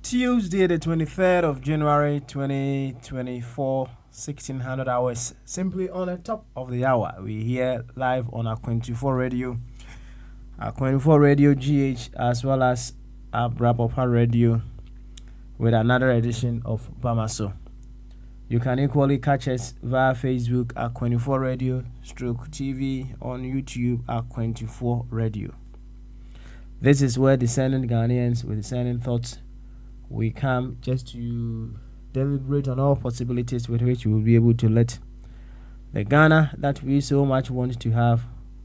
Tuesday, the 23rd of January 2024, 1600 hours, simply on the top of the hour. We here live on our 24 radio, GH, as well as our Brapopa radio with another edition of Bamaso. You can equally catch us via Facebook at 24 radio stroke TV, on YouTube at 24 radio. This is where discerning Ghanaians with discerning thoughts we come just to deliberate on all possibilities with which we will be able to let the Ghana that we so much want to have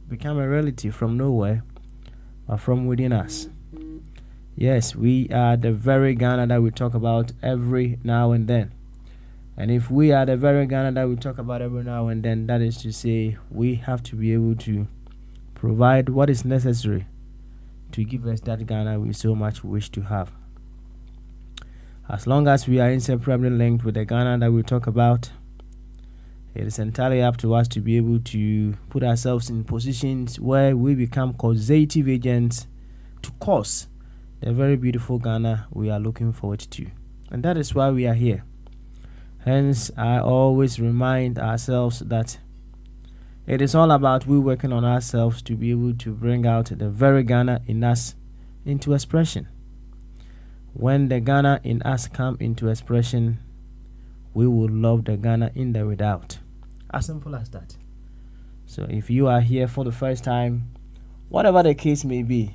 become a reality from nowhere but from within us. Yes, we are the very Ghana that we talk about every now and then. And if we are the very Ghana that we talk about every now and then, that is to say, we have to be able to provide what is necessary to give us that Ghana we so much wish to have. As long as we are inseparably linked with the Ghana that we talk about, it is entirely up to us to be able to put ourselves in positions where we become causative agents to cause the very beautiful Ghana we are looking forward to. And that is why we are here. Hence, I always remind ourselves that it is all about we working on ourselves to be able to bring out the very Ghana in us into expression. When the Ghana in us come into expression, we will love the Ghana in the without. As simple as that. So if you are here for the first time, whatever the case may be,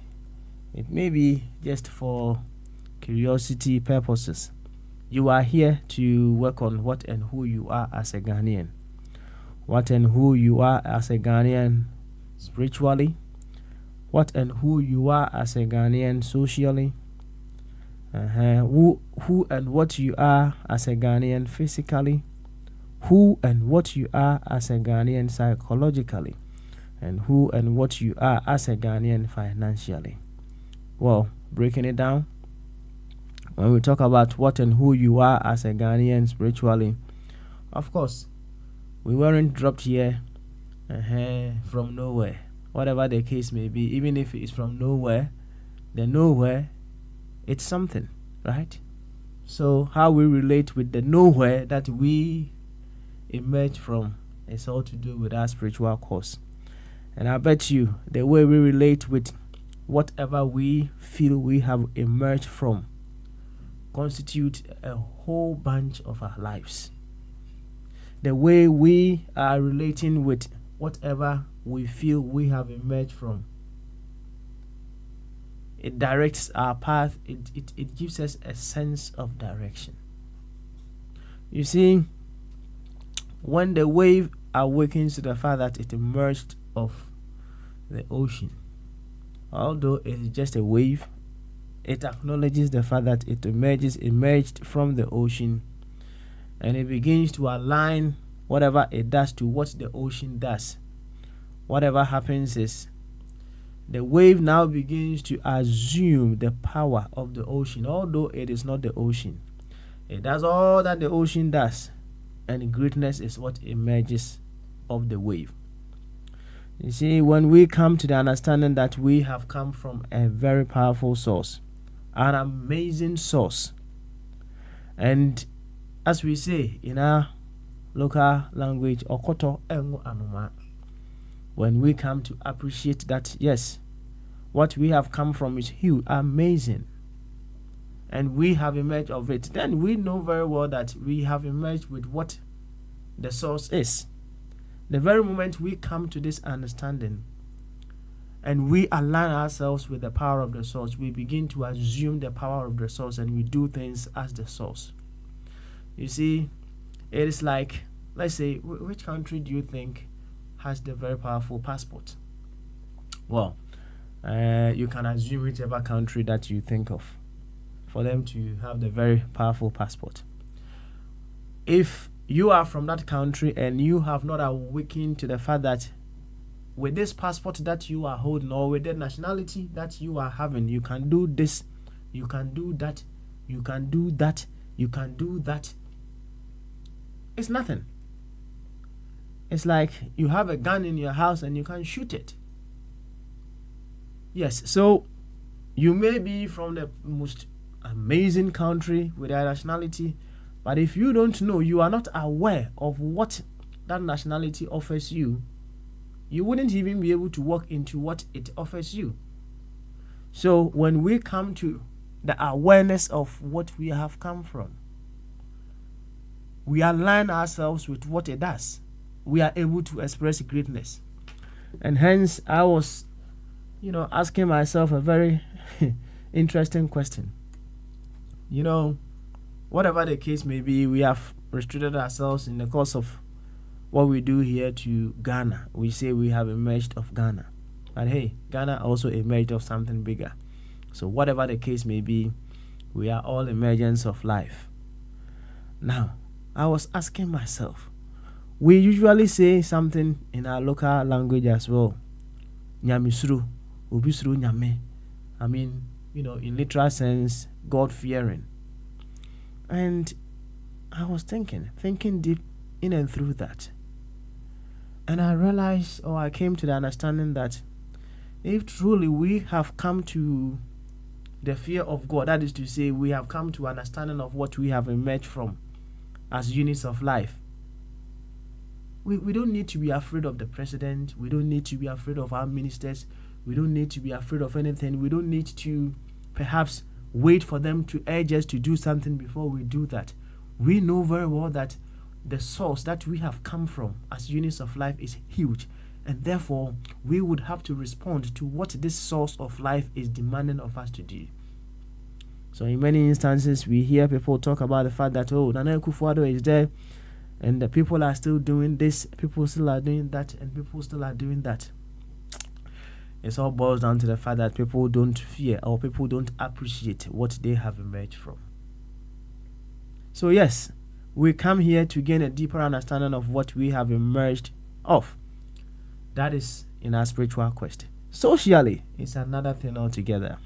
it may be just for curiosity purposes. You are here to work on what and who you are as a Ghanaian. What and who you are as a Ghanaian spiritually. What and who you are as a Ghanaian socially. Who and what you are as a Ghanaian physically, who and what you are as a Ghanaian psychologically, and who and what you are as a Ghanaian financially. Well, breaking it down, when we talk about what and who you are as a Ghanaian spiritually, of course, we weren't dropped here from nowhere. Whatever the case may be, even if it is from nowhere, the nowhere, it's something, right? So how we relate with the nowhere that we emerge from is all to do with our spiritual course. And I bet you the way we relate with whatever we feel we have emerged from constitute a whole bunch of our lives. The way we are relating with whatever we feel we have emerged from, it directs our path. It gives us a sense of direction. You see, when the wave awakens to the fact that it emerged off the ocean, although it is just a wave, it acknowledges the fact that it emerged from the ocean, and it begins to align whatever it does to what the ocean does. Whatever happens is the wave now begins to assume the power of the ocean, although it is not the ocean. It does all that the ocean does, and greatness is what emerges of the wave. You see, when we come to the understanding that we have come from a very powerful source, an amazing source, and as we say in our local language, Okoto Engo Anuma, when we come to appreciate that, yes, what we have come from is huge, amazing, and we have emerged of it, then we know very well that we have emerged with what the source is. The very moment we come to this understanding and we align ourselves with the power of the source, we begin to assume the power of the source and we do things as the source. You see, it is like, let's say, which country do you think has the very powerful passport? Well, you can assume whichever country that you think of for them to have the very powerful passport. If you are from that country and you have not awakened to the fact that with this passport that you are holding, or with the nationality that you are having, you can do this, you can do that, you can do that, you can do that, it's nothing. It's like you have a gun in your house and you can shoot it. Yes, so you may be from the most amazing country with that nationality, but if you don't know, you are not aware of what that nationality offers you, you wouldn't even be able to walk into what it offers you. So when we come to the awareness of what we have come from, we align ourselves with what it does, we are able to express greatness. And hence I was asking myself a very interesting question. Whatever the case may be, we have restricted ourselves in the course of what we do here to Ghana. We say we have emerged of Ghana. But hey, Ghana also emerged of something bigger. So whatever the case may be, we are all emergence of life. Now, I was asking myself, we usually say something in our local language as well. Nyamisuru, ubisuru nyame. I mean, in literal sense, God-fearing. And I was thinking deep in and through that. And I realized, or I came to the understanding that if truly we have come to the fear of God, that is to say, we have come to understanding of what we have emerged from as units of life, we don't need to be afraid of the president. We don't need to be afraid of our ministers. We don't need to be afraid of anything. We don't need to perhaps wait for them to urge us to do something before we do that. We know very well that the source that we have come from as units of life is huge, and therefore we would have to respond to what this source of life is demanding of us to do. So in many instances, we hear people talk about the fact that, Nana Akufo-Addo is there, and the people are still doing this, people still are doing that, and people still are doing that. It all boils down to the fact that people don't fear, or people don't appreciate what they have emerged from. So yes, we come here to gain a deeper understanding of what we have emerged of. That is in our spiritual quest. Socially, it's another thing altogether.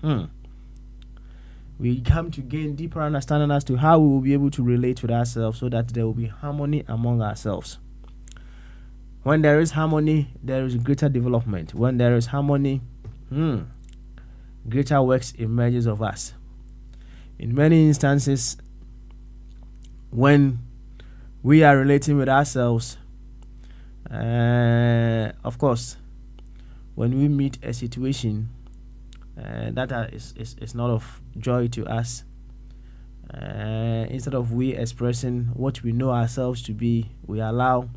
We come to gain deeper understanding as to how we will be able to relate with ourselves so that there will be harmony among ourselves. When there is harmony, there is greater development. When there is harmony, greater works emerges of us. In many instances, when we are relating with ourselves, of course, when we meet a situation that is not of joy to us, instead of we expressing what we know ourselves to be, we allow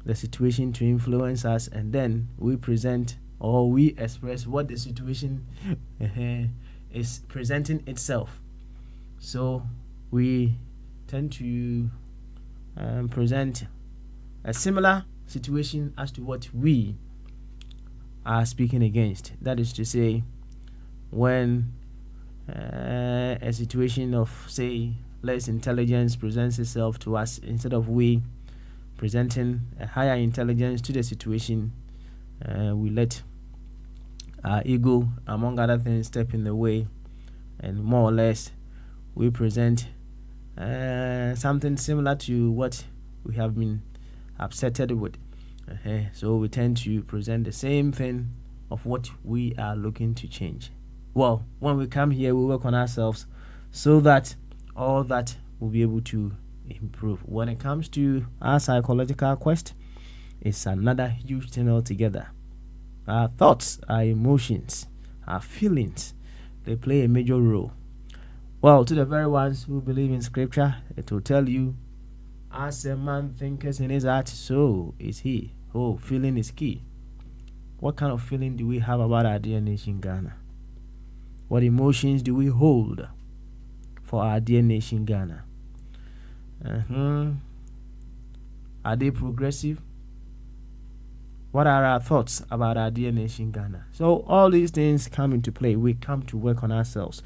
the situation to influence us, and then we present or we express what the situation is presenting itself. So we tend to present a similar situation as to what we are speaking against. That is to say, when a situation of, say, less intelligence presents itself to us, instead of we presenting a higher intelligence to the situation, we let our ego, among other things, step in the way, and more or less we present something similar to what we have been upsetted with. So we tend to present the same thing of what we are looking to change. Well, when we come here, we work on ourselves so that all that will be able to improve. When it comes to our psychological quest, it's another huge thing altogether. Our thoughts, our emotions, our feelings, they play a major role. Well, to the very ones who believe in scripture, it will tell you, as a man thinketh in his heart, so is he. Oh, feeling is key. What kind of feeling do we have about our dear nation Ghana? What emotions do we hold for our dear nation Ghana? Are they progressive? What are our thoughts about our dear nation Ghana? So all these things come into play. We come to work on ourselves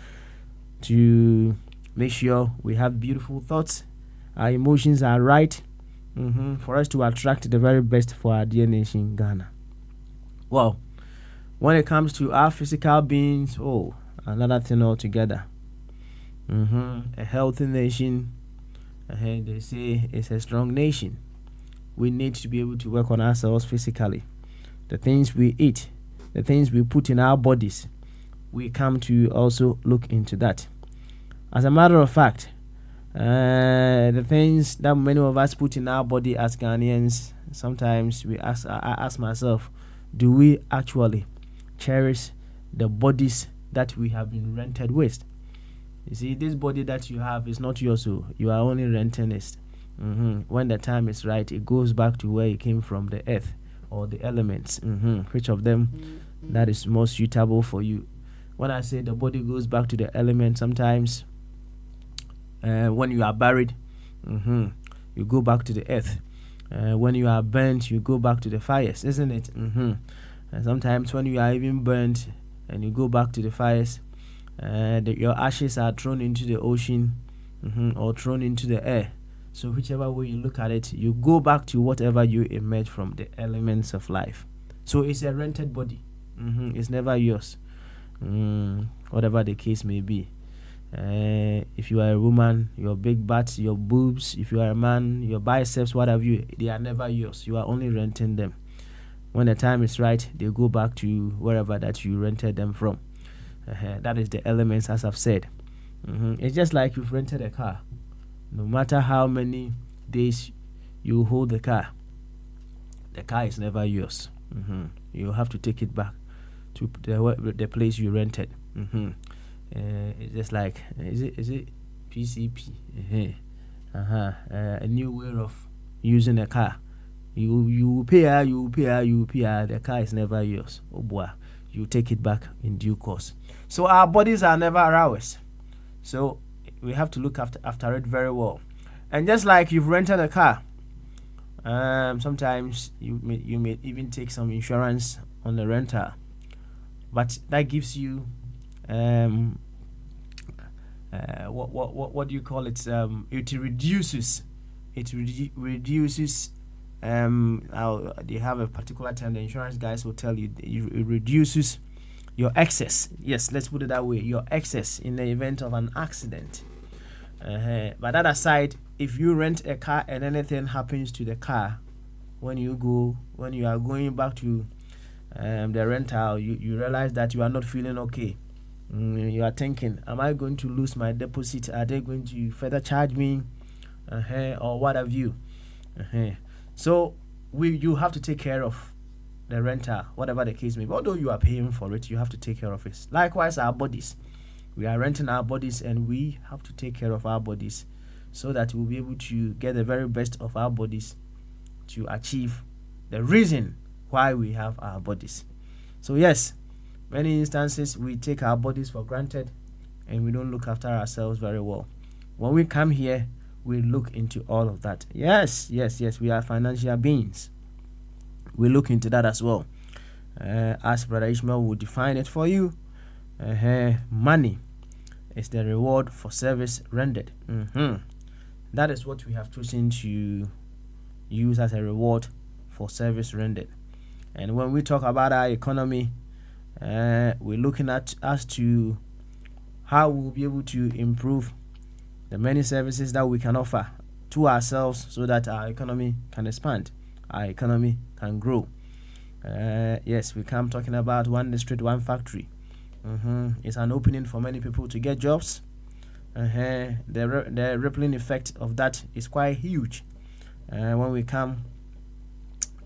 to make sure we have beautiful thoughts, our emotions are right, for us to attract the very best for our dear nation Ghana. Well, when it comes to our physical beings, another thing altogether. A healthy nation, they say, it's a strong nation. We need to be able to work on ourselves physically. The things we eat, the things we put in our bodies, we come to also look into that. As a matter of fact, the things that many of us put in our body as Ghanaians, sometimes I ask myself, do we actually cherish the bodies that we have been rented with? You see, this body that you have is not yours, so you are only renting it. When the time is right, it goes back to where it came from, the earth or the elements. Which of them that is most suitable for you? When I say the body goes back to the elements, sometimes when you are buried, you go back to the earth. When you are burnt, you go back to the fires, isn't it? And sometimes when you are even burnt and you go back to the fires, your ashes are thrown into the ocean or thrown into the air. So whichever way you look at it, you go back to whatever you emerge from, the elements of life. So it's a rented body. It's never yours. Whatever the case may be. If you are a woman, your big butts, your boobs, if you are a man, your biceps, what have you, they are never yours. You are only renting them. When the time is right, they go back to wherever that you rented them from. That is the elements, as I've said. It's just like you've rented a car. No matter how many days you hold the car is never yours. You have to take it back to the place you rented. It's just like, is it PCP? A new way of using a car. You pay, the car is never yours. Oh boy, you take it back in due course. So our bodies are never ours. So we have to look after it very well. And just like you've rented a car, sometimes you may even take some insurance on the rental, but that gives you what do you call it? It reduces. They have a particular term. The insurance guys will tell you it reduces your excess. Yes, let's put it that way. Your excess in the event of an accident. But that aside, if you rent a car and anything happens to the car, when you are going back to the rental, you realize that you are not feeling okay. You are thinking, am I going to lose my deposit? Are they going to further charge me? Or what have you? So you have to take care of the renter, whatever the case may be. Although you are paying for it, you have to take care of it. Likewise, our bodies. We are renting our bodies and we have to take care of our bodies so that we'll be able to get the very best of our bodies to achieve the reason why we have our bodies. So yes, many instances we take our bodies for granted and we don't look after ourselves very well. When we come here, we look into all of that. Yes, we are financial beings. We look into that as well. As Brother Ishmael will define it for you, money is the reward for service rendered. That is what we have chosen to use as a reward for service rendered. And when we talk about our economy, we're looking at as to how we'll be able to improve the many services that we can offer to ourselves so that our economy can expand, our economy can grow. Yes, we come talking about one district, one factory. It's an opening for many people to get jobs. The rippling effect of that is quite huge. When we come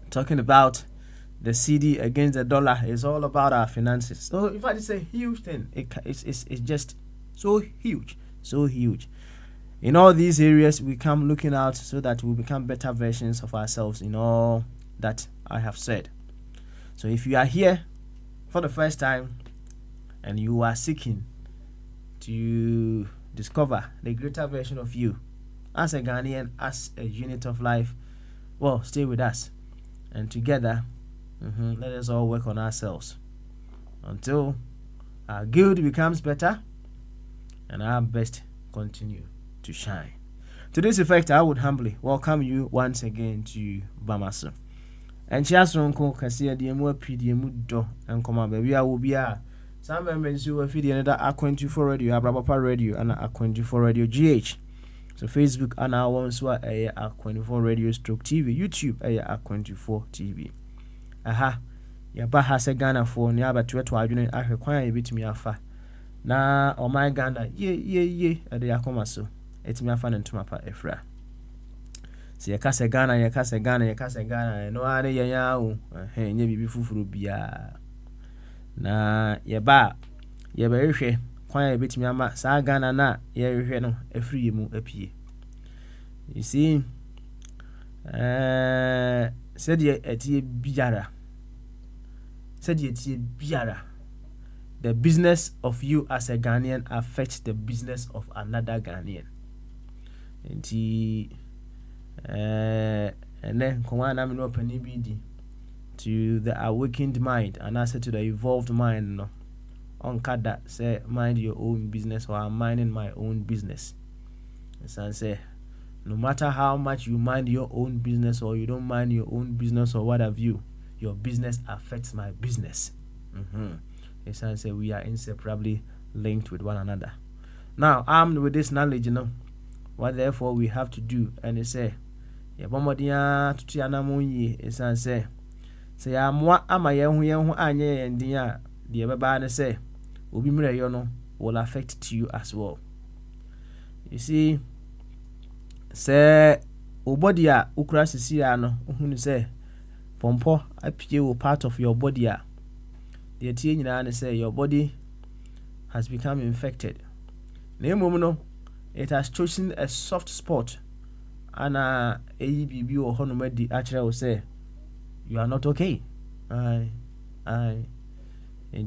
talking about the CD against the dollar, it's all about our finances. So in fact, it's a huge thing. It's just so huge. In all these areas, we come looking out so that we become better versions of ourselves in all that I have said. So if you are here for the first time and you are seeking to discover the greater version of you as a Ghanaian, as a unit of life, well, stay with us. And together, let us all work on ourselves until our good becomes better and our best continue to shine. To this effect, I would humbly welcome you once again to Bamaso. And Chiasonko Cassia Diemo PDM do and come baby. I will be some members who are feeding another A24 radio, Abrapa radio, and A24 radio GH. So Facebook and our ones who are A24 radio stroke TV, YouTube A24 TV. Aha, Yabaha se Ghana for Niaba to Adwin Akwan a bit me afa. Na o my Ghana, ye, at the Yakomaso. It's me afa and to my efra. Si yakasa Ghana, no ane yanyao, nye bibi fufuru biya. Na yeba yehwe kwan ebetimi ama sa Ghana na yehwe no afiri mu apie. You see, said etie biara, the business of you as a Ghanaian affects the business of another Ghanaian. And then Komana no penibidi to the awakened mind and also to the evolved mind. No, on that say mind your own business or I'm minding my own business. And say no matter how much you mind your own business or you don't mind your own business or what have you, your business affects my business. And say we are inseparably linked with one another. Now, armed with this knowledge, what therefore we have to do, and they say, Yabomodia Tutiana Munyi is and say I'm what am I young anye and dear Baba say will be yono will affect to you as well. You see, say Obodia Ukrasisiano, who say Pompo appear part of your body. The teen and say your body has become infected. Name it has chosen a soft spot. And ABB or Honomedi actually will say, you are not okay. And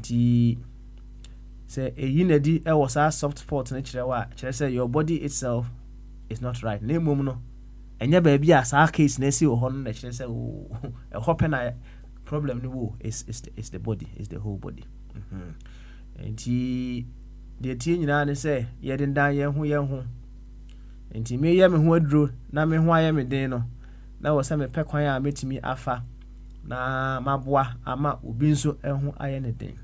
he say a unity was a soft spot nature. Say your body itself is not right. Name no. And your baby as our case Nessie or Hon that say a hopping problem no is the body, is the whole body. And he the teen and say, yet in die who. Enti me ye me ho aduro na me ho aye me den no na wo se me pekwan a metimi afa na maboa ama obi nso ho aye ne den.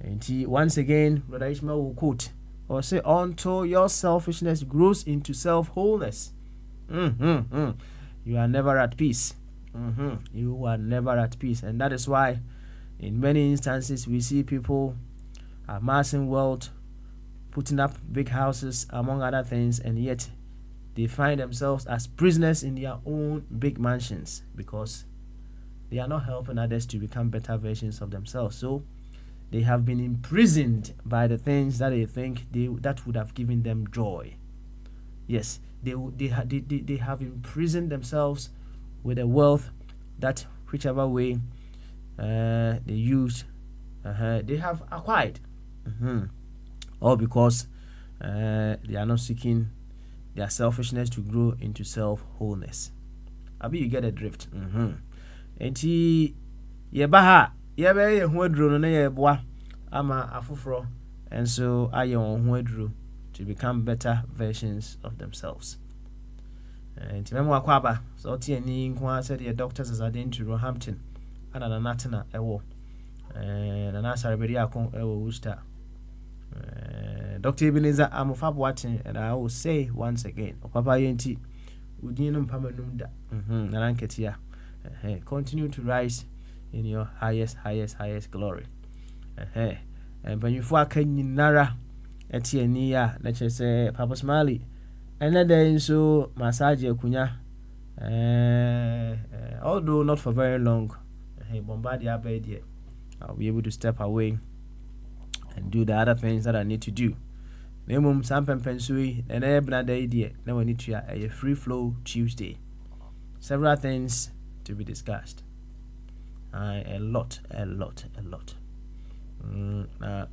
Enti once again Brother Ishmael will quote or say until your selfishness grows into self-wholeness, you are never at peace. You are never at peace. And that is why in many instances we see people amassing wealth, putting up big houses, among other things, and yet they find themselves as prisoners in their own big mansions because they are not helping others to become better versions of themselves. So they have been imprisoned by the things that they think that would have given them joy. Yes, they have imprisoned themselves with the wealth that whichever way they use, they have acquired. All because they are not seeking their selfishness to grow into self-wholeness. Abi you get a drift. Enti yebaha yebe ye ho aduro no na yeboa ama afoforo and so aye on ho aduro to become better versions of themselves. Enti memo akwaba so tie ani nko said the doctors as adin to Roehampton ana na natena ewo na na sarebedi akon ewo Worcester. Dr. Ebenezer Amofabuatin, and I will say once again, Papa Yenti, Udinum Pamanunda, Naranketia, continue to rise in your highest glory. And when you fuck in Nara, Etiania, let's just say Papa Smiley, and then so massage Kunya, although not for very long, Bombardia bed, I'll be able to step away and do the other things that I need to do. Nemum Sampem Pensui, and another idea. Now we need to a free flow Tuesday. Several things to be discussed. a lot.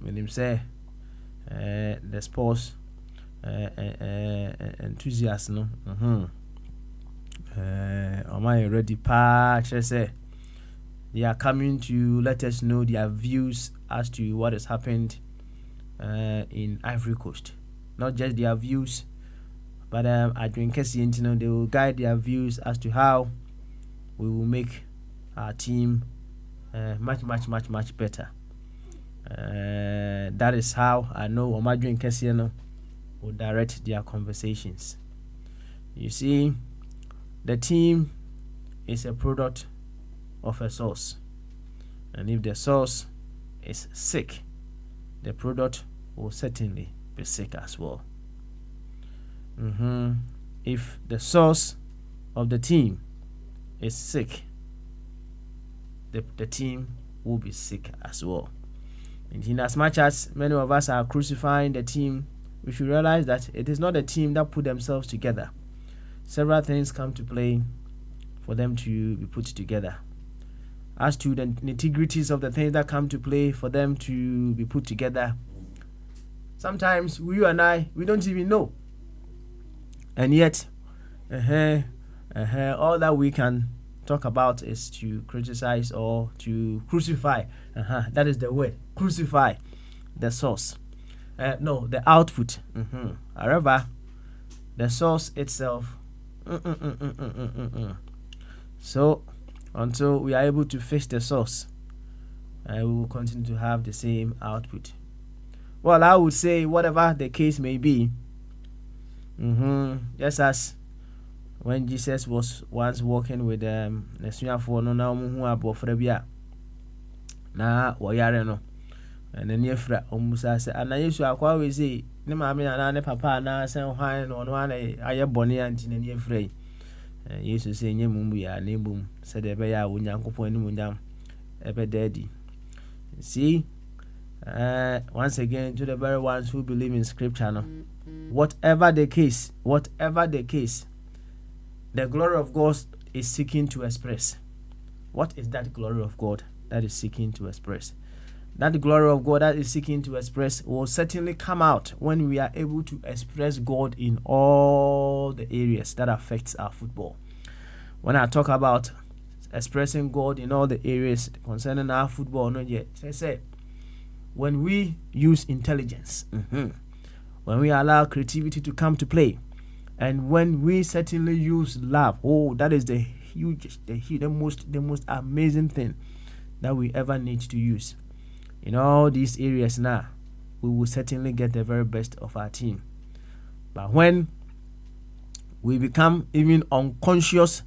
Meaning say the sports enthusiasts no am I ready pa say they are coming to let us know their views as to what has happened in Ivory Coast. Not just their views, but I drink they will guide their views as to how we will make our team much better. That is how I know Omadwin Kessiano will direct their conversations. You see, the team is a product of a source, and if the source is sick, the product will certainly be sick as well. If the source of the team is sick, the team will be sick as well. And in as much as many of us are crucifying the team, we should realize that it is not the team that put themselves together. Several things come to play for them to be put together. As to the nitty-gritties of the things that come to play for them to be put together, sometimes you and I, we don't even know. And yet, all that we can talk about is to criticize or to crucify. That is the word, crucify the source. No, the output. However, the source itself. So, until we are able to fix the source, we will continue to have the same output. Well, I would say, whatever the case may be, just as when Jesus was once walking with Nesuafo no na omu hu abofra bia na woyare no and then yefra omusa se ana Yesu akwa we say ne maame na ne papa na sen hwan no no ana aye bone anti ne yefra Yesu say nyemumbu ya na ebum se de be ya onyankopon ni munyam ebe daddy. See, once again, to the very ones who believe in scripture, no? Whatever the case, the glory of God is seeking to express. What is that glory of God that is seeking to express? That glory of God that is seeking to express will certainly come out when we are able to express God in all the areas that affects our football. When I talk about expressing God in all the areas concerning our football, not yet. I say, when we use intelligence, when we allow creativity to come to play, and when we certainly use love, that is the most amazing thing that we ever need to use. In all these areas now, we will certainly get the very best of our team. But when we become even unconscious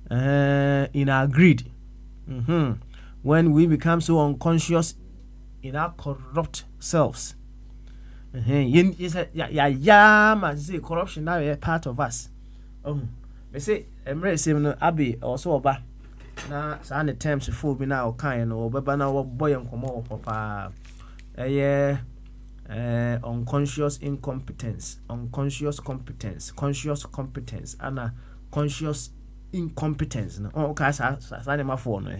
in our greed, when we become so unconscious in our corrupt selves, man, say corruption now a part of us. They say embrace him no abi also oba na sa the terms full be now kind no beba na wo boy nkomo papa unconscious incompetence, unconscious competence, conscious competence, and conscious incompetence no okay sa na ma for no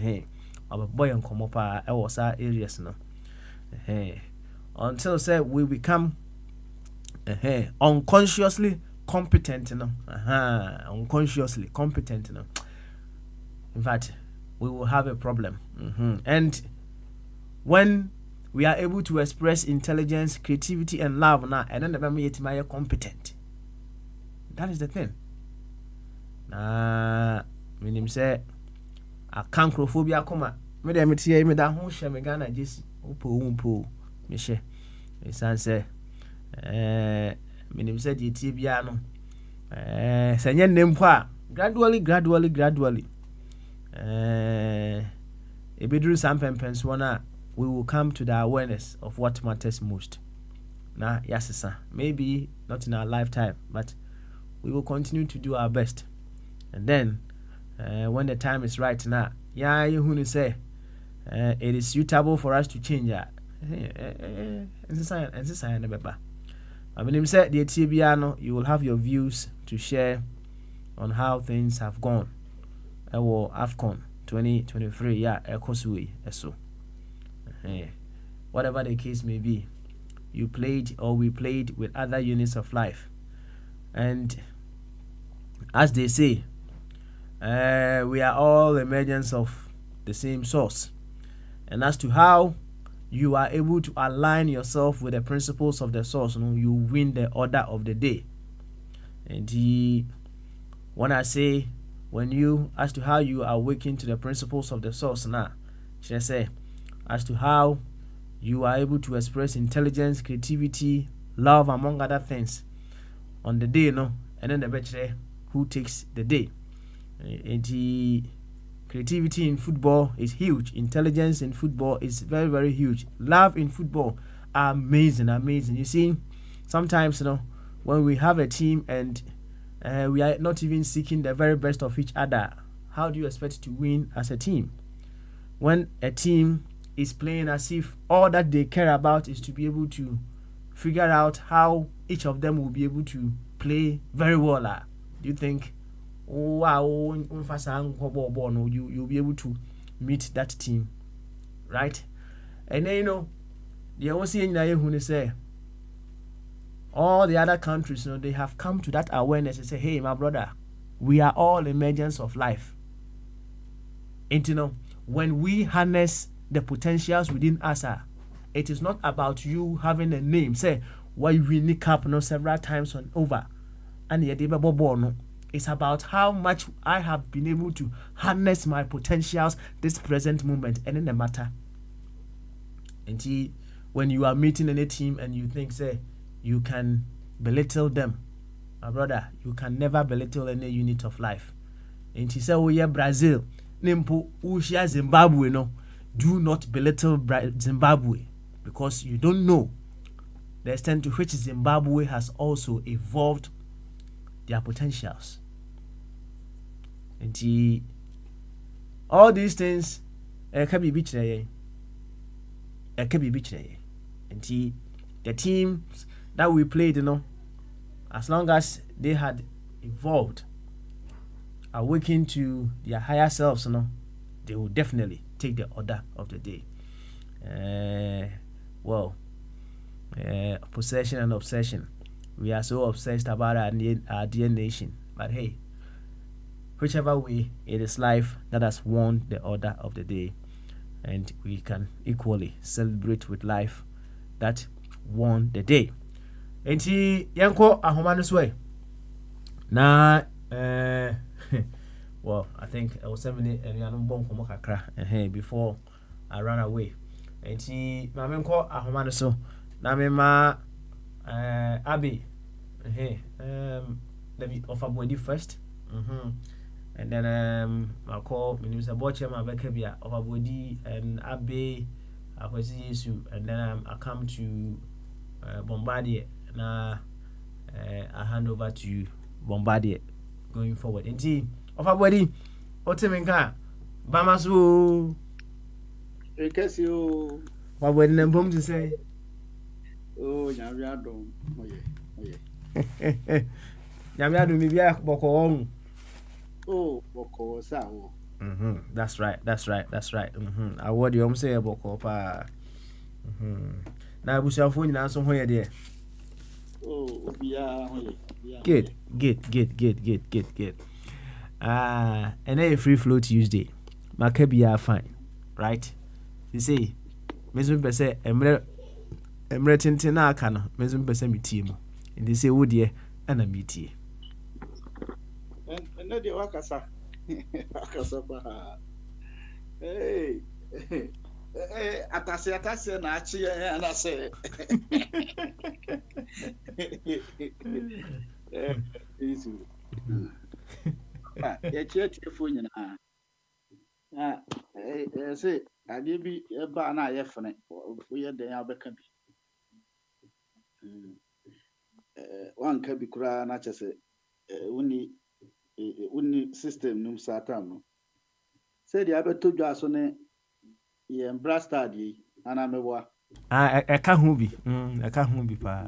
boy nkomo pa e was areas no until say we become unconsciously competent, unconsciously competent, in fact, we will have a problem. And when we are able to express intelligence, creativity, and love now, and then the memory yet my competent. That is the thing. Meaning say, a cancrophobia coma. Me dem tie me da ho hye me Ghana jesi upo me hye me san say menim say die tie bia no sanye nempo a gradually ebeduru some pempens one we will come to the awareness of what matters most. Now yasesa, maybe not in our lifetime, but we will continue to do our best, and then when the time is right now, you who say it is suitable for us to change that. I mean, said the TBR, you will have your views to share on how things have gone or AFCON 2023, yeah, ekosui eso. Whatever the case may be, you played or we played with other units of life, and as they say, we are all emergence of the same source. And as to how you are able to align yourself with the principles of the source, you win the order of the day. And when I say, as to how you awaken to the principles of the source now, should I say, as to how you are able to express intelligence, creativity, love, among other things on the day, and then the better who takes the day. And creativity in football is huge. Intelligence in football is very, very huge. Love in football, amazing. You see, sometimes, when we have a team and we are not even seeking the very best of each other, how do you expect to win as a team? When a team is playing as if all that they care about is to be able to figure out how each of them will be able to play very well. Do you think, wow, you'll be able to meet that team, right? And then, the only say all the other countries, they have come to that awareness and say, hey, my brother, we are all emergence of life. And when we harness the potentials within us, it is not about you having a name. Say, why we nick up several times on over. And it's about how much I have been able to harness my potentials this present moment and in the matter. And when you are meeting any team and you think, say, you can belittle them, my brother, you can never belittle any unit of life. And he said, oh yeah, Brazil, Nimpo, Ushia, Zimbabwe, do not belittle Zimbabwe, because you don't know the extent to which Zimbabwe has also evolved their potentials. And all these things can be beached. And the teams that we played, as long as they had evolved, awakened to their higher selves, they will definitely take the order of the day. Possession and obsession. We are so obsessed about our dear nation. But hey, whichever way, it is life that has won the order of the day. And we can equally celebrate with life that won the day. Enti yanko ahoma no so na well, I think I was 7 minutes and I'm born from kakra before I ran away. Enti mame nko ahoma no so na me ma Abi let me offer body first. And then I'll call Minister Boche Mabekebia offer body and Abi Yesu, and then I come to Bombardier. Now I hand over to Bombardier going forward. Indeed, of our body, Oteminka, Bamasu. Because you, What would the boom to say? Oh, Yamiado, Yamiado, maybe I Boko. Oh, Boko, Sao. That's right. I would you say about Copa. Now, I wish your phone and somewhere there. Oh, yeah. Good. And then free flow Tuesday. Macabia fine, right? You see, Mesum Pese, Emre Tintina can, Mesum Pese me team. And they say, oh dear, and a meetie. And not the Wakasa. Hey. Atase na achi and I say phone say I give be a bar na yefne we den abeka bi one ka bi kura na chese uni system num satam no say the abeto dwa so ne ye brasta di ana mewa I can't be. I can't be pa.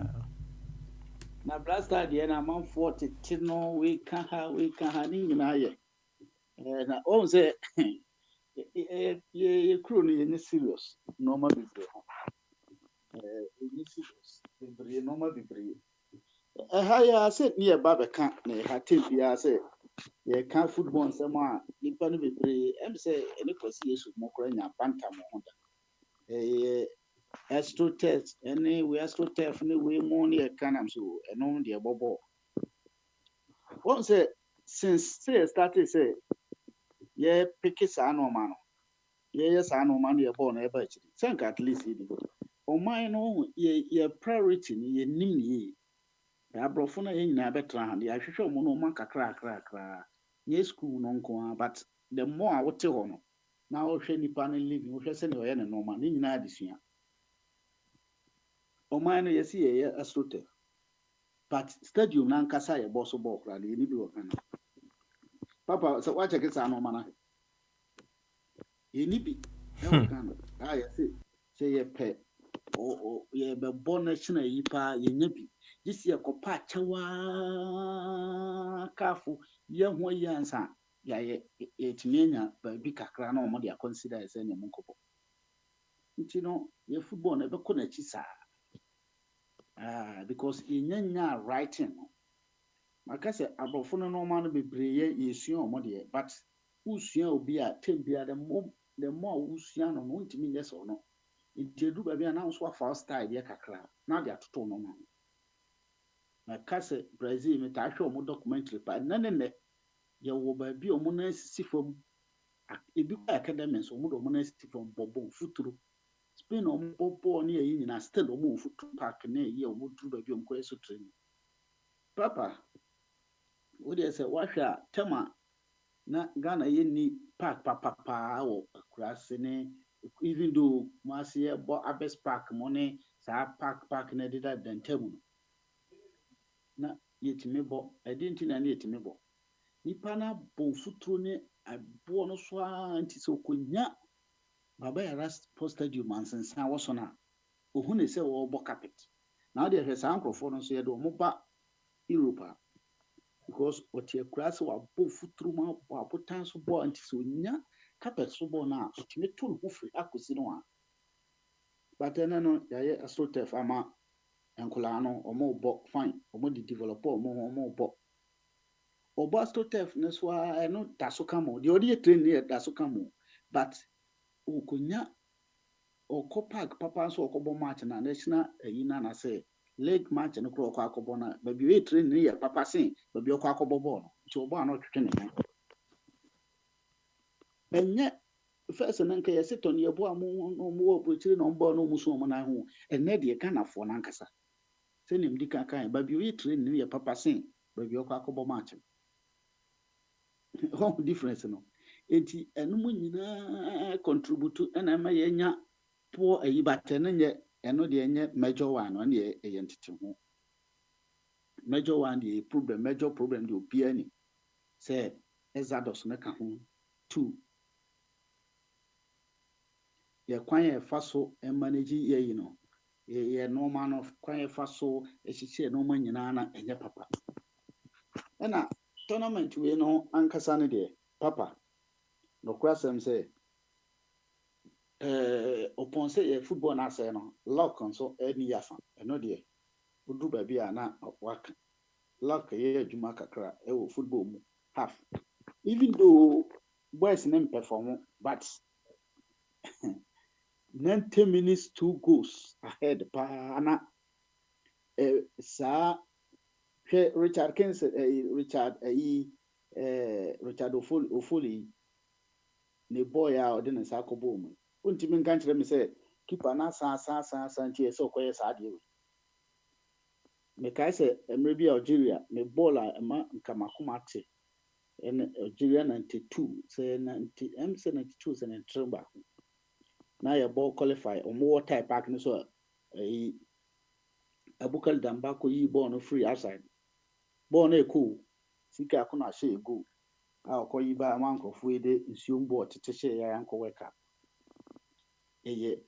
Na brasta di na man 40 tino we can ha ni na ye na o say ye crew ni serious normal be ni serious be normal be ya said near Babaka, I think ya say ye can't football some nipa no bebree em say any kwasi yesu mokra nya banta mo honda astro test any we astro test ni we mo ne kanam so eno de bobo one say since say started say ye pick sa no ma no ye sa no ma no ye ball na e ba chi think at least ye o man no ye priority ni ye nim ni abrofo na ye nyina betra ha ya hwehwe mo no man kakra nye school no nko but the more I wote ho no na wo hwe nipa no living wo hwe se ne oye ne normal ni nyina adesua o man no ye si ye astrote but stadium na nkasa ye boss ball kra de ni bi wo kana papa so wa check sa no mana ye ni bi e wo kana ye se ye pe o ye be bonus na yi pa ye nya bi this year ko pa chawa kafu ye ho yansa ya ye etimianya ba bi kakra na omo de consider say ne monkopo nti no ye football na be ko na chi sa because nya writing no maka say abofo no normal no bebre ye sua omo de but usua obi a tembia the more usua no no ntimi nye so no nti edu ba bia na so afa style de kakra na de atoto no no na kase Brazil me ta hwe omo documentary pa ne ye wo ba bi omo na sisi fam ebi kwa academy so omo na sisi fam bobo futuro Spain omo bobo ne yi nyina still omo futuro park na ye omo duru ba bi omo ko yeso training papa wo de say wa hwe a tema na Ghana ye ni park papa wo akurase ne even though Marseille bo Abes Park money sa park na dida dentemu na yetime bo edinti na yetime bo nipa na bo futuro ne abo no so anti so konya baba ya ras stadium ansensan wo so na ohu ne se wo bo carpet na de hwe sa ankrofo no so ye do mo ba Europe because what your class wa bo futuro ma bo abotan so bo anti so nya carpet so bo na otime to no free akosi no a but no ya ye astrotef ama enkola no omo bo fine omo di developer omo bo obo astrotef ne so a no daso kamo de odi train ne daso kamo but okonya oko park papa so okobo match na national yina na say leg match no kro akobo na ba bi we train ne ya papa sen ba bi akobo ball so obo ano twetwe ne enye first na nka yesi ton ye bo amu wo opportunity no mbo no muso mo na ho enne de Ghana fo na nkasa se nim di kan ba bi we train ne ya papa sen ba bi akobo match ho difference no enti enu mu nyina contribute na ma ye nya po ayi batene nye eno de nye major one on ye entity ho major one the major problem the opia ni say exodus na ka ho 2 ye kwan ye fa so manage ye yi no ye normal no kwan ye fa so ehihie normal nyina na enye papa na tournament we no ankasa ne de papa no kwasem say upon say ye football na say no lock nso eni yafa eno de udu ba bia na waka lock ye adwuma kakra e wo football mu half even though boys nem perform but 90 minutes 2 goals ahead pa na sa Richard Kins Richard Ofoli ne boy a ode ne sa kobo mu untimi nkan kire me say keeper na sa ntie so koye sa de we me kai say emre bi Algeria me ball a ma nkamakoma in Algeria 92 say 90 MC 92 say Tremba na ya ball qualify o mo type park no so Abukal Dambako yi ball no free outside ball na cool sika akona hye go a okoyi ba amankofo ede nsuom ball tete hye ya yanko weka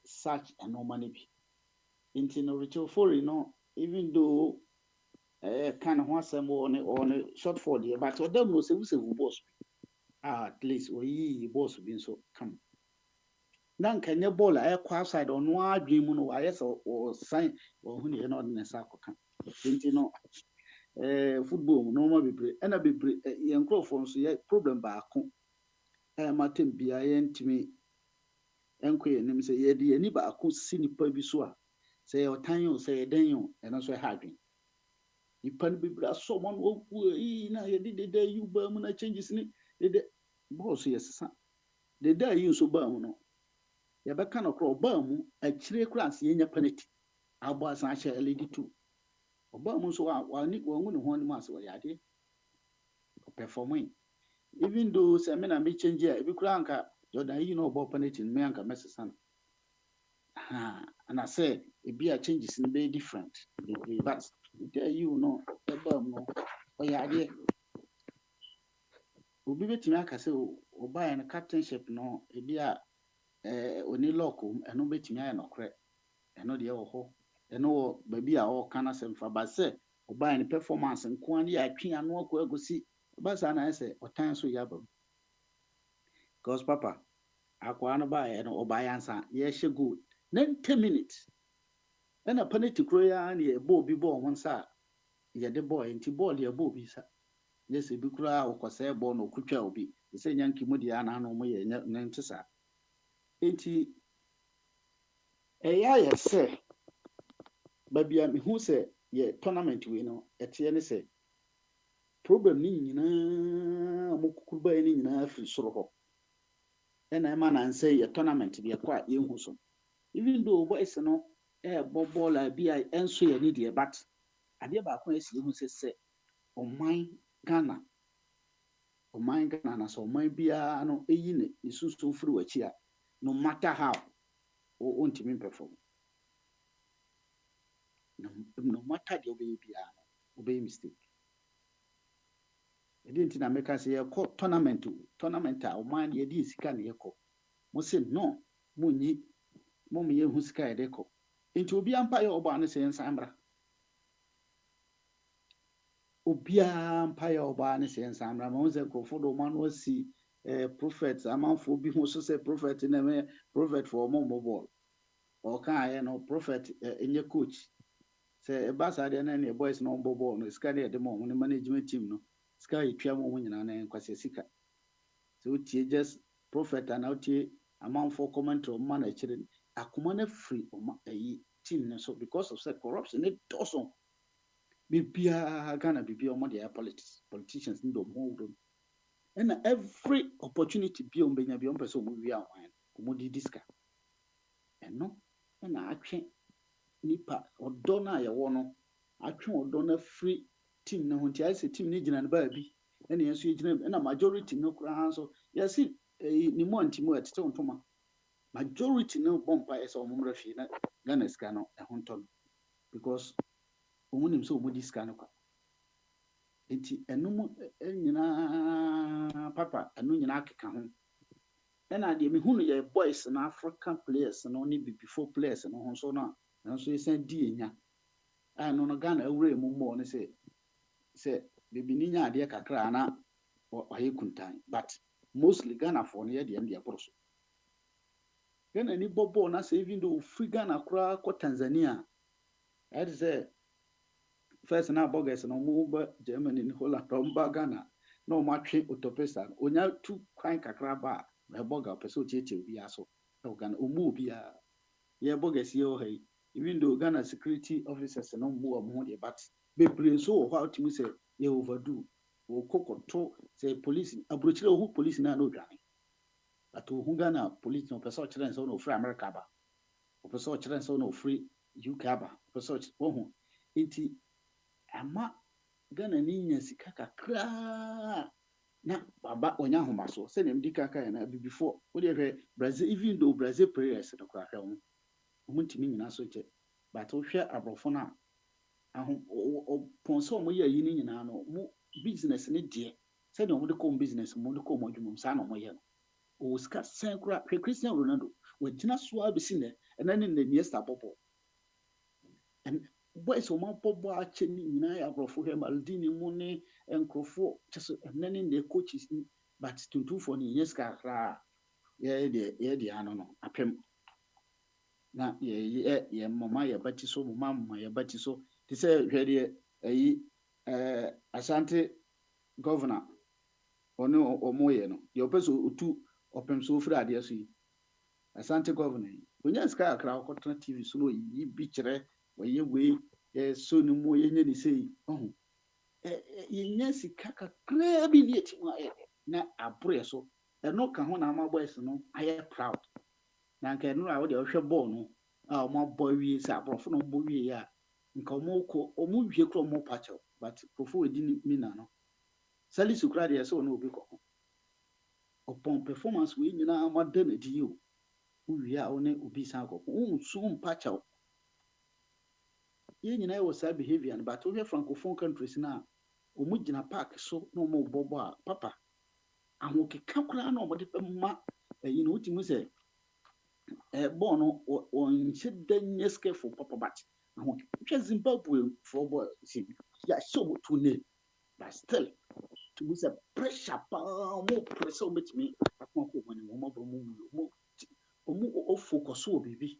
such a normal bi into no Richard Fori no even though kind of one some on short for the but them no se boss at least oyi boss bi nso come na nkanye ball a ɛkɔ outside ɔno adwene mu no ayɛ sɛ ɔsan ɔho ne na ɔde ne nsa akɔka nti no football mu normal bebree ɛna bebree yɛn nkurɔfoɔ nso yɛ problem baako ɛma tem bia yɛntumi ɛnkɔ yɛn anim sɛ yɛde yɛn ani baako si nipa bi so a sɛ yɛ ɔtan o sɛ yɛ dan o ɛno nso ɛha adwene nipa no bebree asɔ ɔmo no ɔgu yi na yɛde deda yi ba mu na changes ne deda bɔɔl so yɛ sesa deda yi nso ba mu no yɛbɛka no korɔ ɔbaa mu akyire koraa sɛ yɛnya penalty abɔ asan ahyɛ led two ɔbaa mu nso wɔngu ne ho anim ase wɔyɛ adeɛ ɔperforming even though sɛ me na me change a ebi koraa nka Jordan yi na ɔbɔ penalty no me anka mɛsesa no ana sɛ ebi a changes no bɛyɛ different but there you know ɛbaa mu no ɔyɛ adeɛ obi bɛtumi aka sɛ ɔbaa no captainship no ebi a oni lock ɛno bɛtumi ayɛ nɔkorɛ ɛno deɛ wɔ hɔ ɛno wɔ baabi a ɔka no asɛm fa ba sɛ ɔbaa no performance nko ara yɛ atwe ano akɔ agosi ɔbaa saa na ayɛ sɛ ɔtan so yɛ aba mu because papa akɔa no baayɛ no ɔbaa yansa yɛhyɛ goal 90 minutes ɛna penalty koro ya ne yɛbɔ bi bɔɔ ho nsa a yɛde bɔɔ nti bɔɔl yɛbɔɔ bi sa yɛsɛ bi koraa ɔkɔsɛɛ bɔɔl na ɔkotwa obi sɛ nyanke mu deɛ ana no mo yɛ ne nte saa nti ɛyɛ ayɛ sɛ baabi a mehu sɛ yɛ tournament wei no ɛteɛ ne sɛ problem ne nyinaa mo kukuru baa ne nyinaa firi soro hɔ ɛna ɛma nansɛ yɛ tournament bi ɛkɔ a yɛnhu so even though boys no ɛɛbɔ bɔɔl a bi a ɛnso yɛ ne deɛ but adeɛ baako a ɛsi yɛhu sɛ ɔman Ghana na sɛ ɔman biara no ɛyi ne susu firi w'akyi a no matter how ɔntumi perform no matter deɛ ɔbɛyɛ biara no ɔbɛyɛ mistake ɛdeɛ nti na mɛka sɛ yɛkɔ tournament a ɔman yɛde sika na yɛkɔ mo se no monyi mo yɛhu sika yɛde kɔ nti obiara mpa yɛ ɔbɔ ano sɛ yɛnsan mmra obiara mpa yɛ ɔbɔ ano sɛ yɛnsan mmra ma ho sɛ nkurɔfoɔ de ɔman no asi prophet amanfoɔ bi ho so sɛ prophet na ɛmɛ prophet for ɔmo bɔɔl ɔka ayɛ no prophet ɛnyɛ coach sɛ ɛba saa deɛ na ne boys na ɔmbɔ bɔɔl no sika ne yɛde ma ɔmo ne management team no sika yɛtua ma ɔmo nyinaa na nkwasɛ sika sɛ wotie just prophet ana wotie amanfoɔ commentary ɔmo ma no akyire akoma no free ɔmo ayi team no so because of sɛ corruption ne dɔso biribiara Ghana biribiara ɔmo de ayɛ politicians ne de ɔmo ho wodom ɛna every opportunity bi ɔmo bɛnya bi ɔmo pɛ sɛ ɔmo wie awan ɔmo de sika ɛno ɛna atwe nipa ɔdɔ no a yɛwɔ no atwe ɔdɔ no free team no ho nti ayɛ sɛ team no gyina no baabi ɛna yɛn nso yɛgyina ɛna majority no koraa nso yɛsi ne mu antimu ɛtete ntoma majority no bɔ mpa yɛ sɛ ɔmo mmra fie na Ghana sika no ɛho ntɔ no because ɔmo nim sɛ ɔmo di sika no kwa nti ɛno mu nyinaa papa ɛno nyinaa keka ho ɛna deɛ mehu no yɛ boys na African players no ne before players no ho nso no a nso yɛsan di enya a no Ghana awura mu mmɔ no sɛ bebi ni nya adeɛ kakra na ɔyɛ kuntan but mostly Ghana for no yɛ deɛ ndeɛ boro so Ghana ni bɔbɔ na sɛ even though free Ghana koraa kɔ Tanzania ɛde sɛ first na bogus no mo ba Germany ni Holland ɔmba Ghana na ɔmo atwe Otopesa onya tu kwan kakra ba a ɛbɔga pɛ sɛ otiatia obi aso ɛwɔ Ghana ɔmo obi a yɛ bogus yɛ wɔ ha yi even though Ghana security officers no mo ɔmo ho deɛ but bebree nso wɔ hɔ a otimi sɛ yɛ overdo wɔkɔkɔto sɛ police aburokyerɛ ohu police na odwane but ohu Ghana police no pɛ sɛ ɔkyerɛ nsɛ na ofiri America ba ɔpɛ sɛ ɔkyerɛ nsɛ na ofiri UK aba ɔpɛ sɛ ɔhu nti ama Ghana ni nya sika kakra na baba onya homa so sɛ nem di kaka na before wo de hwɛ Brazil even though Brazil players no kra hwɛ wo ntimi nyina so kyɛ but wo hwɛ abrofo na aho ponso mo yɛ yi ni nyina no mo business ne de sɛ de mo de kom business mo de kom adwuma sa na mo yɛ no o sika sen kra hwɛ Cristiano Ronaldo wo gyina so abisi ne ɛna ne Iniesta bɔbɔ and boys o ma bɔbɔ akyɛ ni nyina yɛ abrofo hwɛ Maldini mu ne nkrofo kyɛ so ɛna ne coaches but tuntumfoɔ no yɛnyɛ sika koraa yɛde ano no apem na yɛ mama yɛbati so mama yɛbati so te sɛ hwɛ deɛ ayi Asante governor ɔne ɔmo yɛ no deɛ ɔpɛ so otu ɔpem so ofiri adeɛ so yi Asante governor yi onye sika akra ɔkɔtena TV so no yi bi kyerɛ wɔyɛ wei so ne mu yɛnyɛ ne sei ɔho yɛnyɛ sika kakra bi ne yɛtim ayɛ na aborɛ so ɛno ka ho na ama boys no ayɛ proud na nka ɛno a wode ɔhwɛ ball no a ɔmo abɔ wie sɛ aborɔfo no bɔ wie a nka ɔmo wie kora ɔmo pakyɛw but profo edi mina no Salisu kora deɛ sɛ ɔno obi kɔ ho ɔpɔn performance wei nyinaa ma da na di o wie a ɔne obi san kɔ ho nso mpakyɛw yɛn nyinaa wɔ saa behavior no but wohwɛ francophone countries na ɔmo gyina park so na ɔmo bɔbɔ a papa ahokeka koraa na ɔmo de bɛma ɛyi no wotumi sɛ bɔɔl no ɔnhyɛ da nyɛ scareful papa but ahokeka Zimbabwe for bɔɔl si yɛahyɛ ɔmo to ne but still tumi sɛ pressure paa ɔmo pressure ɔmo tumi akɔn akɔ ɔmo anim ɔmo abɔ ɔmo focus wɔ biribi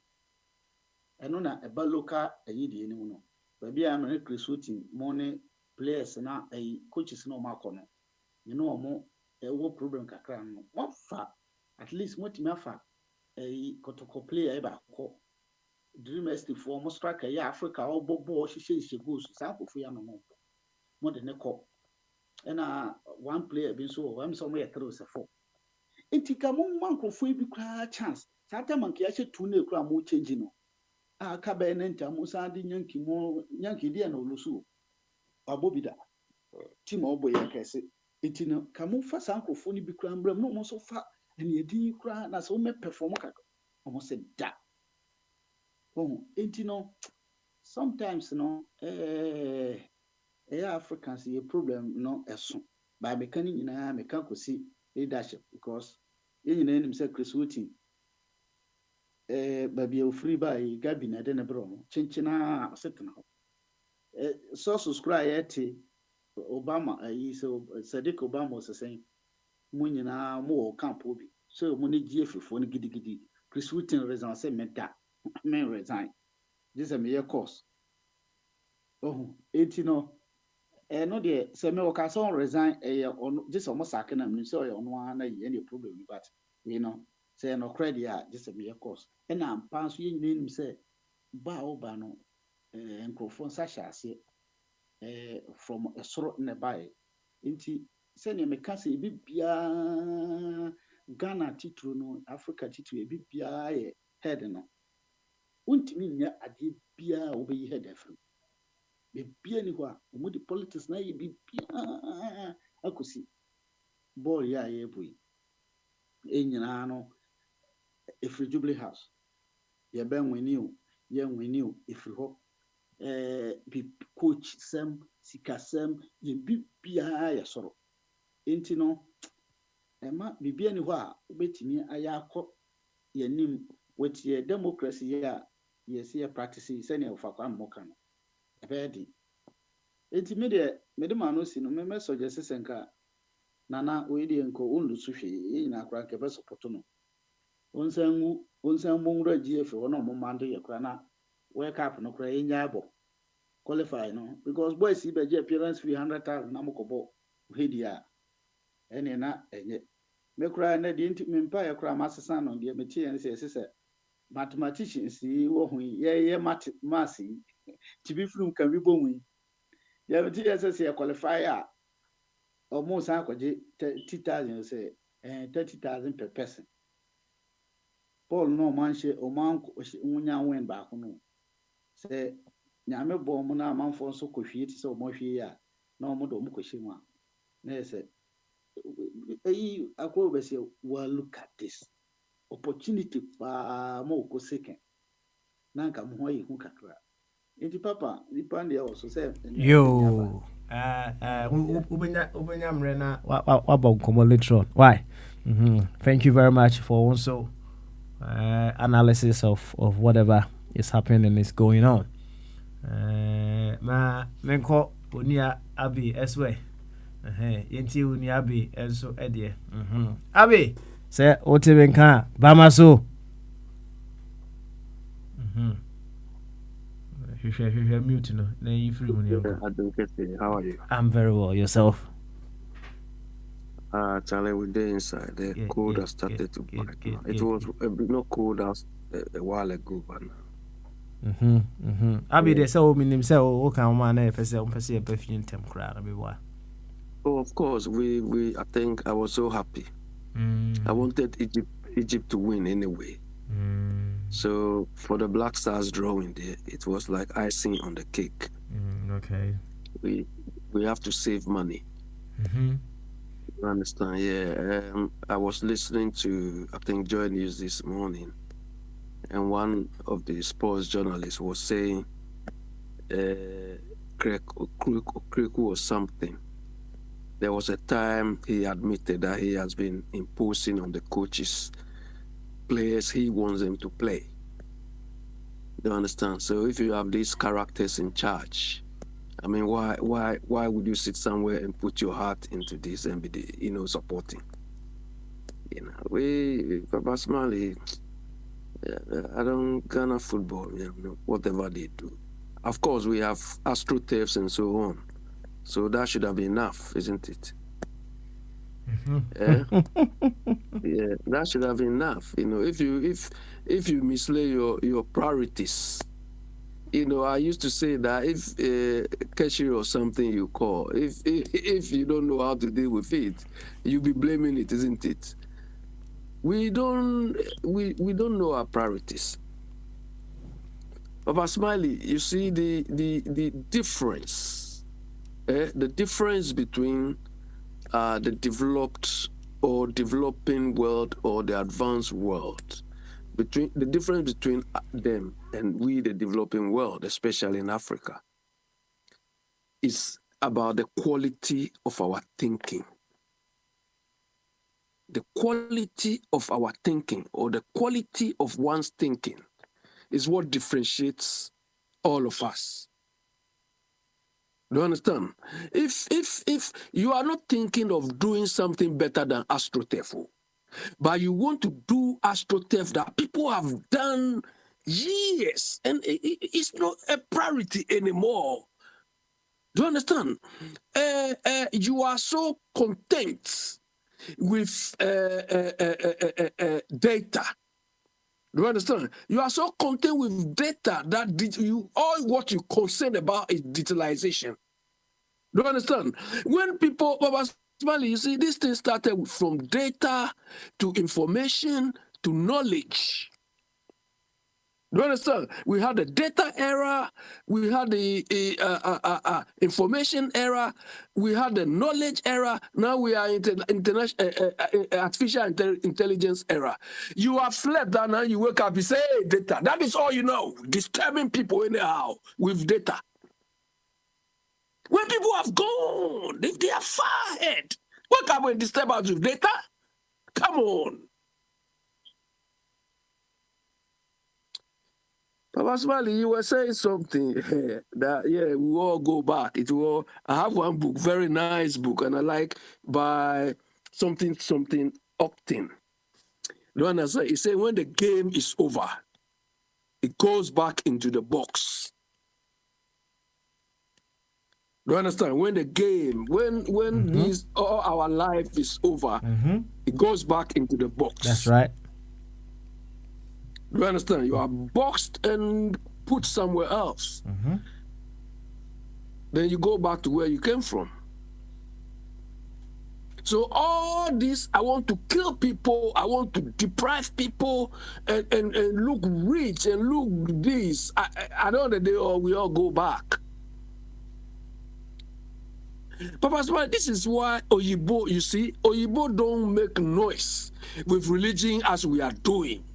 ɛno na ɛba local ɛyi deɛ no mu no baabi a no ne creative mo ne players na ɛyi coaches na ɔmo akɔ no ne ɔmo ɛwɔ problem kakra no wafa at least mo tumi afa ɛyi kɔtɔkɔ player ɛba akɔ Dream Estate for mo striker yɛ Africa ɔbɔ bɔɔl hyehyɛ goals saa akɔfo ya no mo de ne kɔ ɛna one player bi nso wɔ wɔn sɛ ɔmo yɛ 3-4 enti ka mo ma nkɔfo bi koraa chance saa time anka yɛahyɛ 2 na ekura mo change no a ka bɛyɛ ne ntam mo san de nyanki deɛ na olusu abo bi da team a ɔbɔ yɛ kɛse enti no ka mo fa saa nkɔfo no bi koraa mbram no mo nso fa ɛne yɛdin koraa na sɛ wo mɛ perform kakra ɔmo sɛ da enti no sometimes no Africans yɛ problem no ɛso ba meka ne nyinaa meka kɔsi leadership because yɛn nyinaa nim sɛ Chris Wotin baabi a ofiri ba yi Gabi na de ne brɛ no kyenkyena ɔsetena hɔ sources kora yɛte Obama ayi sɛ Sadiq Obama ɔsɛsɛn mo nyinaa mo wɔ camp obi so mo ne gye afifo no gidigidi Chris Wotin resign sɛ meda me resign this is me course enti no no de sɛ me wɔka sɛ on resign ɔno gye sɛ ɔmo sake na menim sɛ ɔyɛ ɔno ara na yɛ ne problem but you know sɛ no credit a gye sɛ me course ɛna mpa nso yɛ nyina nim sɛ ba a ɔba no nkurɔfoɔ nsa hyɛ aseɛ from ɛsoro ne bae enti sɛnea meka sɛ ebi biara Ghana titiri no Africa titiri ebi biara yɛ head no wontumi nya adeɛ biara a wobɛyi head afiri bebia ni hɔ a ɔmo de politics na yɛ bibia akɔsi ball yɛ a yɛbɔ yi nyinaa no ɛfiri Jubilee House yɛbɛnwini o yɛnwini o ɛfiri hɔ bi coach sɛm sikasɛm yɛ bibia yɛ soro enti no ɛma bibia ni hɔ a wobɛtumi ayɛ akɔ yɛnim wɔtie democracy yɛ a yɛsi yɛ practice sɛnea ɔfa kwa mmɔka no ɛbɛɛdi enti me deɛ me de ma no si no me suggest sɛ nka nana oyi deɛ nko onlu so hwee nyina akora nke bɛ support no onsan mu nwura GF hɔ na ɔmo mando yɛ kora na World Cup no kora yɛnya abɔ qualify no because boys yi bɛgye appearance fee 100,000 na mokɔbɔ hedi a ɛne na ɛnyɛ me kora na deɛ nti me mpa yɛ kora masesa no deɛ me tie yɛn sɛ ɛsɛ mathematicians yi wɔ ho yi yɛ maths yi tibi film kan bi bɔ mu yi yɛ me tie yɛ sɛ qualify a ɔmo san akɔgye 30,000 sɛ 30,000 per person Paul no manhye onya win baako no sɛ nyame bɔ ɔmo na amanfo nso kɔhwie ti sɛ ɔmo hwie a na ɔmo de ɔmo kɔhye mu a na yɛ sɛ ayi akɔ bɛsɛ well look at this opportunity pa mo ko second na nka mo ho ayi hu kakra enti papa nipa ndeɛ wɔ so sɛ yo ubenya mrena waba nkomo later on why thank you very much for also analysis of whatever is happening and is going on ma menko onia abi eswe Yenti uni Abi enso edie. Abi say wote benka bama so. Mute no. Na you free when you How are you? I'm very well. Yourself? Charlie, we're there inside. The cold has started to bite now. It was not cold as a while ago, but now. Abi they say o minim say o kan ma na efese o pese e perfume tem kra na be wa. Oh, of course, I think I was so happy. I wanted Egypt to win anyway. So for the Black Stars drawing there, it was like icing on the cake. Okay. We have to save money. You understand? Yeah. I was listening to, I think, Joy News this morning, and one of the sports journalists was saying, Kriku or something. There was a time he admitted that he has been imposing on the coaches players he wants them to play. You understand? So if you have these characters in charge, I mean, why would you sit somewhere and put your heart into this and be, supporting? Papa Smalley, I don't Ghana football, whatever they do. Of course, we have AstroTurfs and so on. So that should have been enough, isn't it? Yeah, that should have been enough. If you mislay your priorities, I used to say that if cashier or something you call, if you don't know how to deal with it, you'll be blaming it, isn't it? We don't know our priorities. Papa Smiley, you see the difference. The difference between the developed or developing world or the advanced world, between the difference between them and we, the developing world, especially in Africa, is about the quality of our thinking. The quality of our thinking, or the quality of one's thinking, is what differentiates all of us. Do you understand? If you are not thinking of doing something better than AstroTurf, but you want to do AstroTurf that people have done years, and it's not a priority anymore. Do you understand? You are so content with data. Do you understand? You are so content with data that all what you concerned about is digitalization. Do you understand? When people, you see, this thing started from data to information to knowledge. Do you understand? We had the data era, we had the information era, we had the knowledge era. Now we are in artificial intelligence era. You have slept down and you wake up, you say, hey, data. That is all you know. Disturbing people anyhow with data. When people have gone, they are far ahead. What can we disturb us with data? Come on. Papa Smiley, you were saying something that, we will all go back. I have one book, very nice book, and I like by something Octane. The one that said, he said, when the game is over, it goes back into the box. Do you understand? When the game, when all our life is over, it goes back into the box. That's right. Do you understand? You are boxed and put somewhere else. Then you go back to where you came from. So all this, I want to kill people, I want to deprive people, and look rich and look this. I know that we all go back. Papa Smile, this is why Oyibo, you see, Oyibo don't make noise with religion as we are doing.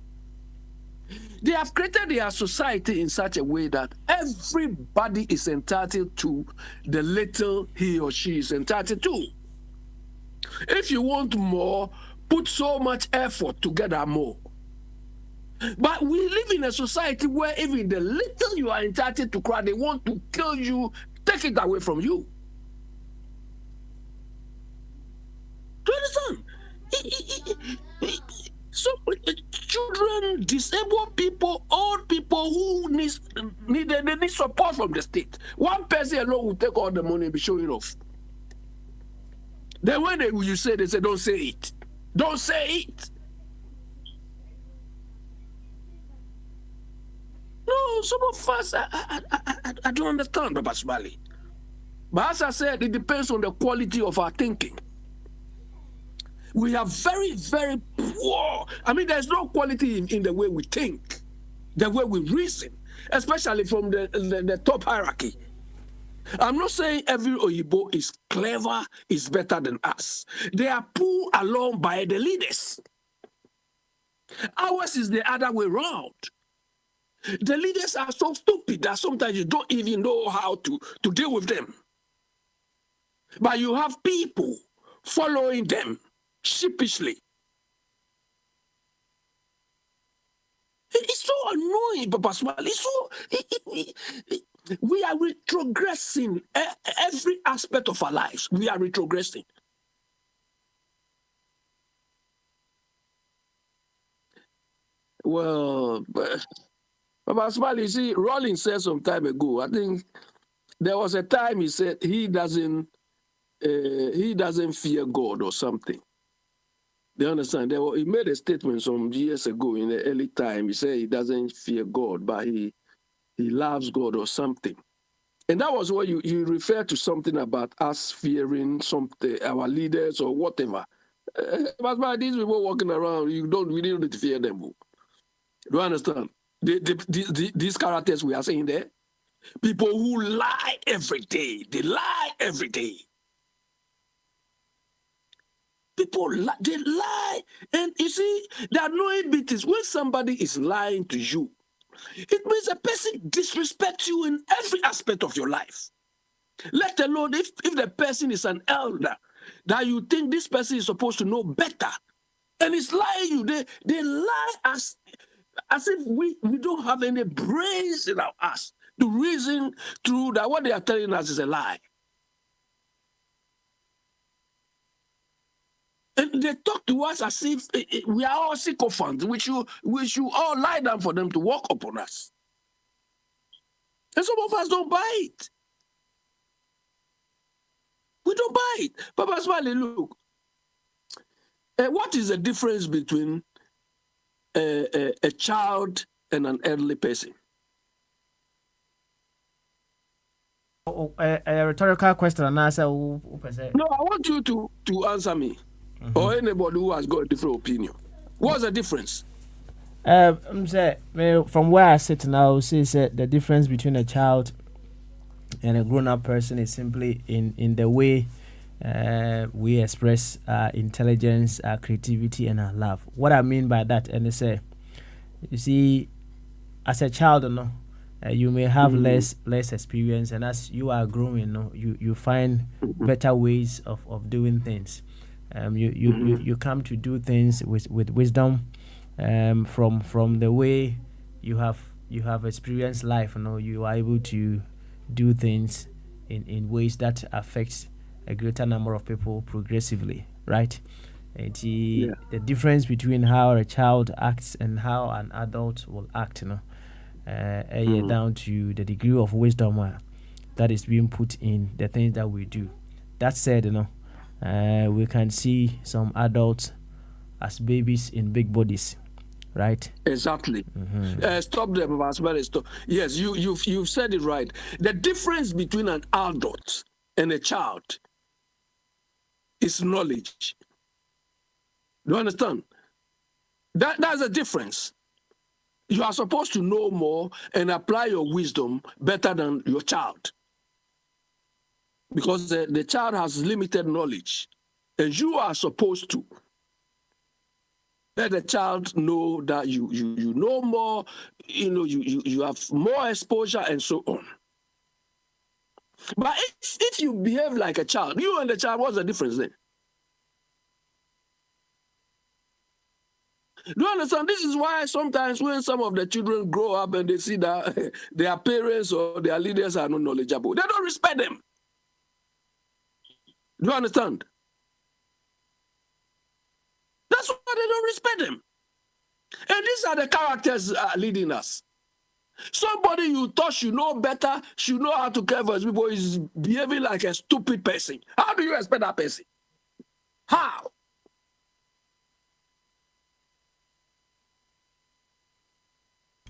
They have created their society in such a way that everybody is entitled to the little he or she is entitled to. If you want more, put so much effort to get more. But we live in a society where even the little you are entitled to cry, they want to kill you, take it away from you. So children, disabled people, old people who need support from the state. One person alone will take all the money and be showing off. Then when you say, they say, don't say it. Don't say it. No, some of us, I don't understand, Baba Smiley. But as I said, it depends on the quality of our thinking. We are very, very poor. I mean, there's no quality in the way we think, the way we reason, especially from the top hierarchy. I'm not saying every Oyibo is clever, is better than us. They are pulled along by the leaders. Ours is the other way around. The leaders are so stupid that sometimes you don't even know how to deal with them. But you have people following them sheepishly. It's so annoying, Papa Smiley. We are retrogressing every aspect of our lives. We are retrogressing. Well, Papa Smiley, you see, Rollins said some time ago, I think there was a time he said he doesn't fear God or something. They understand? He made a statement some years ago in the early time. He said he doesn't fear God, but he loves God or something. And that was what you refer to something about us fearing something, our leaders or whatever. But these people walking around, we don't need to fear them. Do you understand? These characters we are saying there, people who lie every day. They lie every day. People lie, they lie. And you see, the annoying bit is when somebody is lying to you, it means a person disrespects you in every aspect of your life. Let alone if the person is an elder, that you think this person is supposed to know better, and it's lying you. They lie as if we don't have any brains in our ass to reason through that what they are telling us is a lie. And they talk to us as if we are all sycophants. We should all lie down for them to walk upon us. And some of us don't buy it. We don't buy it. Papa Smiley, look. What is the difference between a child and an elderly person? A rhetorical question and answer. No, I want you to answer me. Or anybody who has got a different opinion. What's the difference? From where I sit now, see the difference between a child and a grown-up person is simply in the way we express our intelligence, our creativity, and our love. What I mean by that, and they say, you see, as a child, you may have less experience, and as you are growing, you find better ways of doing things. You come to do things with wisdom, from the way you have experienced life. You are able to do things in ways that affects a greater number of people progressively, right? The difference between how a child acts and how an adult will act, down to the degree of wisdom that is being put in the things that we do. That said, we can see some adults as babies in big bodies, right? Exactly. Stop there, Papa. Stop. Yes, you've said it right. The difference between an adult and a child is knowledge. Do you understand? That's a difference. You are supposed to know more and apply your wisdom better than your child. Because the child has limited knowledge. And you are supposed to let the child know that you know more, you have more exposure and so on. But if you behave like a child, you and the child, what's the difference then? Do you understand? This is why sometimes when some of the children grow up and they see that their parents or their leaders are not knowledgeable, they don't respect them. Do you understand? don't respect them. And these are the characters leading us. Somebody you thought should know better, should know how to care for his people, is behaving like a stupid person. How do you expect that person? How?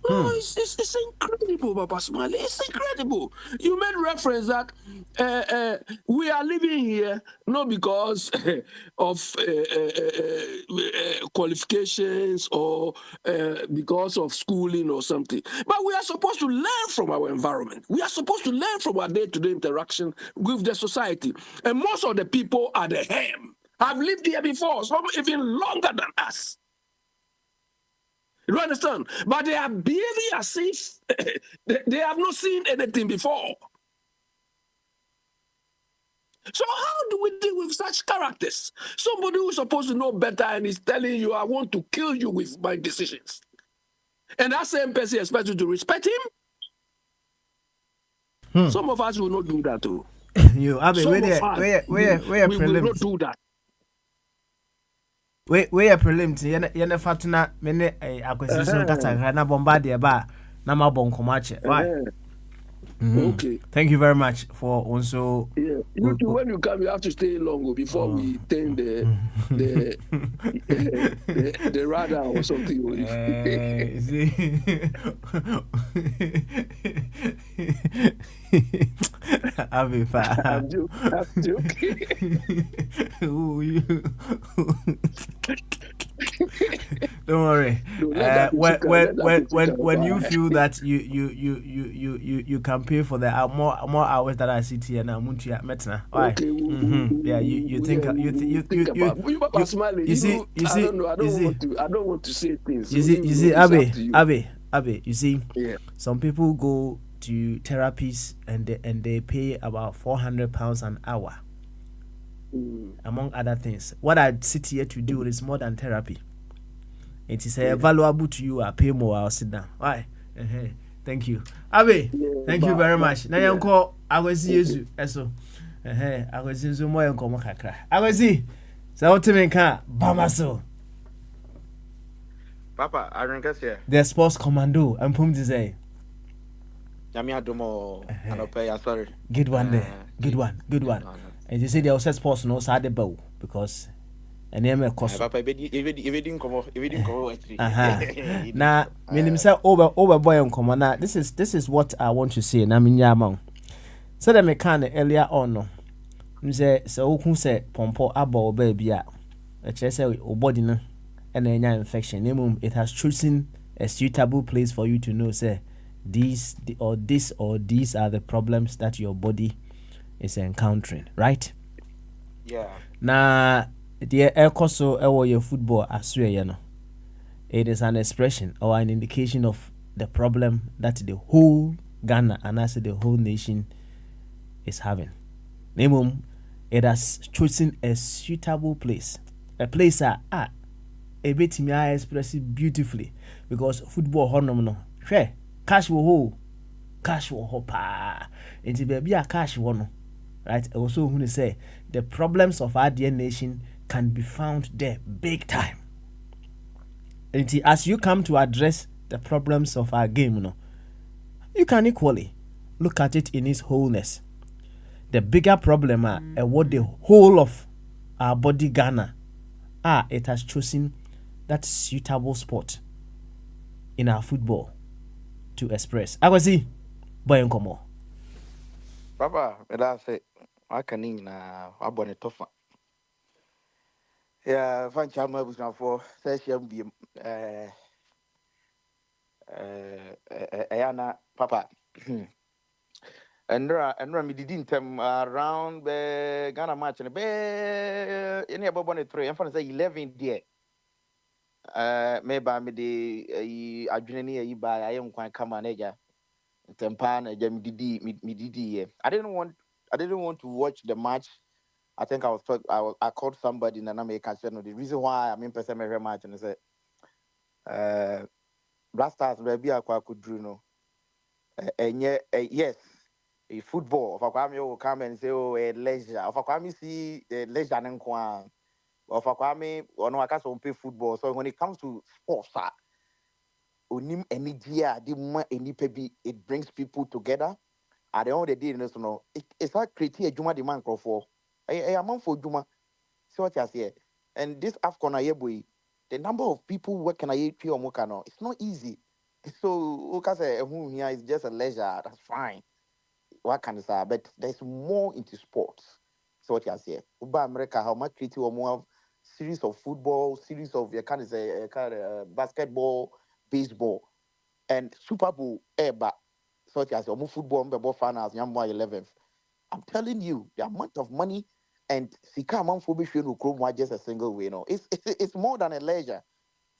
No, it's incredible, Papa Smiley. It's incredible. You made reference that we are living here not because of qualifications or because of schooling or something, but we are supposed to learn from our environment. We are supposed to learn from our day-to-day interaction with the society. And most of the people at the helm have lived here before, some even longer than us. You understand? But they are behaving as if they have not seen anything before. So how do we deal with such characters? Somebody who is supposed to know better and is telling you, I want to kill you with my decisions. And that same person expects you to respect him? Some of us will not do that too. You, Abby, we will not do that. We are prelims. Yena fatuna mene acquisition kata na bombardie ba na mabon komache. Right. Okay. Thank you very much for also. Yeah. You too, when you come, you have to stay long before we turn the radar or something. I'll be fine. I'm joking. Don't worry. When you feel that you can pay for the more hours that I sit here now, okay. Yeah, you think you see I don't want to say things. You see, Abe, you see, some people go to therapies and they pay about £400 an hour. Among other things, what I sit here to do is more than therapy. It is valuable to you. I pay more. I'll sit down. Why? Thank you, Abe. Thank you very much. Now you call. I will see you. So, I will see you more. You come kakra. I will see. So what to make a Bamaso. Papa, I don't guess here. The sports commando. I'm pum to say. Yamia Domo. Sorry. Good one there. Good one. And you say they also sports no side the bow because and name a cost. Papa, if you didn't come actually. Now, when himself over boy on command. This is what I want to say. Na minya among. So the mechanic earlier on no. Say so who say pompo abo baby a say o body no and any infection. It has chosen a suitable place for you to know say these are the problems that your body is encountering, right? Yeah. Now, the so your football aswe no. It is an expression or an indication of the problem that the whole Ghana and also the whole nation is having. It has chosen a suitable place, a place a bit me express it beautifully because football honor no. Sure, cash will pa. Into baby a cash one. Right, also who say the problems of our dear nation can be found there big time. And as you come to address the problems of our game, you can equally look at it in its wholeness. The bigger problem what the whole of our body Ghana it has chosen that suitable spot in our football to express. I was see boy and Papa, that's it. I can na abone tofa. Yeah, fan chama busna for session be ayana papa. And me didn't them around the Ghana match and be any about 3 and for say 11 there. Maybe me the adwene ba I am kwan kama neja. Tempa na jam didi me didi. I didn't want to watch the match. I think I called somebody in an American channel. The reason why I'm in person every match and I said Black Stars maybe I could do no. And yes, a football. If I will come and say, oh, a leisure. If I come see the leisure and of Akwame or no, I can't play football. So when it comes to sports, onim energy, it brings people together. At the end of the day, you know, it's like creating a Juma demand for a month for Juma. See what I say? And this AFCON boy, the number of people working at pure Mokano, it's not easy. So, okay, say, who here is just a leisure. That's fine. What can I say? But there's more into sports. So what I say? Uba America, how much creative or more series of football, series of you can say basketball, baseball, and Super Bowl. But so what I say? Football, football finals, Yamwa 11th. I'm telling you, the amount of money and sika amount for no chrome just a single way. No, it's more than a leisure.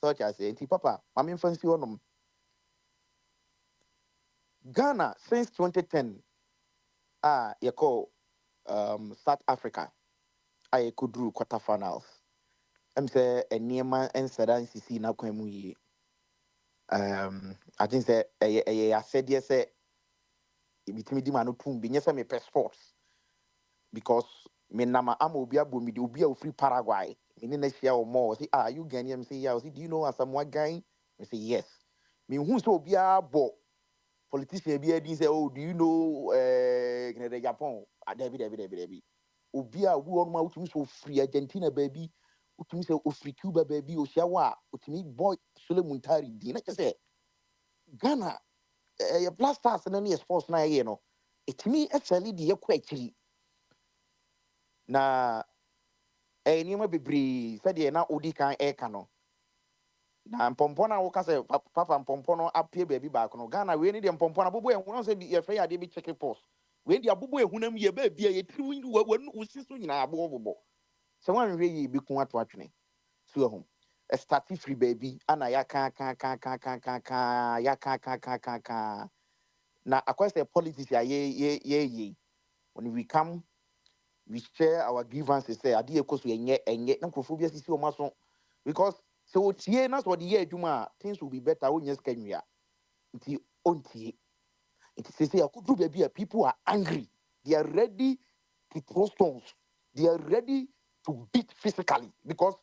Such as say, Papa, I'm in fancy on Ghana since 2010. You call South Africa. I could do quarterfinals. I'm say a Niema and Sadan CC na kwemu. I think say I said yes say bitimi di manu tum bi nyesa me per sports because me nama am obi abo me di obi a free Paraguay. Me ni na share o more say you Ghanaian me say yeah say do you know Asamoah Gyan? Me say yes. Me who so obi abo politician bi edi say oh do you know the Japan? Debi. Obi a wo on ma utumi so free Argentina baby. Utumi say o free Cuba baby o share wa utumi boy Sule Muntari di na say Ghana blasters na ne sports na ye no etimi actually di yakwa akiri na nneɛma bebree sɛdeɛ na odi kan ɛka no na mpɔmpɔ no a woka sɛ papa mpɔmpɔ no apue baabi baako no Ghana wei ne deɛ mpɔmpɔ no abobɔ ɛhu no sɛ yɛfrɛ yɛ adeɛ bi chicken pox wei deɛ abobɔ ɛhu nam yɛ baabi a yɛtiri wosi so nyinaa abobɔbobɔ sɛ woanhwɛ yɛ bɛku ato atwene so ahu ɛstarte firi baabi ana yɛaka na akɔ sɛ politics a yɛyɛ when we come we share our grievances say ade ekɔ so enye na nkrofo bi asisi o maso because so tie na so de ye adwuma things will be better onye ska nwia nti ontie nti say akudru baby people are angry, they are ready to throw stones, they are ready to beat physically because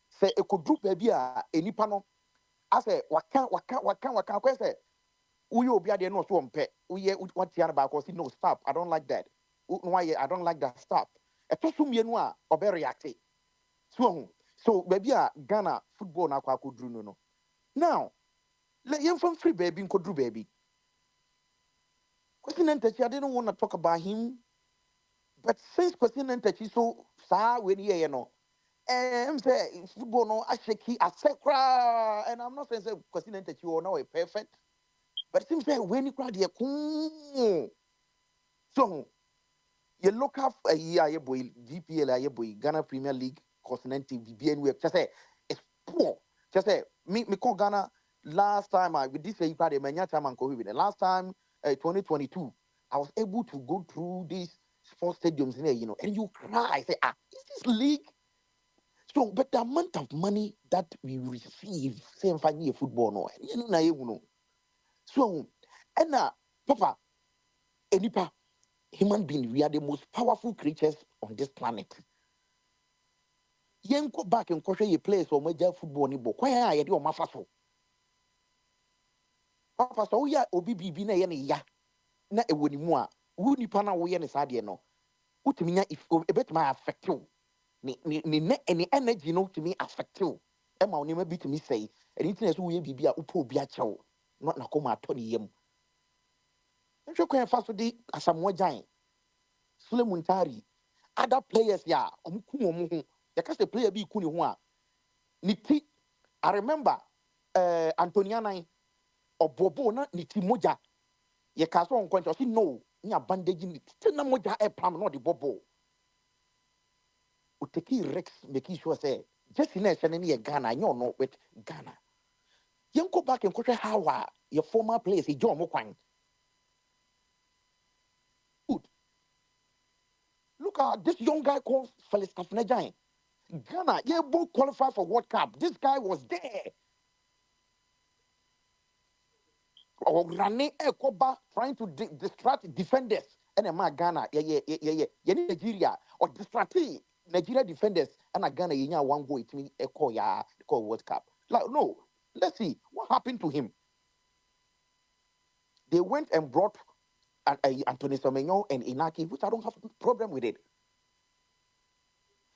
say ekudru baby enipa no ase waka kwa say uye obi ade no so mpe uye what tiara ba ko say no stop, I don't like that. Why I don't like that, stop. Etosum yenu a obe react. So baby Ghana football na kwa kudru no. Now, let him from free baby kodru baby. Question Ntachi, I didn't want to talk about him, but since Question Ntachi so sa when you know, say football no asheki asekra, and I'm not saying say Question Ntachi or no perfect, but it seems that when you crowd here, so you look up a year boy, GPL boy, Ghana Premier League, Continental, BBN, just say it's poor. Just say me call Ghana last time with this year, last time 2022, I was able to go through these sports stadiums in there, and you cry, say, is this league? So, but the amount of money that we receive, same for football, no, so, and Papa, Enipa. Human beings, we are the most powerful creatures on this planet. Yen go back and question your place or major football ni bo. Kwaya ya di o mafaso. Papa so ya obi bibi na ye ne ya na ewo ni mu a wo nipa na wo ye ne sade no. Utimi nya if e betima affect you. Ni energy no to me affect you. E ma oni ma bitimi say. Anything so wo ye bibi a upo obi a chew. Not na koma atoni yem. Nhwe kwan fa so di Asamoah Gyan, Sule Muntari, other players ya omuku omu ho. Ya ka say player bi ku ni ho a niti. I remember Antoniana obobo na niti moja. Ye ka so onkwento si no, nya bandage ni ti na moja e pam no the bobo. Uteki Rex making sure say just in a ye Ghana no with Ghana. Yen go back and question how your former players e John Mokwan. Look at this young guy called Felix Kafnejain. Ghana, yeah, both qualified for World Cup. This guy was there. Or Rane Ekoba trying to distract defenders. And Ghana, yeah. Nigeria or distract Nigeria defenders. and again a one go it me a call World Cup. Like no, let's see what happened to him. They went and brought Anthony Semenyo and Inaki, which I don't have a problem with it.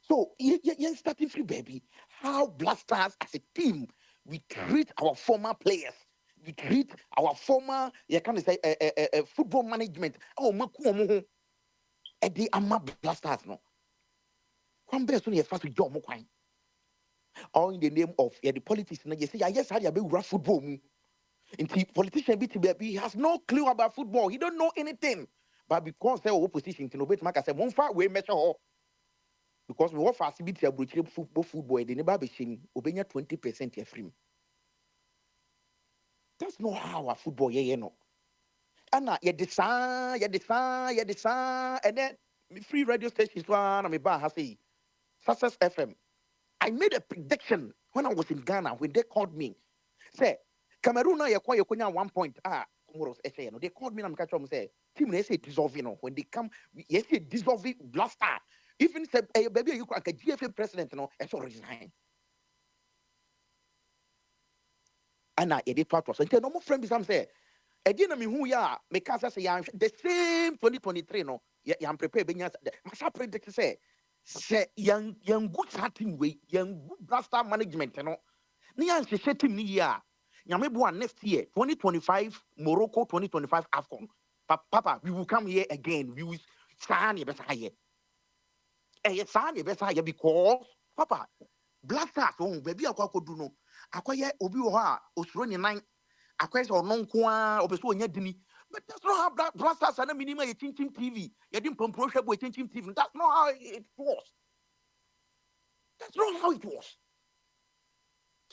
So you're starting free, baby. How Black Stars as a team we treat our former players. We treat our former, you can say, football management. Oh, maku and the ama Black Stars no. One best when you first job mo kwan. All in the name of the politics. You say yes, how you be run football. Inti politician be has no clue about football. He don't know anything. But because they opposition to nobody, I say one far we measure her. Because we want facility a brochure football, they never be seen obeying 20% free. That's not how our football you know. And you design, and then free radio stations one and me bar has a Success FM. I made a prediction when I was in Ghana when they called me. Say Cameroon na you 1 point. Comoros SA. They called me and catch them say team they say dissolve when they come yes say dissolve blaster. Even say baby you like a GFA president it's all resign. And I edit part was so no more friend some say again me who ya me can say the same 2023 no I'm prepared benya my predict say young good starting way young good blaster management ni an hwehwe team ni ya nyamebo next year 2025 Morocco 2025 AFCON papa we will come here again we will sign a better here sign a better here because papa blaster so baby akwa do no akoye obi wo ha osuro ni nan akoye so no nko a obeso onya dini but that's not how blasters and minimum a chin TV you didn't pump pressure boy chin TV that's not how it was. That's not how it was.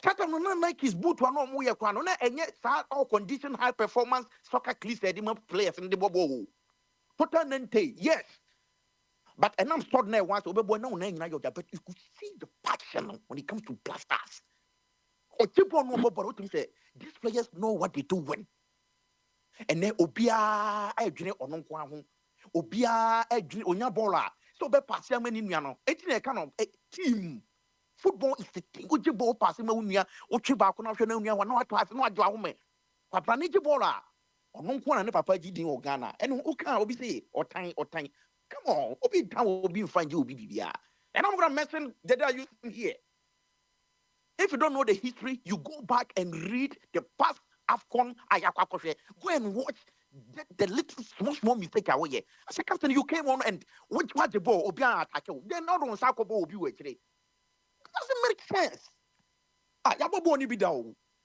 Satan no Nike's boot one no moye kwa no na enye all condition high performance soccer clips players in the bobo. Total nente, yes. But and I'm starting there once obebo na una but you could see the passion when it comes to blasters. Or people no bobo to say these players know what they do when. And then obia adwene ono nko aho. Obia adwene onya baller. So be pass ya mani nua no. Etina kind of team. Football is the thing. Go ball pass ma unia. O twe ba ko na hwe na unia wa na pass no adwo ahome. Papa ni je baller. Ono nko na ne papa gi din o Ghana. And who can obi say otan. Come on, obi down obi find you obi bibia. And I'm going to mention that are using here. If you don't know the history, you go back and read the past AFCON Ayakwakoshe. Go and watch the little small mistake away. As a captain, you came on and watch the ball, Obia attack. They're not on Sakobo Obi today. It doesn't make sense. Yabobo ni bida.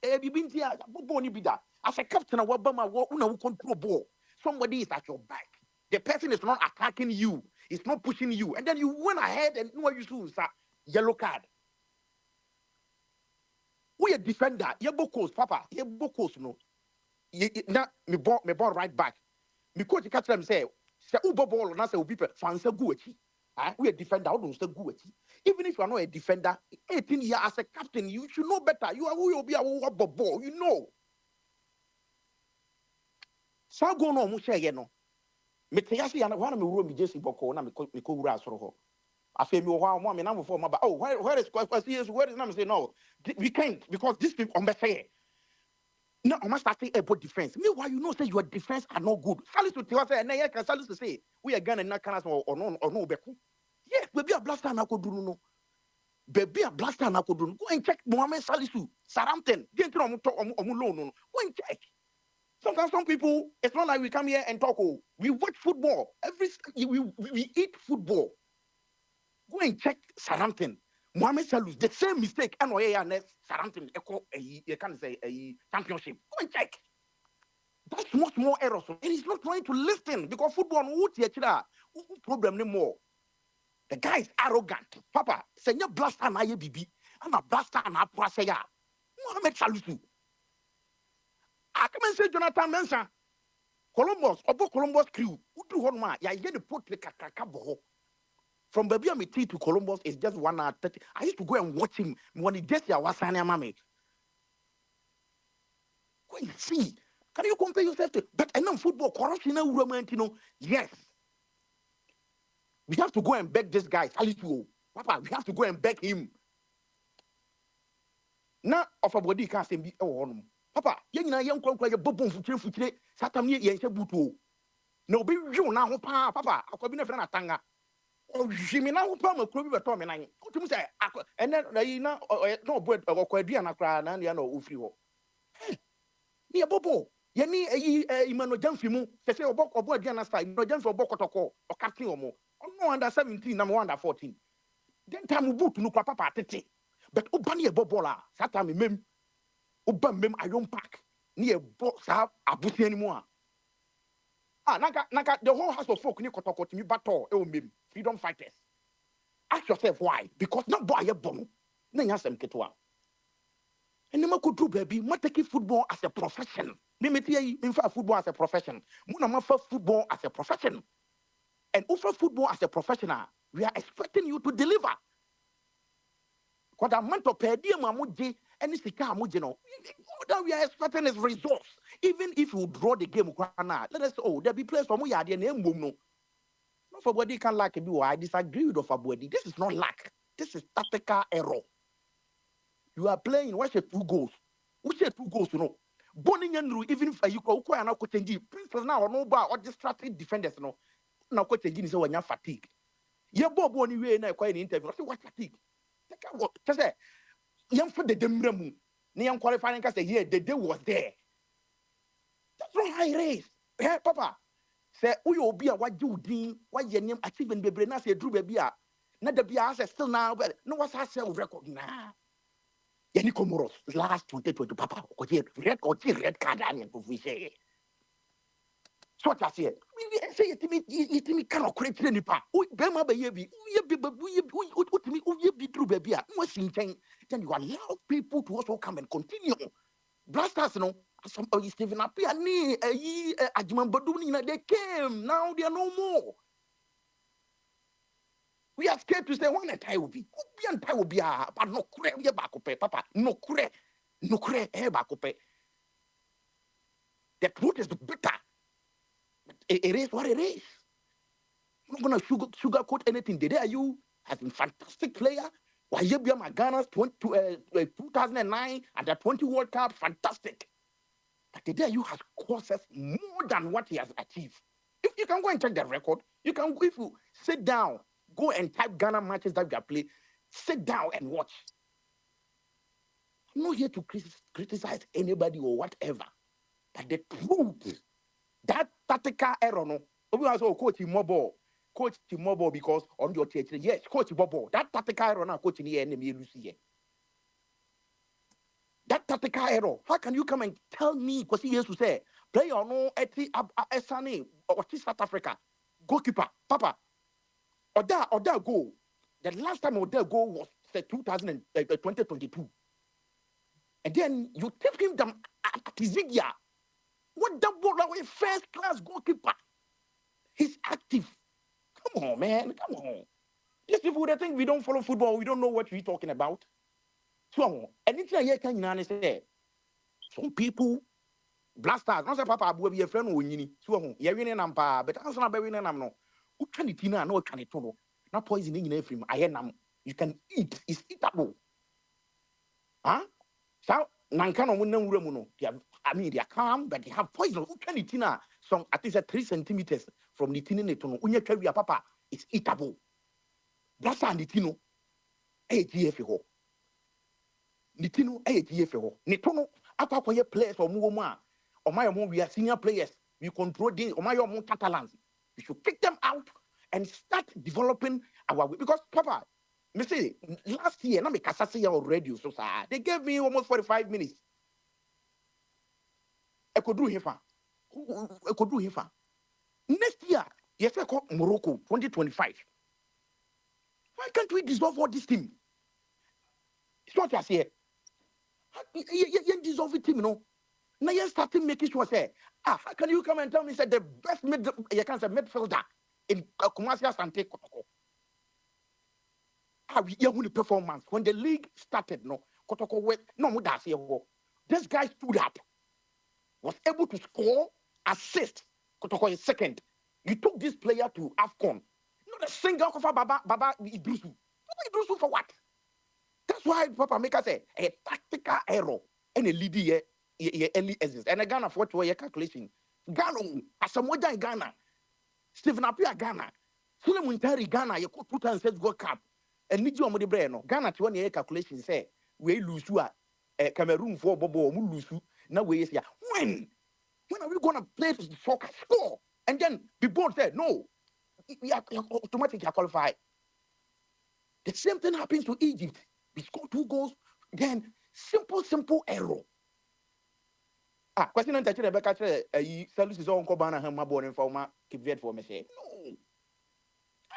Bibinti Yabobo ni bida. As a captain, I will control ball. Somebody is at your back. The person is not attacking you. It's not pushing you. And then you went ahead and know what you do, sir. Yellow card. We a defender. Yebokos, Papa. Yebokos, no. Now, me ball right back. Me coach catch them say Uber ball, na say Ubi fancy guechi. We a defender. I don't say guechi. Even if you are not a defender, 18 years as a captain, you should know better. You are who you be a ball. You know. So go no, mushe ye no. Me teyasi yana wana me wuro me Jesse Boko na me ko wura asoro ho. Afi me wo ha mo me na mo for maba. Oh, where is Kwasi? Where is na me say no. We can't because these people on say. No, I'm starting about defense. Meanwhile, you know say your defense are not good. Salisu tell say na can Salisu say we are Ghana na kana or no beku. Yes, baby a blaster na ko dunu no. Baby a blaster na ko dunu. Go and check Mohamed Salisu. Southampton. Didn't omu loan no. Go and check. Sometimes some people, it's not like we come here and talk. Oh, we watch football. We eat football. Go and check Southampton. Mohamed Salus, the same mistake. And Southampton, you can say a championship. Go and check. That's much more errors. And he's not trying to listen because football problem anymore. The guy is arrogant. Papa, say you blaster na ye bibi. I'm a blaster na praseya. Mohamed Salus. I come and say Jonathan Mensah, Columbus crew. Who do one man? Yeah, the put the kakabo. From Baby Amity to Columbus is just 1 hour 30. I used to go and watch him when he just was signing mommy. Go and see. Can you compare yourself to? But I know football corruption, yes. We have to go and beg this guy, Salisu. Papa, we have to go and beg him. Now, of a body can't say, be on. Papa, young qualquer bubble for Satam yen butu. No, be you now, Papa, I could be a friend at Tanga. Oh, Jimmy now, Palmer, could be a Tom and I. And then, no, but or Quadiana cry, and you know, Ufio. Near Bobo, Yenny, Imano Jamfimu, say a book or boy Diana side, no Jam for Bocotoko, or Captain or more. No under 17, number 1 under 14. Then time boot no papa tete. But Ubani a bobola, Satami mem, Ubam mem iron pack, near box have a booty anymore. Ah, Naga, the whole house of folk, Nikotoko to me, battle, mem, freedom fighters. Ask yourself why? Because not boy a bomb. Nanyasem Ketua. And the could do, baby, not taking football as a profession. Limit in fact, football as a profession. Munamafa football as a profession. And offer football as a professional, we are expecting you to deliver. Because amount of per diem amuji any sika amujino. All that we are expecting is results. Even if you draw the game, let us there be players from Muya the name no. Not for body can lack a I disagree with of body. This is not lack. This is tactical error. You are playing. What's your 2 goals? Which 2 goals? You know, Boning and even if you go and now coach Prince now or no bar or distracted defenders. No, now coach is when you're fatigue. Your Bob only way and I quite interview. I say what fatigue? Just say, young for the Demremu. Niam qualifying because the year the day was there. That's not high race. Hey, Papa. Say, will be a what you do, what your name achievement be Brena say, Drew Baby. Not the BS still now, but no what's our self record now. Yanni Comoros, last 2020, Papa, red card, and we say. So what I say, we say it to me cannot create any part. We Bema baby, we be true baby. Then you allow people to also come and continue. Blasters, no, some Stephen Apia, Ajman Baduni, they came. Now they are no more. We are scared to say one a tie will be. And tie will be but no cre, we are back up, Papa. No cre, back up. The truth is bitter. It is what it is. I'm not going to sugarcoat anything. The day you has been fantastic player. Wayebia Magana's 2009 and the 20 World Cup, fantastic. But the day you has cost us more than what he has achieved. If you can go and check the record, you can, if you sit down, go and type Ghana matches that we have played, sit down and watch. I'm not here to criticize anybody or whatever. But the truth, that tactical error, no. We also coach mobile because on your teacher, yes, coach Bobo. That tactical error now, coaching the enemy, Lucy. That tactical error. How can you come and tell me? Because he used to say, play or no, Esani or South Africa, goalkeeper, Papa, or that goal. The last time that goal was 2022. And then you tip him down at Zigia. What that ball away first class goalkeeper? He's active. Come on, man. Come on. These people that think we don't follow football, we don't know what we're talking about. So, anything I can say, some people, blasters, not say Papa will be a friend who you so you're winning and but I'm not winning. I'm no. Who can it in? No, can it tono? Not poisoning in every I am. You can eat. It's eatable. Huh? So, Nankano Muno, I mean, they are calm, but they have poison. Who can it in? Some at least 3 centimeters from the tin in it. When you carry a papa, it's eatable. Blasta and the tino, AGFO. Nitino, AGFO. Nitono, Apa players or Muoma, or my own, we are senior players. We control the or my own Catalans. We should kick them out and start developing our way. Because, Papa, me say, last year, I make a already, so they gave me almost 45 minutes. I could do here. Next year, yes, I call Morocco 2025. Why can't we dissolve all this team? It's not just here. You dissolve the team, you know. Now you're starting making sure say, how can you come and tell me say the best midfielder in Kumasi Asante Kotoko? We the performance when the league started, no Kotoko went no this guy stood up, was able to score, assist. Kotoko is second. You took this player to AFCON. Not a single Kofa Baba Idrisu. We do so for what? That's why Papa make us say a tactical error and a lead ye early exist. And a Ghana for what your calculation. Ghana, Asamoah in Ghana, Stephen Appiah Ghana, Suleiman Terry Ghana, you could put and says World Cup. And need you on the brain. Ghana to 1 year calculation say we lose to a Cameroon for Bobo, we lose. Now we say when are we gonna play the soccer score? And then the board said no, we are automatically qualified. The same thing happens to Egypt. We score 2 goals, then simple error. Question on touching Rebecca Salus is on Kobana Hama born and former Kivet for me say. No.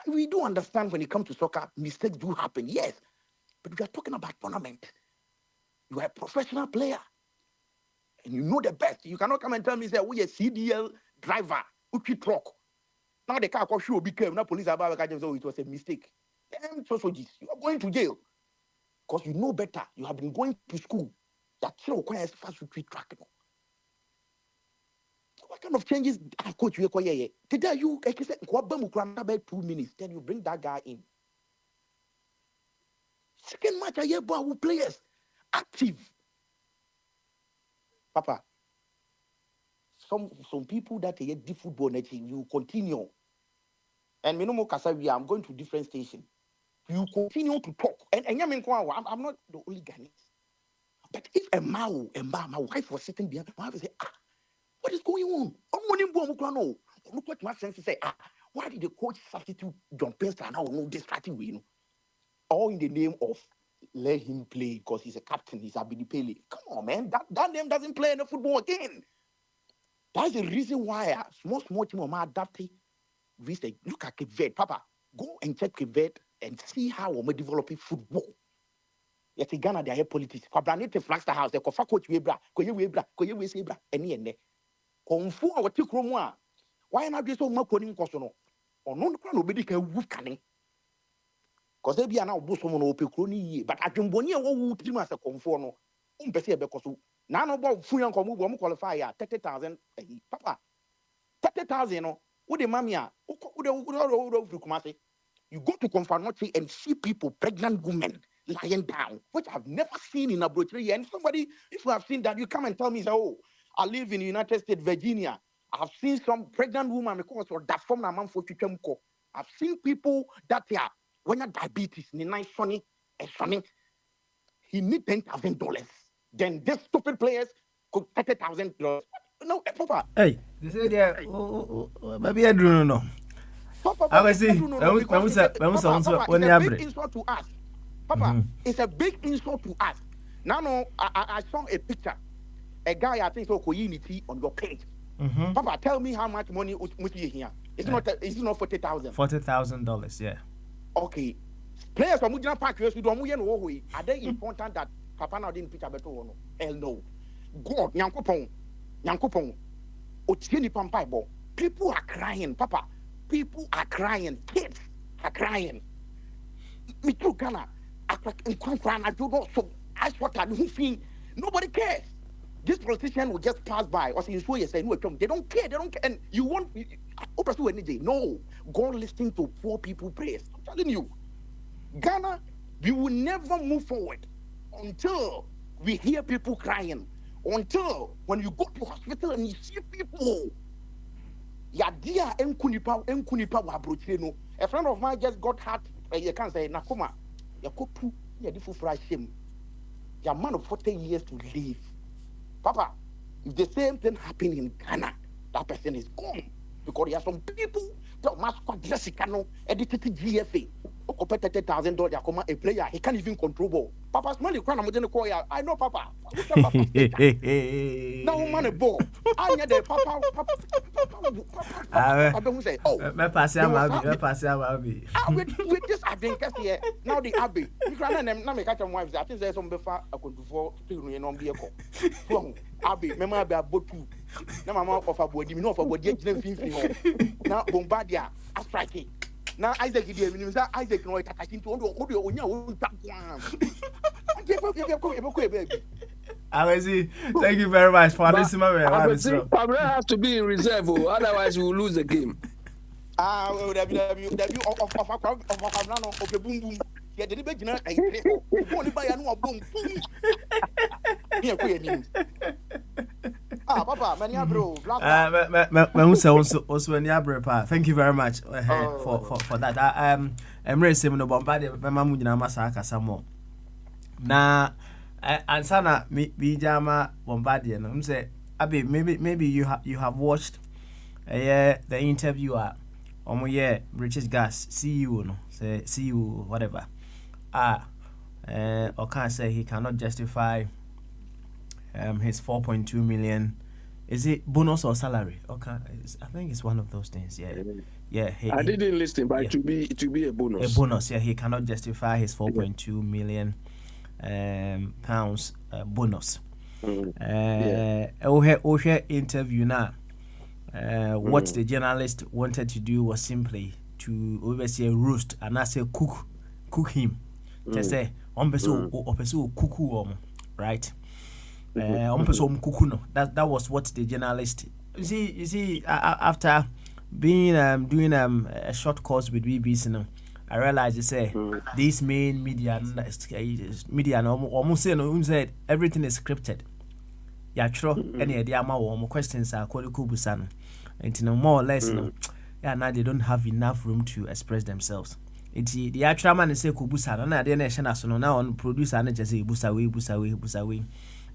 We do understand when it comes to soccer, mistakes do happen, yes. But we are talking about tournament. You are a professional player. And you know the best. You cannot come and tell me, say, we a CDL driver, who truck. Now the car should become now police about it was a mistake. You are going to jail. Because you know better. You have been going to school. That requires fast retreat track. What kind of changes are coach you require? Today you like I said, about 2 minutes, then you bring that guy in. Second match, I hear about players active. Papa, some people that hear the football net, you continue. And Minomo Kasawi, I'm going to different station. You continue to talk. And I'm not the only Ghanaian. But if my wife was sitting behind, my wife would say, what is going on? Look what my sense say. Why did the coach substitute John Penster now no distracting we? All in the name of let him play because he's a captain, he's Abidi Pele. Come on, man. That name doesn't play in the football again. That's the reason why small team of my adapting. We say, look at Quebec, Papa. Go and check Quebec and see how we're developing football. Yet in Ghana, they have politics. Kwabranite Flagster House, they could coach Webra, Koye and Confu our Tikromwa. Why not be so much coding Cosono? Or no, nobody can whoop canning. Because they be an outburst on open crony, but I can bonnie who trim as a conforno. Umpese Becosu. None about Fuyan Comu qualify 30,000. Papa 30,000. What the mamia? You go to Confanochi and see people, pregnant women, lying down, which I've never seen in a brochure. And somebody, if you have seen that, you come and tell me, oh, I live in the United States, Virginia. I've seen some pregnant woman because of that form of for Chichemko. I've seen people that are when you diabetes, nice Sonny, he need $10,000. Then these stupid players could $30,000. No, Papa. Hey, they say there. Maybe I don't know. Papa, I was saying, it's a big insult to us. Papa, it's a big insult to us. Now, I saw a picture. A guy, I think, so unity on your page. Papa, tell me how much money must you here? It's not $40,000. $40,000, yeah. Okay. Players from Mujina Park, are they important that Papa now didn't picture better or no? Hell no. God, Yankopon, Otieni Pampaibo. People are crying, Papa. People are crying. Kids are crying. Me too, Ghana. I do not so. As what I do, nobody cares. This politician will just pass by or say, you say, no, they don't care. And you want energy. No. God listening to poor people prayers. I'm telling you. Ghana, we will never move forward until we hear people crying. Until when you go to hospital and you see people. Yadia enkunipa wabrocheno. A friend of mine just got heart. You can't say Nakuma. Yakopu yadifu frashim. Your man of 40 years to live. Papa, if the same thing happened in Ghana, that person is gone. Because there are some people that must Jessica no edited GFA. $30,000 a player, he can't even control ball. Papa's money, I know Papa. No man a ball. I need the Papa. Papa say, oh, with this I've been here. Now the Abbey. You can't make catch wives. I think there's some before I could before on vehicle. Abbey, remember about boat two. Now my mouth of a body, no for body, now Bombardia, I strike it. Now Isaac did Isaac no attacking to audio. Thank you very much for listening. Pablo has to be in reserve, otherwise we will lose the game. WW of boom boom. Yeah, the big general I pray for. Only buy a new boom. Here, queen. Ah, Papa, many bro, black. Thank you very much for that. I'm very similar, but my mum did not say more. Na ansana me jama Bombardier. No, say Abi, maybe you have watched the interviewer. British Gas CEO no say CEO whatever. Or can't say he cannot justify his 4.2 million. Is it bonus or salary? Okay, I think it's one of those things. Yeah. I didn't listen, but to be a bonus. A bonus. Yeah, he cannot justify his 4.2 million pounds bonus. Interview now. What the journalist wanted to do was simply to obviously roast and I say cook him. Just say cook right. That was what the journalist. You see, after being doing a short course with BBC now, I realized these main media almost said everything is scripted. Yeah, true. Any idea more questions are called Kubusano, and more or less now they don't have enough room to express themselves. It's the actual man is say Kubusano, and I didn't now on producer and just say Busawe.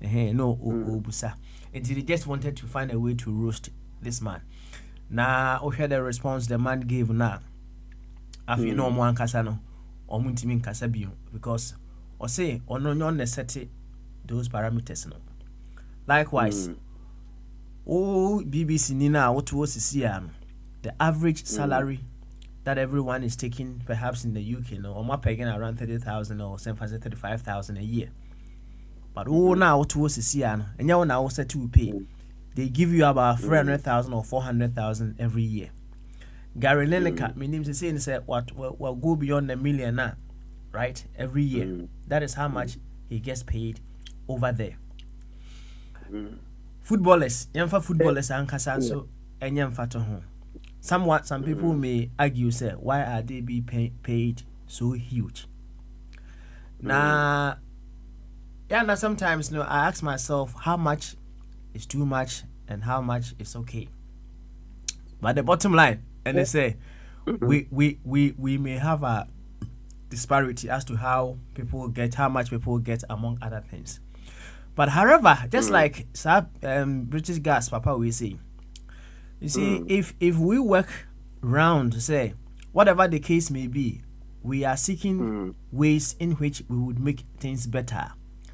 No, Obusa. And they just wanted to find a way to roast this man. Now, we heard the response the man gave now. After you know, one Casano, or Muntimin Casabio, because, or say, or no, necessity those parameters. No. Likewise, BBC Nina, what was the average salary that everyone is taking, perhaps in the UK, or more paying around 30,000 or 35,000 a year. But now towards the Sian, and you now set to pay. They give you about 300,000 or 400,000 every year. Gary Lineker, my name is saying, what will go beyond $1 million now, right? Every year. That is how much he gets paid over there. Footballers, young footballers, and Casanso, and young fat home. Some people may argue, say, why are they being paid so huge? Now. Yeah, now sometimes I ask myself how much is too much and how much is okay. But the bottom line, and they say we may have a disparity as to how much people get among other things. But however, just like British Gas, Papa, we say, you see, if we work round, say whatever the case may be, we are seeking ways in which we would make things better.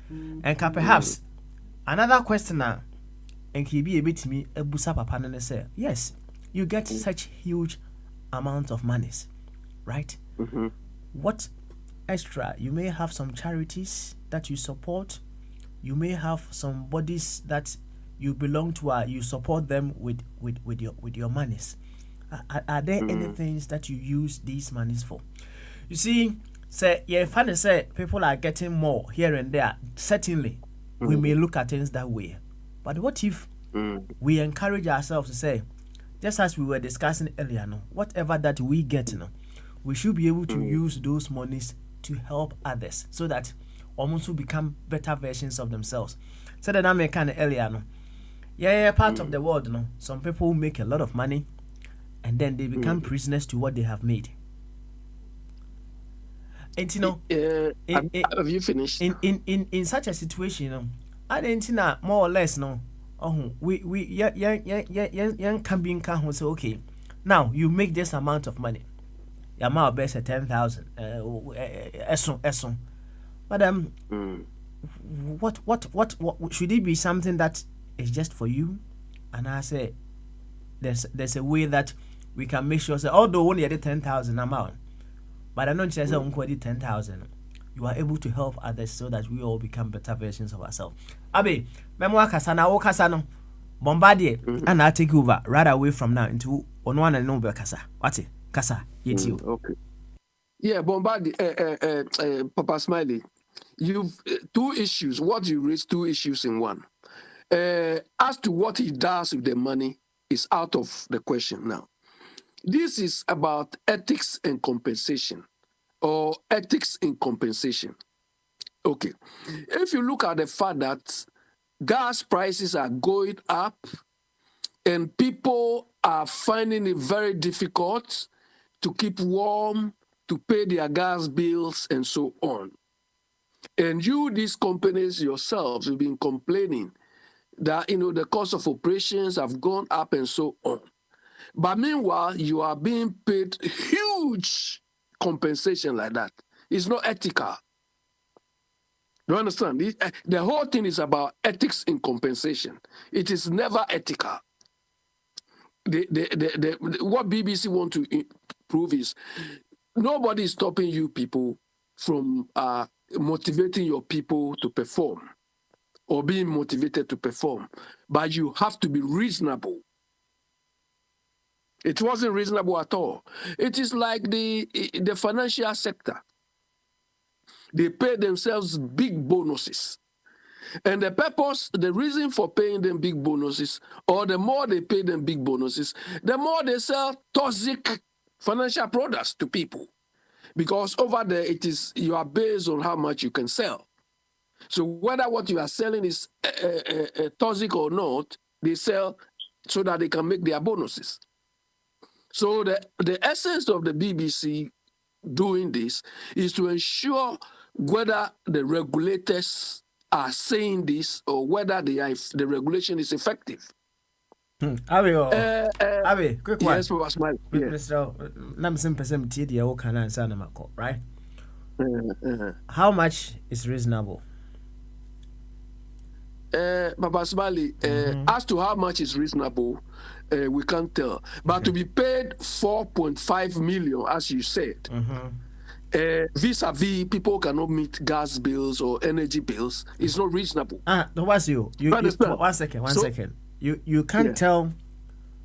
And perhaps another questioner and he be a bit to me a busa papa and say, yes, you get such huge amount of monies, right? What extra? You may have some charities that you support. You may have some bodies that you belong to. You support them with your monies. Are there any things that you use these monies for? You see. Say, funny say people are getting more here and there. Certainly, we may look at things that way. But what if we encourage ourselves to say, just as we were discussing earlier, whatever that we get, we should be able to use those monies to help others so that almost will become better versions of themselves. So that I make kind of earlier, part of the world, some people make a lot of money and then they become prisoners to what they have made. And have you finished? In such a situation, I didn't more or less we can be in say, okay, now you make this amount of money. Your amount best at 10,000. But what should it be something that is just for you? And I say there's a way that we can make sure, although only at the 10,000 amount. But I know just 10,000. You are able to help others so that we all become better versions of ourselves. Abi, Memoir Kasana o Kasano, Bombardier, and I take over right away from now into on one and no Kasa. What's it? Kasa, yet you. Okay. Yeah, Bombardier, Papa Smiley, you've two issues. What you raised, two issues in one. As to what he does with the money is out of the question now. This is about ethics and compensation or ethics in compensation. Okay. If you look at the fact that gas prices are going up and people are finding it very difficult to keep warm, to pay their gas bills, and so on. And you, these companies yourselves, have been complaining that the cost of operations have gone up and so on. But meanwhile, you are being paid huge compensation like that. It's not ethical. You understand? The whole thing is about ethics in compensation. It is never ethical. What BBC want to prove is nobody is stopping you people from motivating your people to perform or being motivated to perform, but you have to be reasonable. It wasn't reasonable at all. It is like the financial sector. They pay themselves big bonuses. And the reason for paying them big bonuses, or the more they pay them big bonuses, the more they sell toxic financial products to people. Because over there, you are based on how much you can sell. So whether what you are selling is toxic or not, they sell so that they can make their bonuses. So the essence of the BBC doing this is to ensure whether the regulators are saying this or whether the regulation is effective. Abi, quick one. Yes, Mr. Mr. Nam simple TDO can answer right? How much is reasonable? Papa Smiley, as to how much is reasonable, we can't tell. But to be paid 4.5 million, as you said, vis-a-vis people cannot meet gas bills or energy bills, it's not reasonable. No, what's you 1 second. You can't tell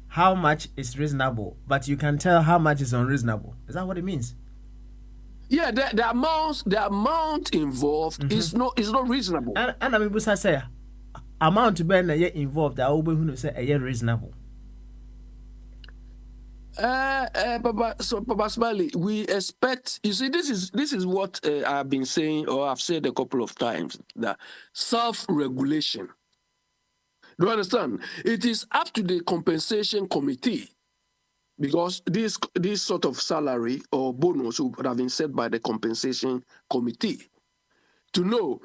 how much is reasonable, but you can tell how much is unreasonable. Is that what it means? Yeah, the amount involved is not reasonable. And I mean, say amount to be involved, I will be say reasonable. Papa Smiley, we expect. You see, this is what I've been saying, or I've said a couple of times, that self-regulation. Do you understand? It is up to the compensation committee, because this sort of salary or bonus would have been set by the compensation committee to know.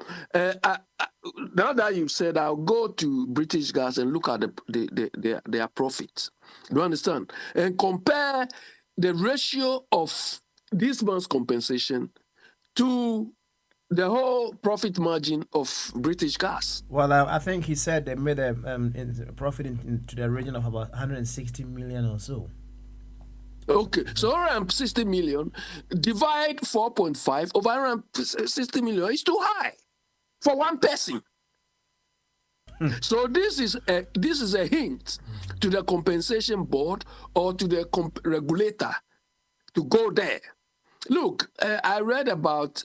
Now that you've said, I'll go to British Gas and look at their profits. Do you understand? And compare the ratio of this month's compensation to the whole profit margin of British Gas. Well, I think he said they made a profit to the region of about 160 million or so. Okay, so 160 million divide 4.5 over 160 million is too high for one person. So this is a hint to the compensation board or to the regulator to go there. Look, I read about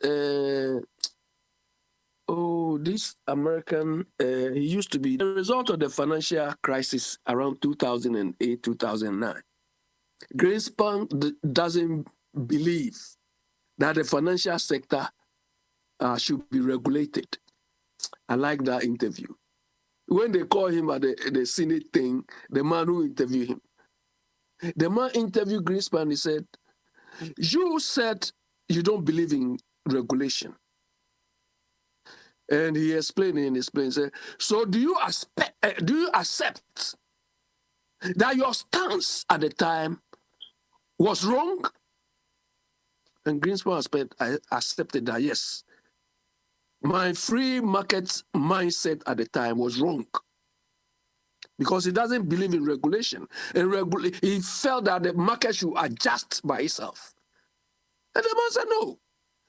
this American. He used to be the result of the financial crisis around 2008, 2009. Greenspan doesn't believe that the financial sector should be regulated. I like that interview. When they call him at the Senate thing, the man who interviewed him, the man interviewed Greenspan, he said, "You said you don't believe in regulation." And he explained, said, "So do you accept that your stance at the time was wrong?" And Greenspan accepted that, yes, my free market mindset at the time was wrong, because he doesn't believe in regulation. And he felt that the market should adjust by itself. And the man said no.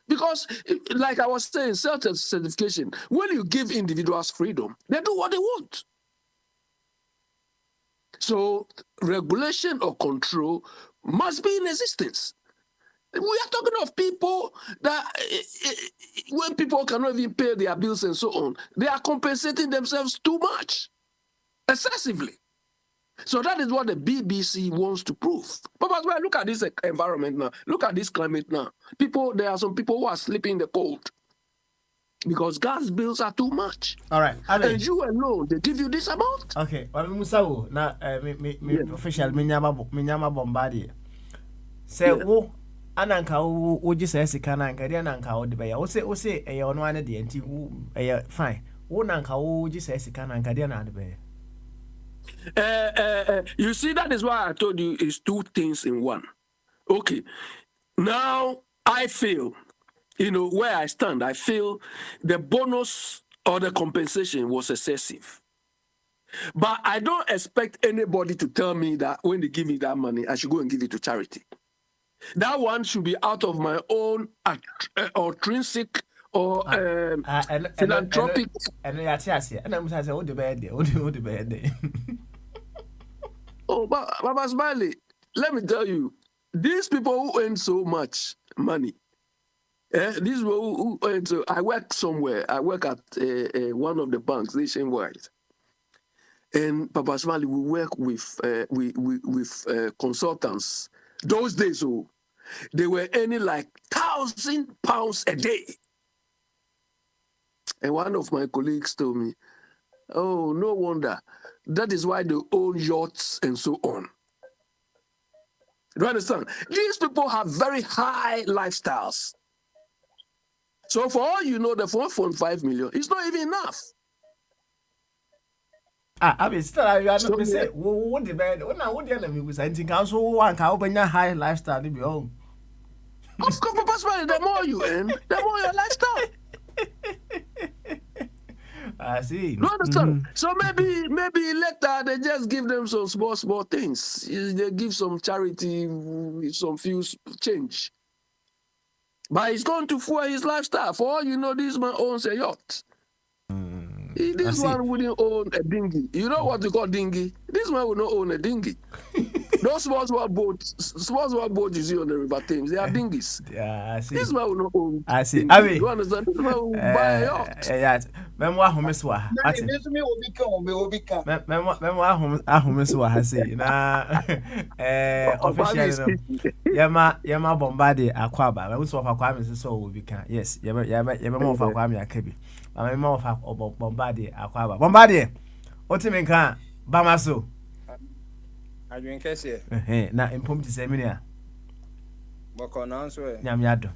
Because, like I was saying, self-certification, when you give individuals freedom, they do what they want. So regulation or control must be in existence. We are talking of people that, when people cannot even pay their bills and so on, they are compensating themselves too much, excessively. So that is what the BBC wants to prove. But look at this environment now. Look at this climate now. There are some people who are sleeping in the cold because gas bills are too much. All right. And you alone, they give you this amount. Okay. Musa, now me official minyama Bombardier. Say wo ananka wo gisa sika na nka dia nanka wo de be ya. Wo say e ono ane de nti wo fine. Wo nanka wo gisa sika na nka dia na de be. You see, that is why I told you it's two things in one. Okay. Now I feel, where I stand, I feel the bonus or the compensation was excessive. But I don't expect anybody to tell me that when they give me that money, I should go and give it to charity. That one should be out of my own intrinsic or philanthropic. Oh, Baba Smiley, let me tell you, these people who earn so much money, these people who earn so, I work somewhere. I work at one of the banks nationwide, and Papa Smiley, we work with consultants. Those days, they were earning like £1,000 a day. And one of my colleagues told me, oh, no wonder. That is why they own yachts and so on. Do you understand? These people have very high lifestyles. So for all you know, the 4.5 million is not even enough. I mean, still, you are not say, what the bed? What the enemy was saying, council one can open your high lifestyle to be home. Of course, the more you earn, the more your lifestyle. I see. You understand? So maybe later they just give them some small things. They give some charity, some few change. But he's going to fuel his lifestyle. For all you know, this man owns a yacht. This one wouldn't own a dinghy. You know what you call dinghy? This man would not own a dinghy. Those small boats you see on the River Thames, they are dinghies. Yeah, I see. This man will not own. I see. I mean, you understand? This man will buy a yacht. Yeah. Memoir Homeswa. Memoir Homeswa. See now. Officially, Yama Bombardier Aquaba. I was of Aquamis so we can. Yes, Yama more of Aquami Akabi. I'm more of Bombardier Aquaba. Bombardier. What you mean? Bamaso. I drink here. Na impomti seminia. Boko na answer. Nyamiado.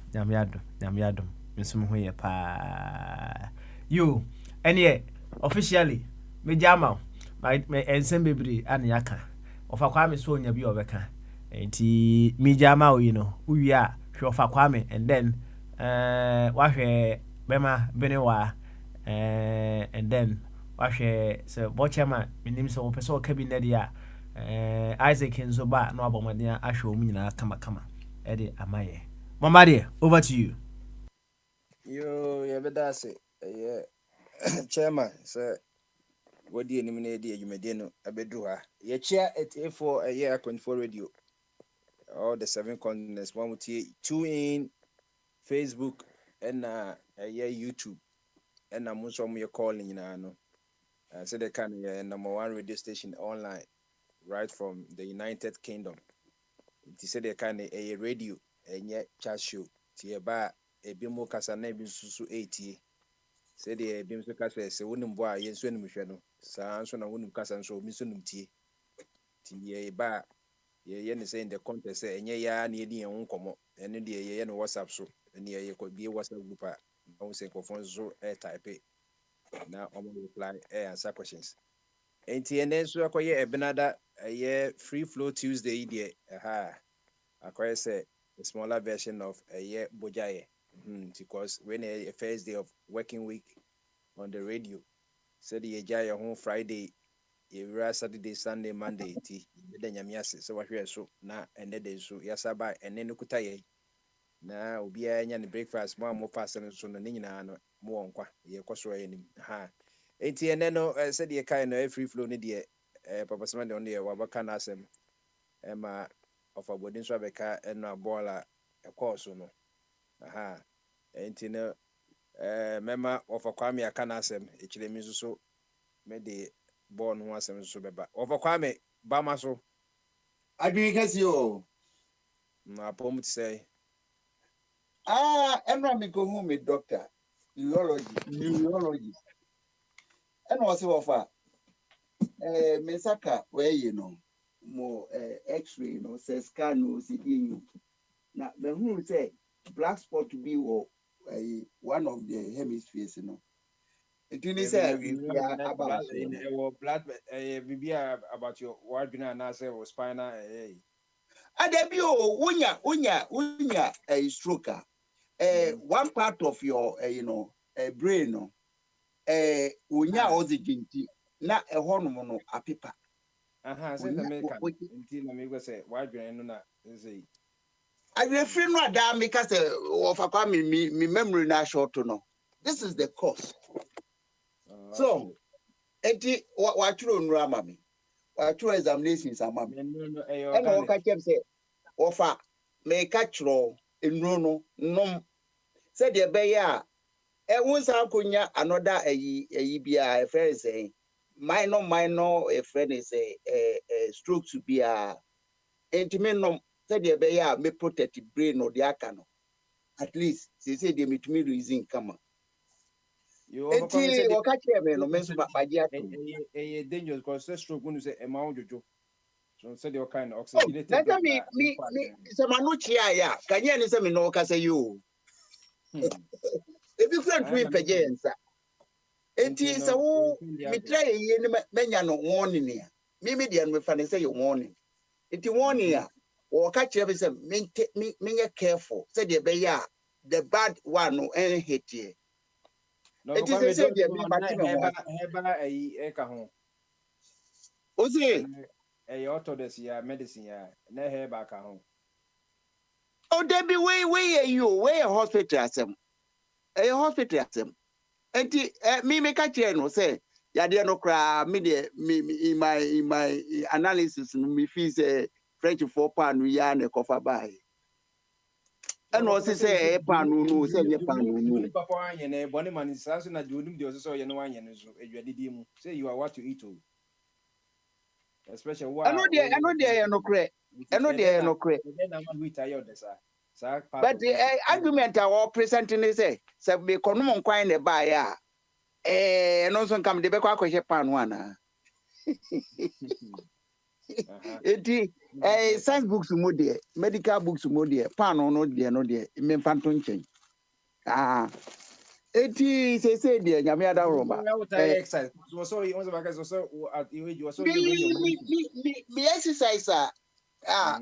Misum hoye pa. You any officially me jama my ensem bebre an yaka. Ofa kwame so nya bi obeka. Enti me jama o uwi a hwe ofa kwame and then wahwe bema benewa and then wahwe so bochema minim so person cabinet dia Isaac Nzoba no abomania ahwe omu nyina kama ede amaye. Bombardier, over to you. Yo, yebedase. Chairman, sir. What do you mean? You made no abedua. Ye chair at A4 a year 24 radio. All the 7 continents, 1 with 2 in Facebook and a year YouTube. And I'm also calling you. So they can number 1 radio station online. Right from the United Kingdom. It is a kind of a radio and yet chat show. Tieba a bimo casa nebi susu 80. Said the bimso casa, say, wouldn't boy, yes, when we shall. Sanson, I wouldn't casa and so missing tea. Tia ba, ye saying the contest, and ya nearly and won't come up. And in the WhatsApp so, and ye could be a WhatsApp group. I won't say for so air type. Now I'm going to reply air answer questions. And so I call ye a Benada a year free flow Tuesday, dear. I call say a smaller version of a year Bojaye. Because when a first day of working week on the radio, said the Jaya home Friday, Saturday, Sunday, Monday, then Yamias, so what we are so now and then so Yasaba and then Kutaye. Now be a breakfast, more fast and so Nina, more on qua, ye cosway ha. ATN said the kind of free flow near Papa Smith on the Wabakan Asem, Emma of a boarding Swabeka and a baller, a course, no. Aha, ATN member of a Kwame Akanasem, H. so made the born once and so beba. Of a Kwame, Bamaso. I drink as you. My poem say. Emra me go home with doctor, neurology. And also offer Mesaka, where you know, more X-ray, say scan, no CD. Now, the who say black spot to be one of the hemispheres, It didn't say about blood, about your word, and I say, was spinal. Adebio, unya a stroke. One part of your brain unya oxygen na a hormone a paper. Say the American until amigo say why brain no say. I refer no damn because of a me memory na short to know. This is the cause. So eti what you know mami. What you examinations are mami. And what I kept say offer make catch roll in no said the bear. Once I could another a bia a friend say minor a friend is a stroke to be a intimate said the bear may protect the brain or the acano. At least they say they meet me reason come on. You catch a dangerous because the stroke when you say a mount jojo. So said your kind of oxygenated. That's me some anuchia, can you say me no say you? If you can't read again, sir. It is a me try ye menya no warning here. Me and me fan say you warning. It is warning here. Or catch every say me careful. Say the bad one no any hit here. It is a say a orthodox medicine na hair back home. Oh, there be way you way a hospital as them. A hospital as them. And me make a chair no say ya dear no cry me in my analysis me fees French £4 we are a cover by. And also say a pan no say a pan no. Papa and a bonny man is answering that you do so you know and say you are what you eat. Especially why I know there no credit. I know there no credit. But the argument our presenting is say me kono kwan ne ba ya no so come de be kwa kwehye pan wana eti science books mo de medical books mo de pan no de me fanto nchen eti say de nyame ada roba exercise so you want to so at you so me exercise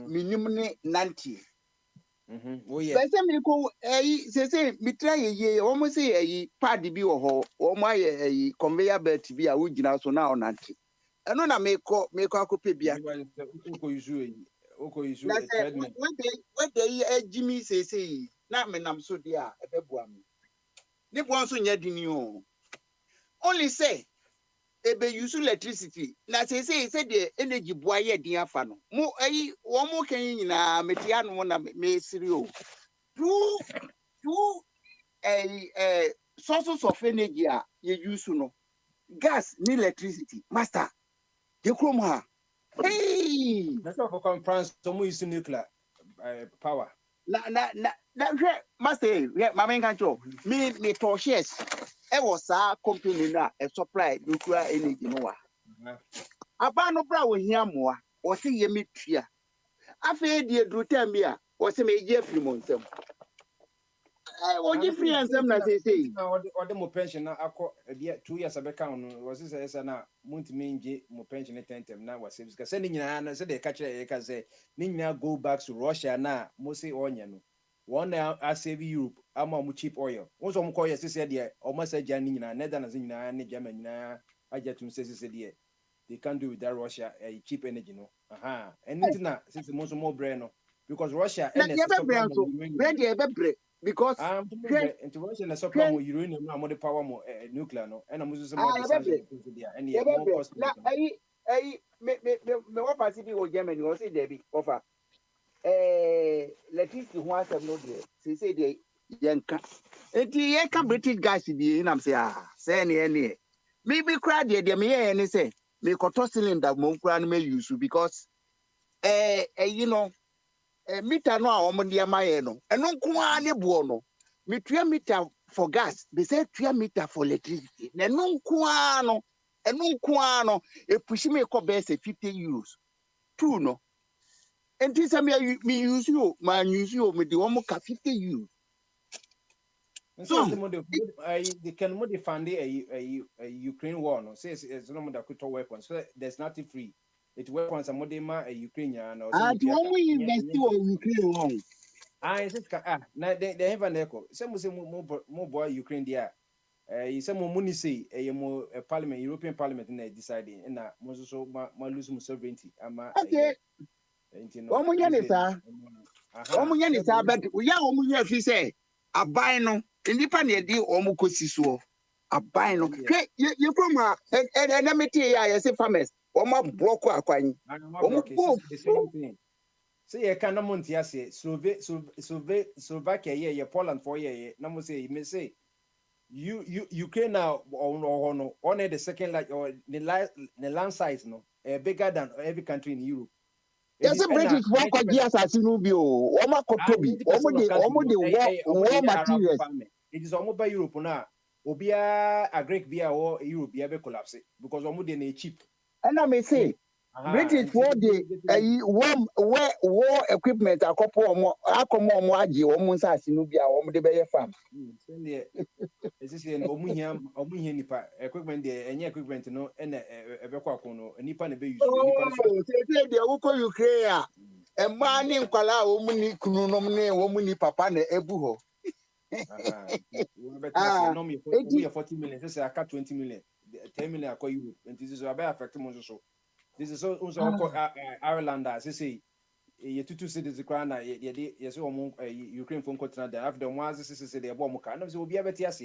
minimum ni 90. Oh yeah. But some people say me try ye almost say pad bi wo ho o mo aye conveyor belt bi a wo gina so na onante eno na me ko akope bia uko use what dey Jimmy say na me nam so dia e be bua me ne bo so nya dini o only say ebe use electricity na say the energy boa ye din afa no mo wo mo kan nyina metia no na me siri o two sources of energy ye use no gas ni electricity master de krom ha hey that's not for conference so mo use nuclear power na master mama kan cho me to shares e was a company na e supply nuclear energy no wa aba no bra wo hia moa o se ye metua afa die dru time a o se me je free monsem o je free ansem na say o de mo pension na akọ 2 years abeka no wo se na muntimi nje mo pension tentem na wa service ka se ni nyina na se de ka kire ye ka se ni nyina go back to Russia na mo se onye no one save Europe ama mu cheap oil once mo call yes say there o ma say jan nyina Netherlands nyina ne Germany nyina ajetum say there they can't do with that Russia cheap energy no anything na since mo so more brand no because Russia energy because into Russia na supply mo uranium na mo the power mo nuclear no and mo so more there and more cost na me wa party bi o Germany o say there be offer electricity who has no there say they yanka enti yanka British gas bi na am say say any me be crowd there me any say me koto cylinder mo nkura no me use because you know meter no a omo dia maye no eno nko a ne bo no me 2 meter for gas they say 2 meter for electricity na eno nko a no e push me ko be say 50 euros 2 no enti say me use you me de omo ka 50 euros so they can modify a Ukraine war no say it's no more that weapons so there's nothing free it weapons and modema a Ukrainian or ah the one we invest in Ukraine one na they have an echo say mo boy Ukraine there you say mo money say mo parliament European parliament na deciding na mo so ma lose mo sovereignty ama okay omunya ni sa but we ya omunya fi say aban no nipa na edi omukosi so aban no hwe ye from na meti ya ye say farmers omo block akwan omo say ye kan na monti ase Slovakia ye Poland for ye na mo say me say Ukraine now on the second like or the land size no bigger than every country in Europe. Yes, British work on GS as you know, Oma Kotobi, war materials. It is almost by Europe now. Obia a Greek via or Europe be collapse because almost they cheap. And I may say, British for the war equipment a couple more, almost as you know, the farm. This is an Omuhian nipa equipment there, any equipment no, and a Bequacono, a nipa and be the Ukraine. A man in Kala, Omuni Kunomne, Omuni Papa, Ebuho. 40 million, this is a cut 20 million, 10 million I call you, and this is a bad effect. This is also Ireland, as I say. You two cities, the crown, yes, Ukraine phone continent. After the ones, this is the bomb can will be a better yes.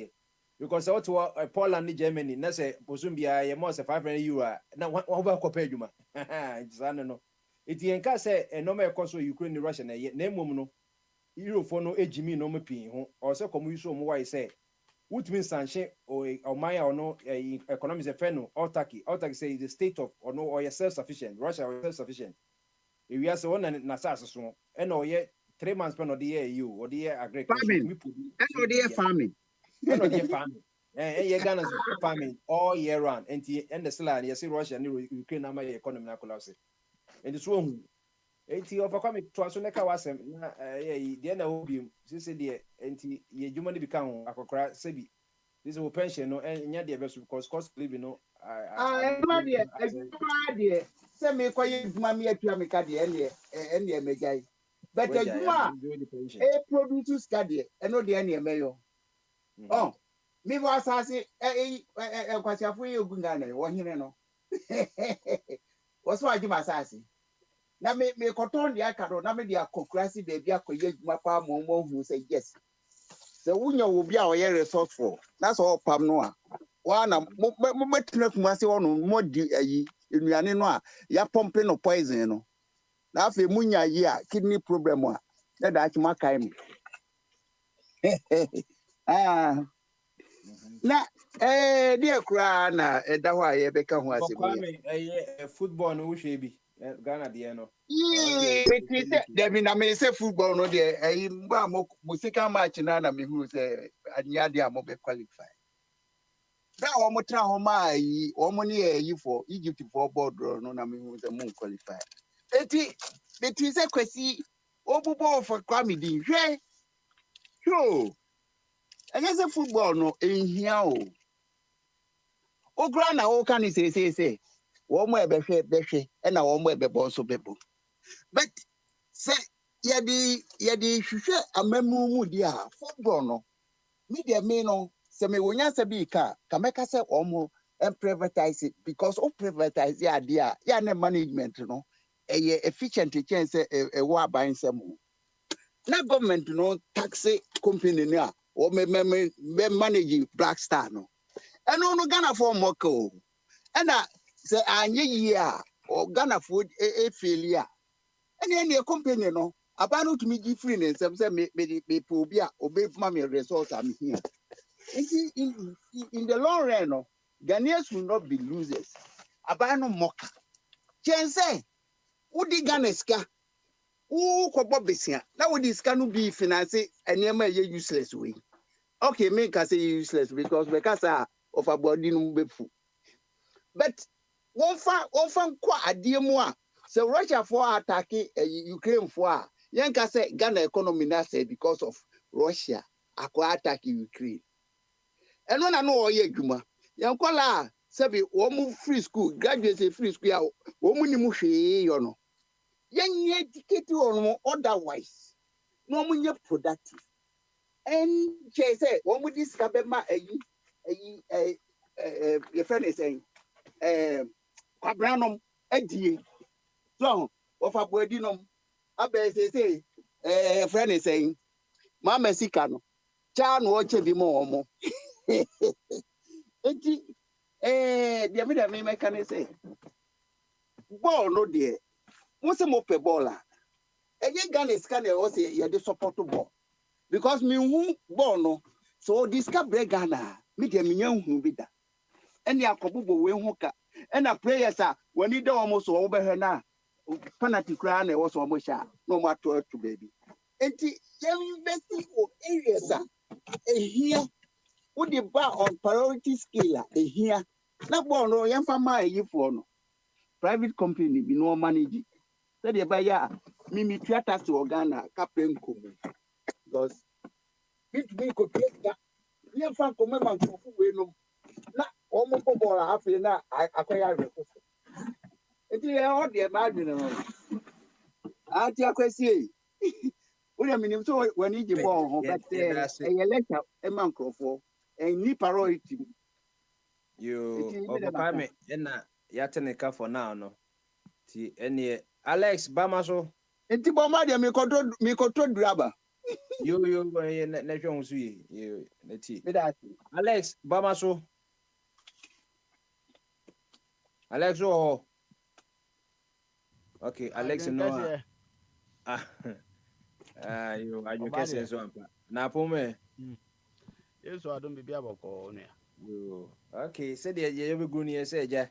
Because also Poland, Germany, that's a Posumbia, most of €500. Now, what about Copeduma? It's no. It ain't say a no more cost of Ukraine, Russia, name woman, Euro for no age me no me pin, or so come you so more I say. Which means sanction or Maya or no economics a feno, or Turkey say the state of or no or self-sufficient, Russia or self-sufficient. If you are so one and Nasas so, and or yet 3 months pen of the year you or the year agriculture, farming. Farming. And you're gonna farming all year round, and the slide, you see Russia and Ukraine, my economy, collapse. And it's wrong. 80 overcoming to us, like I was, the end of you, said the anti human become a cocra, Sebi. This is a pension, no, and yet the best because cost living, no. Send me quiet, mammy at Yamicadi, and the Megay. But a produce study, and no the any mayo. Oh, me was asking a question for you, Gungana, 1 year no. What's why you must ask? Na me cotton the acaro, na me the acocracy baby, my farm who say yes. The winner will be our resourceful. That's all Pam Noah. One must on more in Yaninoa, ya pumping of poison, you know. Now, if you munya year, kidney problem, that's my kind. Ah, na dear Crana, that's why I become was a football no should be Ghana, the no. I may say football no dear, a musical match in Anna, who say, and Yadia Mobe qualify. Now, Omotra Homa, Omoni, for Egypt for board, no, I mean, who's a moon qualified. It is a question, Obo for comedy, hey, sure. And as a football, no, in here, oh, Grana, oh, can you say, one way beshe, and a one way also people. But say, yadi, shusha, a memu, dear, football, no, media me no, semi wonya sabi ka kameka se omo and privatize it because of privatize ya dia ya ne management no efficient chance e wa ban sem na government no taxi company ni a o me manage Black Star no eno no Ghana for moko na se anye yi a o Ghana for failure ene company no abanu to me give free ne sem se me po bi a obe ma me result am here. In the long run, Ghanaians will not be losers. aban no moka chense wodi Ghana ska wo kobo besia na wodi ska no bi finance enema ye useless way okay me can say useless because of a body no befu but one fan kwa ade mu a so Russia for attack Ukraine for a yen ka say Ghana economy na say because of Russia akwa attack Ukraine eno na no oye adwuma yen kwala sabi wo mu free school graduate free school a wo mu ni mu hwe yo no yen educate on otherwise no mu nye productive and che say wo mu discover ma your friend is saying kwabranom adie so of abodinom abe say friend is saying mama sika no cha no o che bi mo omo enti dia me make can say ball no there mo se mo pe ball a eye Ghana scan e o say ye dey support ball because me hu ball no so discover Ghana me dia me nya hu bi da ene akobobo we hu ka ena players a wani da omo so wo behwe na penalty kra na e wo so omo sha no mo ato baby enti ye invest o areas a here wo dey ba on priority scale a here na ball no ye fa ma yifo no private company bi no manage said the buyer mimi theater to Ghana captain komu because me ko theater ye fa ko me man ko fu we no na omo ko ball afi na akoya refo enti ye o de ma adwene no ati akwesi we minim so when he ball ho but e lecture e man krofo e ni priority you opa me na yateneka for now no ti ene Alex Bamaso enti bo ma de me ko draba yo na hwe so yi na ti me da Alex Bamaso Alex oh okay Alex no you kese so ampa na pome yeso adom bibia boko no yo okay said ye be gunu ye say ja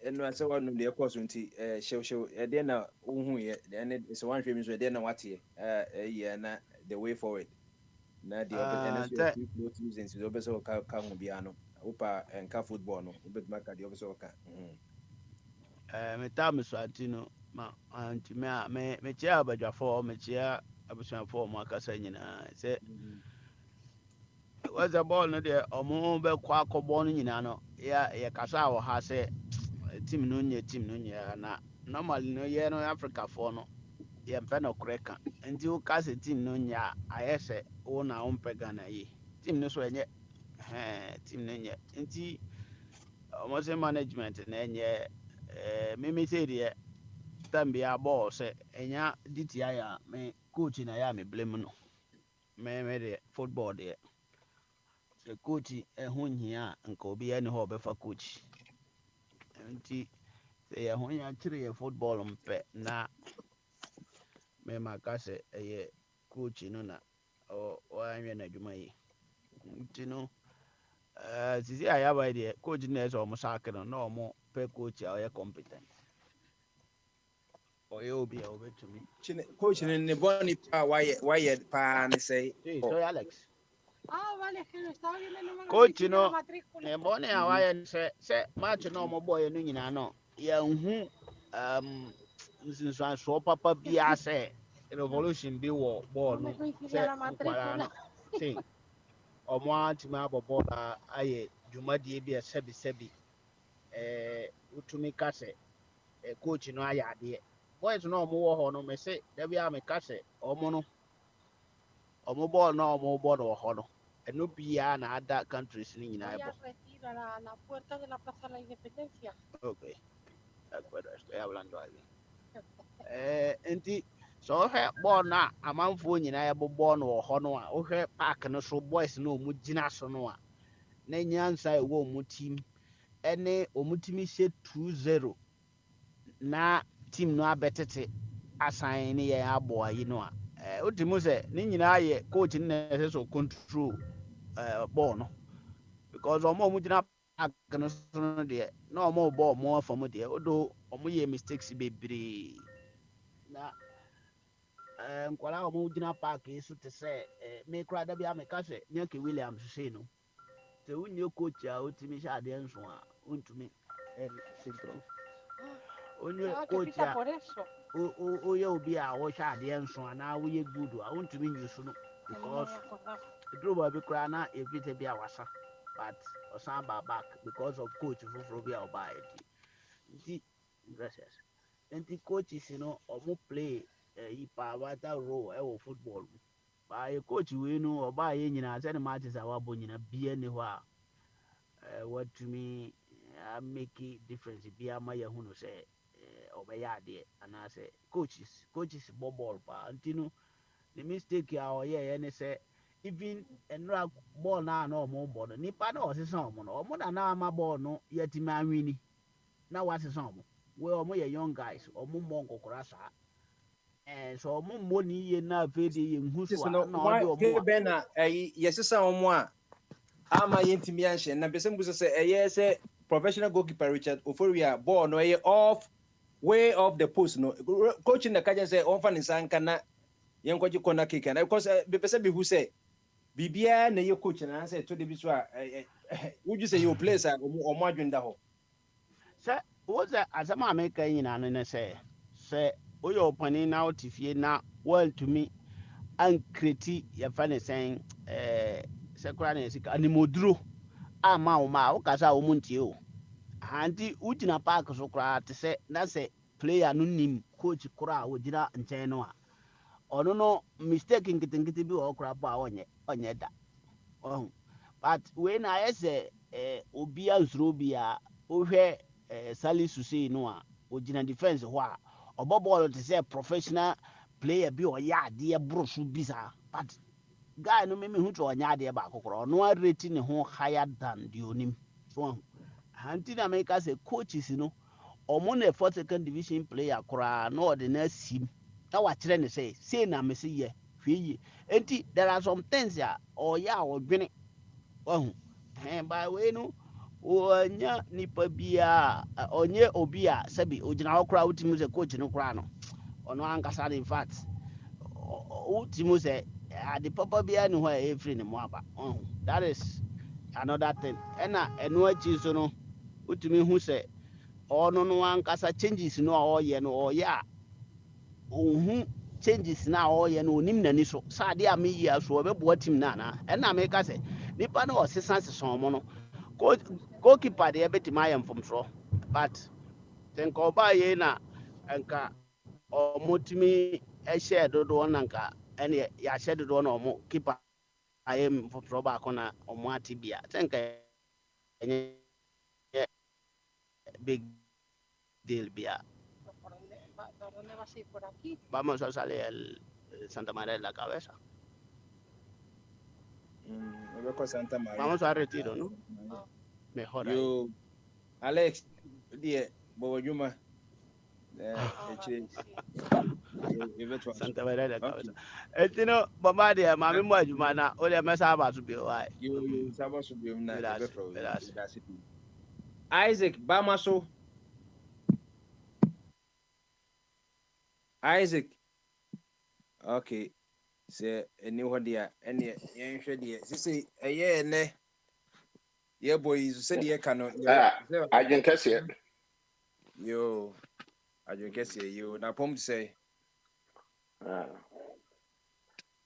eno ase wonu de course nti shew e de na uhu ye de is one hwemi so de na wate ye na the way forward na the opportunity to use in so be so ka hu bia no upa enka football no ubetuma ka de obeso ka me tam so atino ma anti me chia abadwafo me chia abusuafo mo akasa nyina se was a ball no de omo be kwa akobọ no nyina no ya kasa wo ha se team no nye na normally no ye no Africa for no ye mpe no koreka nti wo kasa team no nya ayese wo na wo mpe Ghana yi team no so enye team no nye nti omo se management na enye mimi say de tambia ball se enya DTI ya me coach na ya me blame no me de football de the coach ho hia nka obi ya ne ho be fa coach nti se ya ho ya kire ya football mpe na me maka se ye coach no na o anwe na dwuma yi nti no sisi aya ba de coach na so mo sack no na mo pe coach a ye competent o ye obi a obetumi coach ne boni pa why pa ne say so Alex vale, que lo estaba viendo en coach no e bone a why se match no mo boy no nyina no ya hu nsinsan so papa bia se revolution bi wo ball no se kwara no see omo antima ball aye dwumadie bi sebi utumi kase coach no aya ade boys no omo wo ho no me se da bia me kase omo no omo ball no omo ball wo ho no eno bia na other countries ni nyina ebo la puerta de la Plaza de la Independencia. Okay, de acuerdo, estoy hablando ahí. Enti so he ball na amanfo nyina ebo ball no wo ho no a wo hwe park no so boys no mu gina so no a na nyansa e wo mu team ene omutimi se 2-0 na team no abetete assign ne ye abo ayi no a utimu se ni nyina ye coach ne se so control ball no because omo mu gyina park no so no de na omo bɔ omo afam de odo omo yɛ mistakes bebree na nkwala omo gyina park yi so te sɛ me kura da bi ameka sɛ Nyake Williams sei no sɛ wonyɛ coach a wotumi hyɛ adeɛ nso a wontumi improve onye coach a woyɛ obi a wɔhyɛ adeɛ nso anaa woyɛ good a wontumi nyi so no because eduru baabi koraa na ebi bi a wasa but ɔsan ba back because of coach foforɔ bi a ɔbaa nti gracious nti coaches no ɔmo play vital role ɛwɔ football mu baayɛ coach wei no ɔbaa yɛ nyinaa sɛde matches a wabɔ nyinaa bia ne hɔ a watumi make difference bi ama yɛhu no sɛ ɔbɛyɛ adeɛ anaasɛ coaches bɔ ball paa nti no the mistake a ɔyɛɛ ne sɛ even nnura ball na ɔmo bɔ no nipa na ɔsesa ɔmo no ɔmo na ama ball no yɛtumi anwini na wasesa ɔmo wei ɔmo yɛ young guys ɔmo mmɔ nkɔkora saa so ɔmo mmɔ ne yie na afei de yɛ nhu so a na ɔde ɔmo bɛ na yɛsesa ɔmo a ama yɛntumi anhyɛ na bɛsɛ mbu sɛ ɛyɛ sɛ professional goalkeeper Richard Oforia ball no ɛyɛ way off the post no coach na kaja sɛ ɔmfa ne nsa nka na yɛnkɔgye corner kick na because bɛsɛ bihu sɛ bibia na yɛ coach na sɛ to de bi so a would you say your place a ɔmo adwenda hɔ sɛ wo sɛ asɛm a meka nyinaa no ne sɛ woyɛ ɔpani na wote fie na woantumi ankreti yɛfa ne sɛn sɛ koraa na yɛsika animoduro ama wo ma a wokasa a wo mu ntie o nti wogyina park so koraa te sɛ na sɛ player no nim coach koraa a wogyina nkyɛn no a ɔno no mistake nketenkete bi wɔ koraa po a ɔnyɛ da but wei na ayɛ sɛ obi ansuro bi a wohwɛ Salisu sei no a ogyina defense hɔ a ɔbɔ bɔɔlo te sɛ professional player bi ɔyɛ adeɛ boro so bi saa but guy no meme hu to ɔnyɛ adeɛ baako koraa ɔno areti ne ho higher than deɛ onim so nti na meka sɛ coaches no ɔmo na ɛfɔ second division player koraa na ɔde na asim na wakyerɛ ne sɛ sei na mese yɛ hwɛ yie nti there are some things a ɔyɛ a ɔdwene by way no ɔnya nipa bia ɔnyɛ obi a sɛbi ogyina hɔ koraa wotimi sɛ coach no koraa no ɔno ankasa in fact wotimi sɛ ade papa bia ne hɔ a ɛfiri ne mu aba that is another thing ɛna ɛno akyi so no wotimi hu sɛ ɔno no ankasa changes no a ɔyɛ no ɔyɛ a ɔhu changes na ɔyɛ no onim n'ani so sɛ ade a meyi so ɔbɛboa team no anaa ɛna meka sɛ nipa no ɔsesa mo no goalkeeper deɛ bɛtumi ayɛ mfomsoɔ but sɛ nka ɔbaa yei na nka ɔmotumi hyɛ dodoɔ na nka ɛne yɛahyɛ dodoɔ na ɔmo keeper ayɛ mfomsoɔ baako na ɔmo ate bia sɛ nka ɛnyɛ big deal bia. Vamos a salir el Santa María de la Cabeza. Santa María. Vamos a Retiro, ¿no? Mejor yo ahí. Alex die Bobo Juma Santa María de la Cabeza. No, mamá dia mami mo adwuma na o le mesa ba so bi o ai. Yo saba so bi na Gracias. Isaac Bamaso. Isaac. Okay. Say any what dia any yen hwe dia. Say eye ne. Yeah boy, say dia kano. I can catch it. Yo. I can catch it you. Na pom say.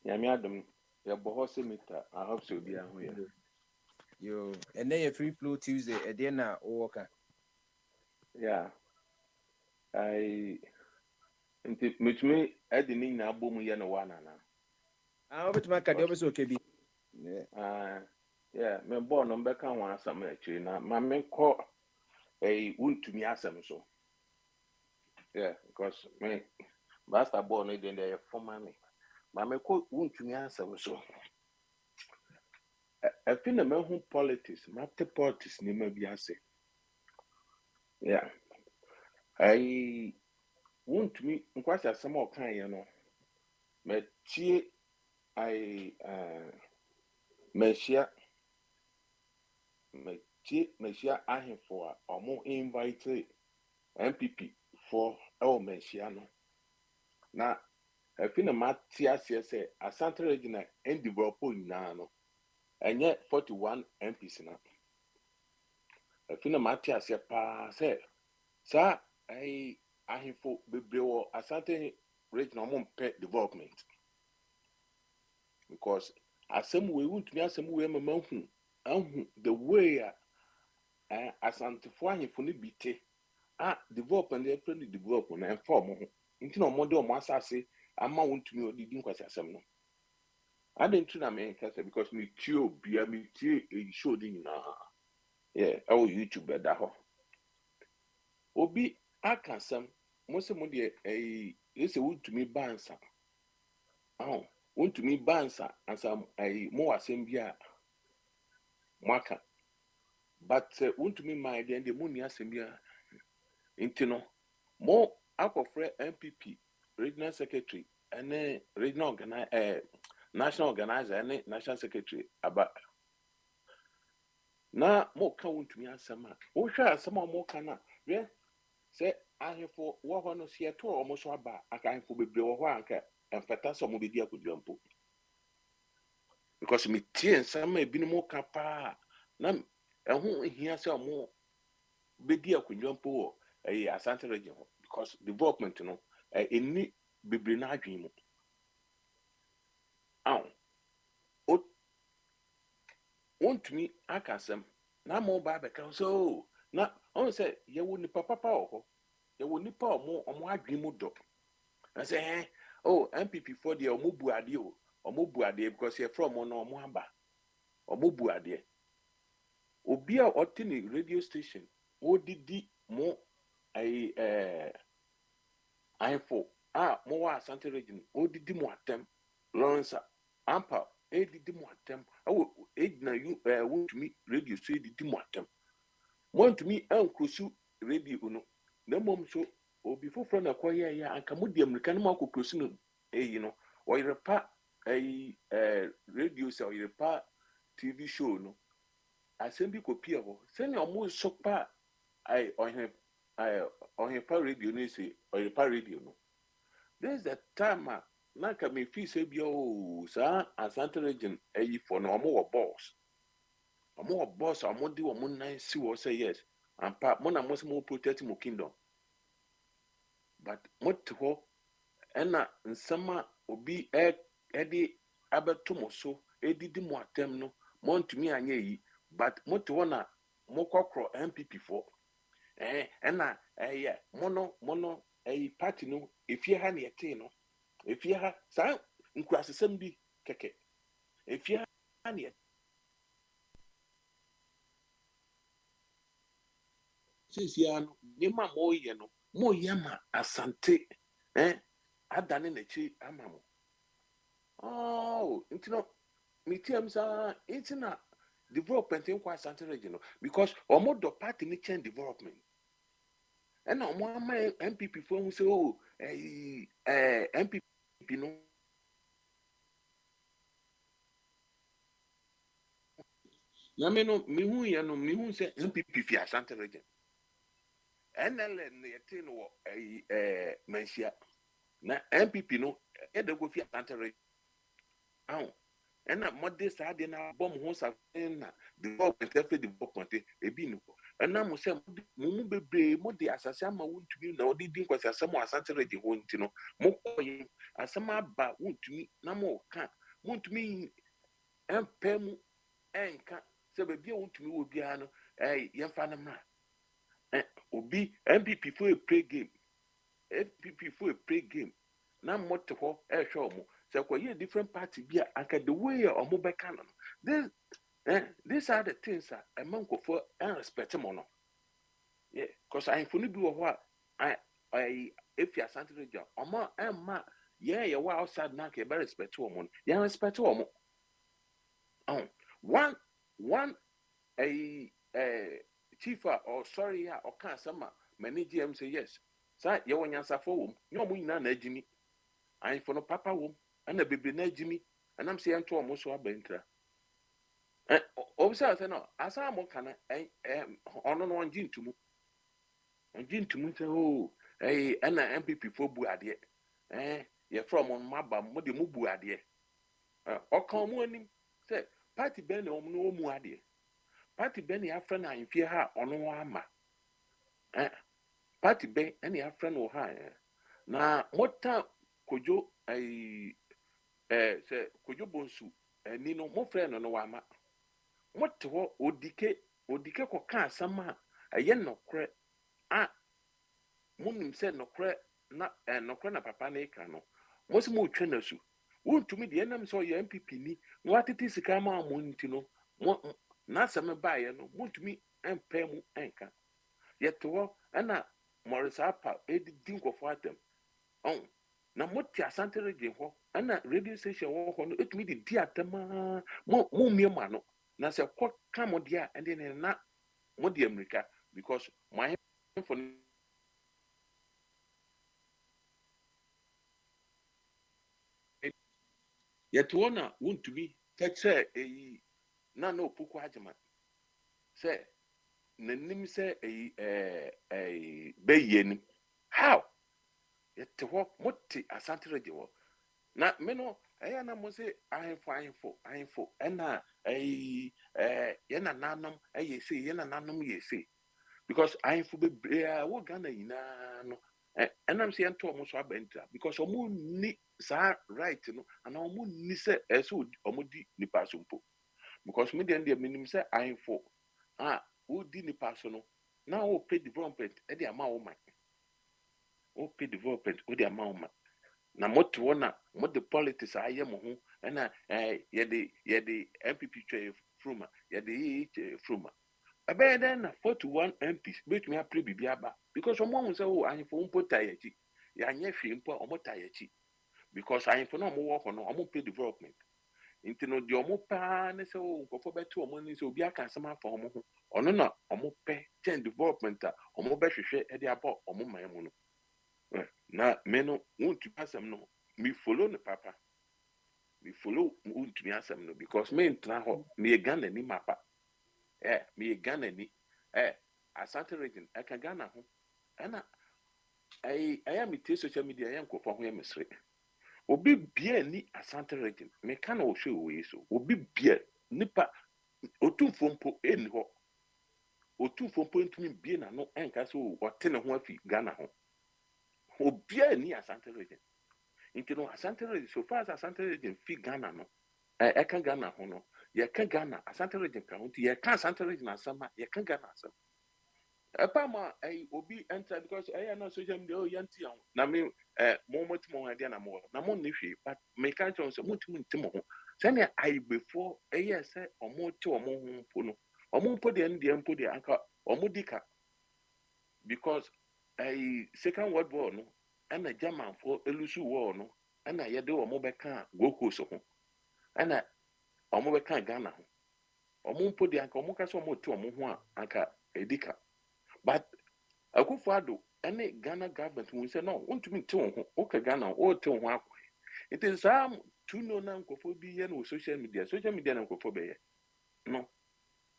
Nyame adom. Ya boho se meter. I hope so be ahu ya. Yo, and then free flow Tuesday e dey na o worker. Yeah. Nti metumi edi ni nyina abom ye no wana na. Obetuma ka dey obeso okay bi. Yeah, me born no be kan wan asam akiri na ma me ko wuntumi asam so. Yeah, because me basketball no dey there for me. Ma me ko wuntumi asam so. I feel the man who politics, matter politics, ni ma bi ase. Yeah. I want to me, nkwasa some more kind, you know. Me tie, me share Machia ahin for or more invite MPP for our Messiano. Now, I feel a Matia say Asante Regina and developing nano, and yet 41 MPs now. I feel a Matia say, sir, I ahin for Biblio Asante Regina pet development. Because as some way won't me some way the way Asante for ahin for the BT. Development they friendly development and form into no model massassi amount to me or didn't quite some no. I didn't tell me because me too be a me showed in yeah, our YouTube at that. Obi I can some most of a is a wood to me bansa. Oh, want to me bansa and some a more assembly marker. But want to me my idea and the money assembly into no more alcohol MPP. Regional Secretary and regional national organizer and national secretary about now more count to me as some oh sure some more can yeah say I have for what one see at all almost about I can't for be one and feta some be dear could jump because me tea and some may be more capa nam and who here say more be dear could jump a Asante region because development you know in need be brinage want me I can some na more Bible so na on say you wouldn't papa or you wouldn't power more dream do. I say oh MPP for the omubuade because you're from on Moamba omubuade obia otini radio station what did more I for more Asante region what did more attempt Lawrence ampa did more attempt na you want to me radio say did more attempt want to me cruise radio no na mom so obi foforo na kwaya ya anka mudi American ma ko cruise no you know or repa radio say or repa TV show no assembi copy ho say na omo so pa on pa radio no say or repa radio no there's the time na ka me fi say bio sa Asante region for no omo boss omo di omo nine see wo say yes and pa mo na mo say mo protect mo kingdom but what ho ena nsama obi edi abeto mo so edidi mo atem no mo ntumi anya yi but mo to na mo kokro MPP for ena mono party no efie ha na yete no efie ha sa nkurasesem bi keke efie ha na sisiano ni ma mo ye no mo ye ma Asante adane na chi amamo oh intino mitiam sa intina development in kwa Asante region because omo do party ni change development and omo ama MPP for who say oh MPP no na me no mi hu say MPP fi Asante region NLN yete no mensia na MPP no e de go fi Asante region ena modest ade na bom ho sa na development efe development e bi no ena mo se mo bebre mo de asase ama wontumi na odi din kwase asamo Asante region ho nti no mo koyi asama ba wontumi na mo ka wontumi empem enka se be bia wontumi wo bia no yemfa na ma obi MPP for a play game MPP for a play game na mo te ho hwe omo so kwa different party bia anka the way omo be kan no these are the things that a man go for and respect mo no yeah cause I funu bi wo ho if you Asante region omo emma yeah wa outside na ke be respect wo mo yeah respect wo mo one chief or sorry or can sama manage him say yes sa ye wonyansa for wo no mo nyina na agimi I for no papa wo and a baby na agimi and I'm saying to almost so abentra obisa no asa mo kana ono no onji ntumu say oh ana MPP fo bu ade ye from on maba mo de mu bu ade okan mo anim say party ben no mu ade party ben ya fra na mfie ha ono ama party ben any ya fra no ha na mota kojo say kojo bonsu ni no mo fra no wa ama mote ho odike ko ka asama aye nokre munim se nokre na papa na eka no mo se mo twa na su wontumi de enam so ye MPP ni no atete sika ma mo nti no na asame baaye no wontumi empa mu enka yete ho na Morisa apa edidi nkofo atem na mote Asante region ho na radio station ho no etumi de di atema mo miema no na se kwa kamo dia and then na mo di America because my for yet one want to be say na no puku ajama say nanim say beyen how yet what moti Asante radio na me no na mo say ahemfo na ye na nanom say ye na nanom ye say because ahemfo be wo Ghana ina no and I'm saying to almost abenta because omu ni sa right no and omu ni say eso omu di ni pasumpo because me dem minim say ahemfo wo di ni paso no now wo pay development e dey ama wo man wo pay development wo dey ama wo man na moto wona mo the politics aye mo ho na ye de MPP twa fruma ye de fruma abey then na 41 MPs bet me apre bibiaba because omo say oh anfo mpo tayechi ya anye hwe mpo omo tayechi because anfo no mo wo ho no omo pay development inti no de omo pa ne say oh nkofo beto omo ni say obi aka asema fa omo ho ono na omo pay change development omo be hwehwe e de aba omo man mu no na me no won't asem no me follow the papa me follow won't me asem no because me ntra ho me Ghana ni mapa me Ghana ni Asante region I can Ghana ho na I am it social media I am ko for ho mesre obi bia ni Asante region me can o hwe we so obi bia nipa otumfo mpo eni ho otumfo mpo ntumi bia na no enka so o te ne ho afi Ghana ho obia ni Asante region into no Asante region so far as Asante region fi Ghana no can Ghana ho no ye can Ghana Asante region county ye can Asante region asama ye can Ghana asama epama obi enter because na social media oh yanti am na me moment mo ade na mo ni hwe but me can chon so mutum ntimo ho say na before say omo te omo ho mpo no omo mpo de ndie mpo de anka omo dika because Second World War no and a German for elusu war no and I yede omo beka Goku so ho and omo beka Ghana ho omo mpo de anka omo ka so omo te omo ho anka edika but Akufo-Addo any Ghana government will say no want to me te ho okay Ghana o te ho akwa it is to know na nkofo bi ye no social media na nkofo be ye no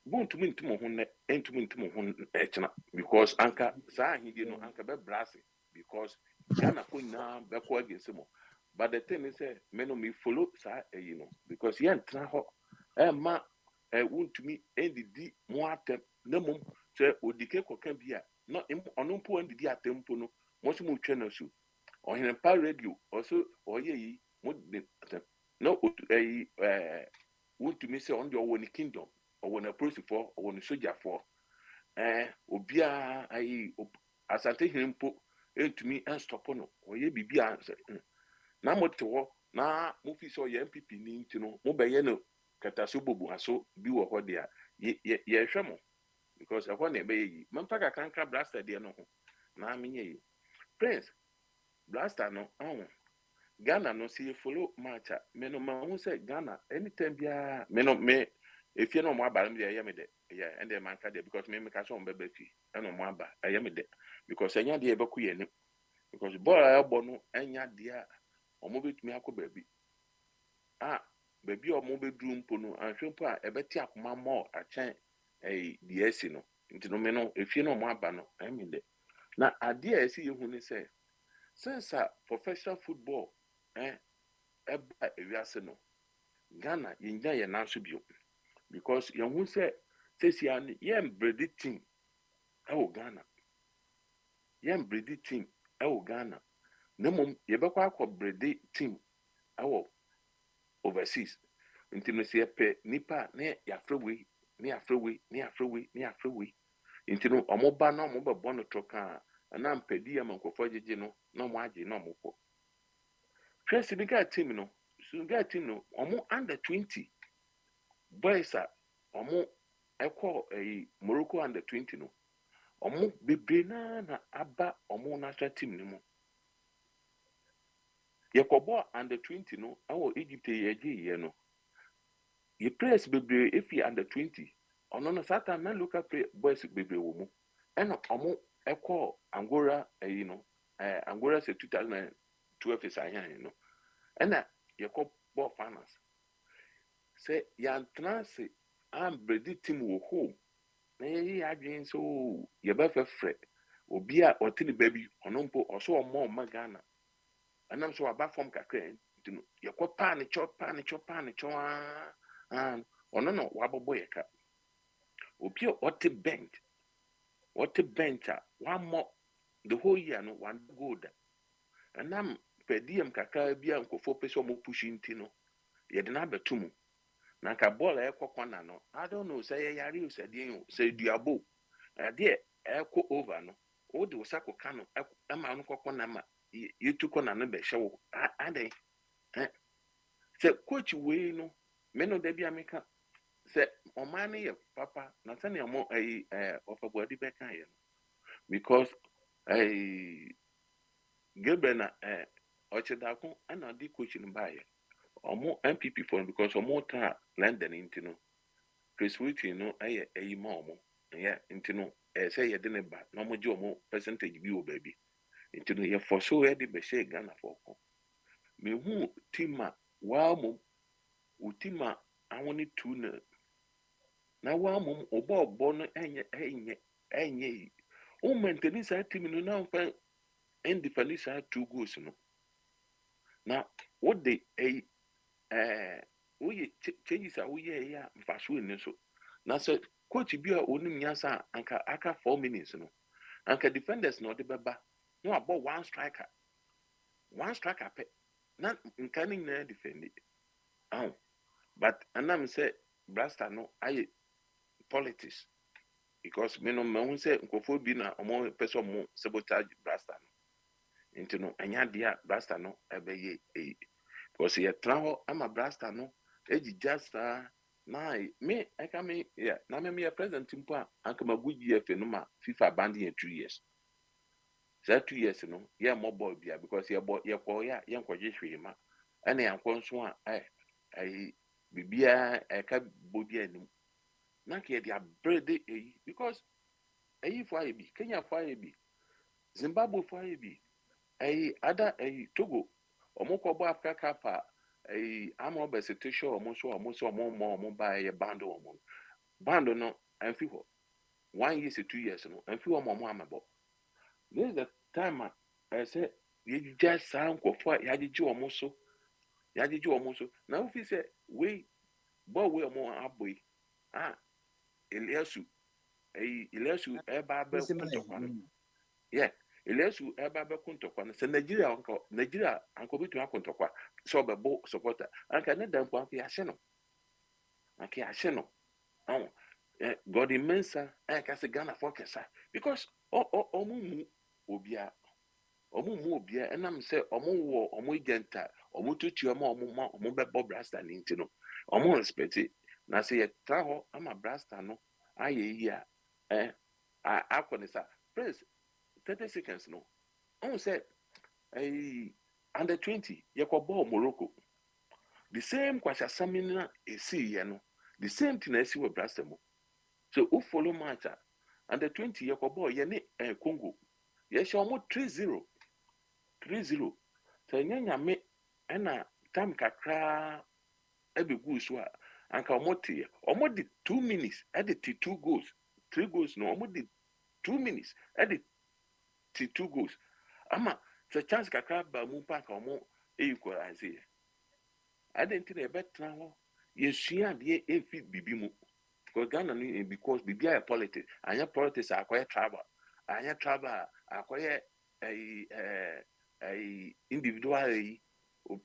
want me ntimo ho ne entumi ntimo ho echna because anka sa ahidi no anka be brase because Ghana ko na be ko against mo but the thing is me no me follow sa you know because ye ntra ho ma want me ndidi mo atem na mum say odike koka bia no ono mpo ndidi atempo no mo so mo twa na su ohene pa radio also oye yi mo no want me say on the one kingdom or when a police for or when a soldier for obia Asante himpo to me and stop no or ye bibia answer na moto ho na mo fi so ye MPP ni nti no mo be ye no kataso bobu aso bi wo ho dia ye hwe mo because I want to be yi mampa ka kanka blaster dia no ho na menye yi prince blaster no Ghana no see follow match me no ma hu say Ghana anytime bia me no me if you know more about me dey me de and the man ka dey because me ka so mbeba fi and no more about me de because enya dey be ku ye ni because ball I bo no enya dey omo betumi akọ baabi baby omo be drum po no anhwe po a ebeti akoma mo achen the esi no nti no me no efie no mo aba no I mean de na ade a esi yehu ni say since professional football eba ewiase no Ghana yenya ye nanso bio because yehu say sesia ni yem bredi team Ghana yem bredi team Ghana na mom yebekwa akọ bredi team overseas nti no se pe nipa na yafrewe ni afrewe nti no omoba na omoba bɔ no troka na mpedi ya mankofo jeje no na mo age na omokɔ hwɛ Senegal team no omo under 20 boys omo ɛkɔ Morocco under 20 no omo bebre na aba omo national team ni mo yekɔbɔ under 20 no ɛwɔ Egypt ye no ye players bebre efi under 20 ono no satan na local boys bebre wo mu ɛna omo ɛkɔ Angola Angola se 2012 is ayan no ɛna yekɔbɔ finals say yantna se am bredi team wo home na ye adwen so ye ba fɛfrɛ obi a ɔtini baby ono mpo ɔso ɔmo Ghana anam so aba form kakra ntino yekɔ pa ne cho ono no wabɔbɔ yeka obi ɔte bench one more the whole year no one gold anam pediem kakra bia nkofo pese omo push ntino ye de na betumu na ka ball ekɔkɔ no I don't know say yare o say den say duabo ade ekɔ over no o de osako kano ama no kɔkɔ na ma yetu kɔ na no be hyewo ade say coach we no me no da bia meka say omane ye papa na sane mo ofabodi beka ye no because Gabriel Ochedako and the coach in Bayer or more MPP for because of more time London intino Chris Whitty no a momo yeah intino say you didn't back no more jomo percentage view baby intino ye for so eddie beshe Ghana for me who tima wow mum utima I want it to na wow mum obo bono enye o maintain this team no now and the Felicia 2 goals no now what they we changes are we ya mfaso ni so na so coach bi a onim nyasa anka aka 4 minutes no anka defenders no de beba no about one striker pe na nka ni na defend but anam say blaster no I politics because me no me say nkofo bi na omo person mo sabotage blaster no into no anya dia blaster no ebeye because ye traho ama blaster no eji just na me I can me yeah na me president mpo a anka maguji efe no ma FIFA band in 2 years that 2 years no yeah more ball bia because ye ko ya ye nkwaje hwe ma ana yankon so a bibia ka bodi anim na ke dia brede because for bi Kenya for bi Zimbabwe for bi other Togo omokobo Africa Cup amo besitosho omo ba bando no amfi ho 1 year to 2 years no amfi ho omo amabo this is the time I say you just sound go for yagiji omo so na ofi say we bo we omo aboy Eliasu eba be kuntokwa yeah Eliasu eba be kuntokwa se Nigeria anko bitu akuntokwa so be bo supporter anka ne dan po anka ya hye no God immensa ka se Ghana focus because omumu obia enam se omu agenta omu tutu omu be bob rasta ni ntino omu respect na se ye traho ama brasta no aye yi akonisa please 30 seconds no on say under 20 ye ko ball Morocco the same kwasha samina esi ye no the same thing esi we brasta mo so who follow match under 20 ye ko ball ye ni Congo ye show mo 3-0 so nyanya me na time kakra ebe gu so a anka omote omodi 2 minutes edit 2 goals 3 goals no omodi 2 minutes edit 2 goals ama the chance kakra ba mu pa ka omo equalize identity e betra ho yesua de e fit bibi mu because Ghana no because bibi a politics anya politics akoye travel akoye individual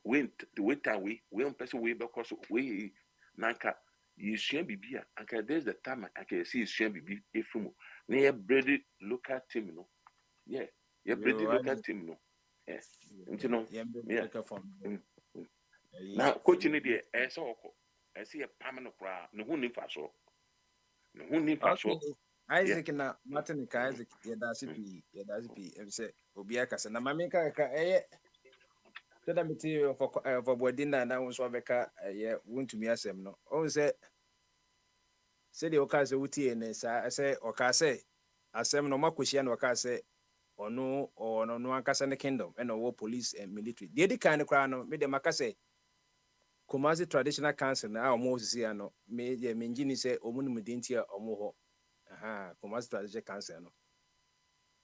went the way time we on person we because we nanka yesua bibi a anka there's the time I can see yesua bibi efumu na ye breed local team no yeah ye breed local team no yes you know yeah na coach ni de ese oko ese ye pamano kra no hu ni fa so Isaac na Martin ka Isaac ye da sipi em say obi aka se na mame ka tada meti for bodina na won so beka ye wontumi asem no o say de o ka se wutie ne sa say o ka se asem no makohia na o ka se ono ankasa ne kingdom and wo police and military de kan kra no me de maka se Kumasi Traditional Council na omo osisi ano me ngini se omunum dentia omo ho Kumasi Traditional Council no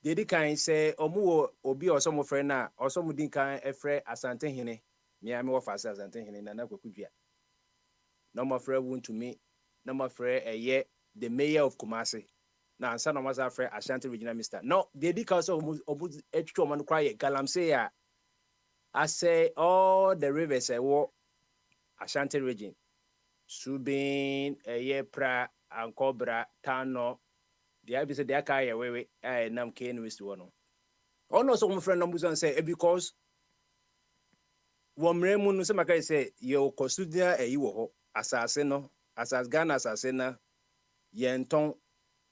de kan se omo wo obi osomo frɛ na osomo din kan efrɛ Asante Hene me wo fa Asante Hene na kwakudua na mo frɛ wontumi na mo frɛ the mayor of Kumasi na ansa na mo sa frɛ Ashanti Regional Minister no de kan so omo etwetwe omo no kwa ye galamsey a I say all the rivers wo Ashanti region, Subin, Yepra, and Cobra, Tano, the Abisa de Akaya, where I nam Kane with one. Oh, no, some friend numbers say because one Raymond Samaka say, Yo Costudia, a you assassino, assas Ghana assassina, Yenton,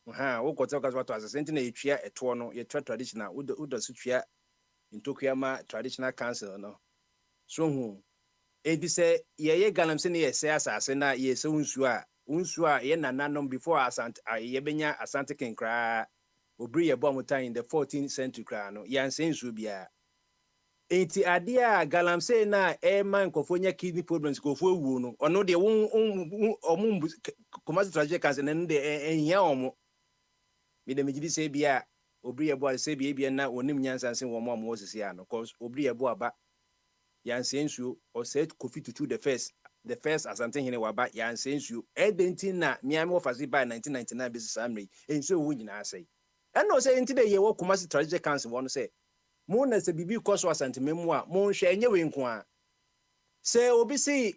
who got what was a centenary chair at Tono, ye traditional, Uda Sutria in Tokiyama Traditional Council, no. So, Edi say ye galamse ne ye say asase na ye se unsu a ye nananom before Asante ye benya Asante king kra obri ye bom time in the 14th century kra no yan se nsu bia enti ade a galamse na e man kofonya kidney problems kofo ewu no ono de omo Kumasi Traditional Council ne de ehia omo me de megidi se bia obri ye bo se bia na onim nyansanse wo mo osisi no cause obri ye bo aba Yansensu or said Kofi Tutu the first Asante Hene waba Yansensu Edenti na Miami of Aziba 1999 business summary and so we na say and no say into the year Kumasi Traditional Council want to say Mona se bibi koso Asante memoir mon hwe enye we nko say obi say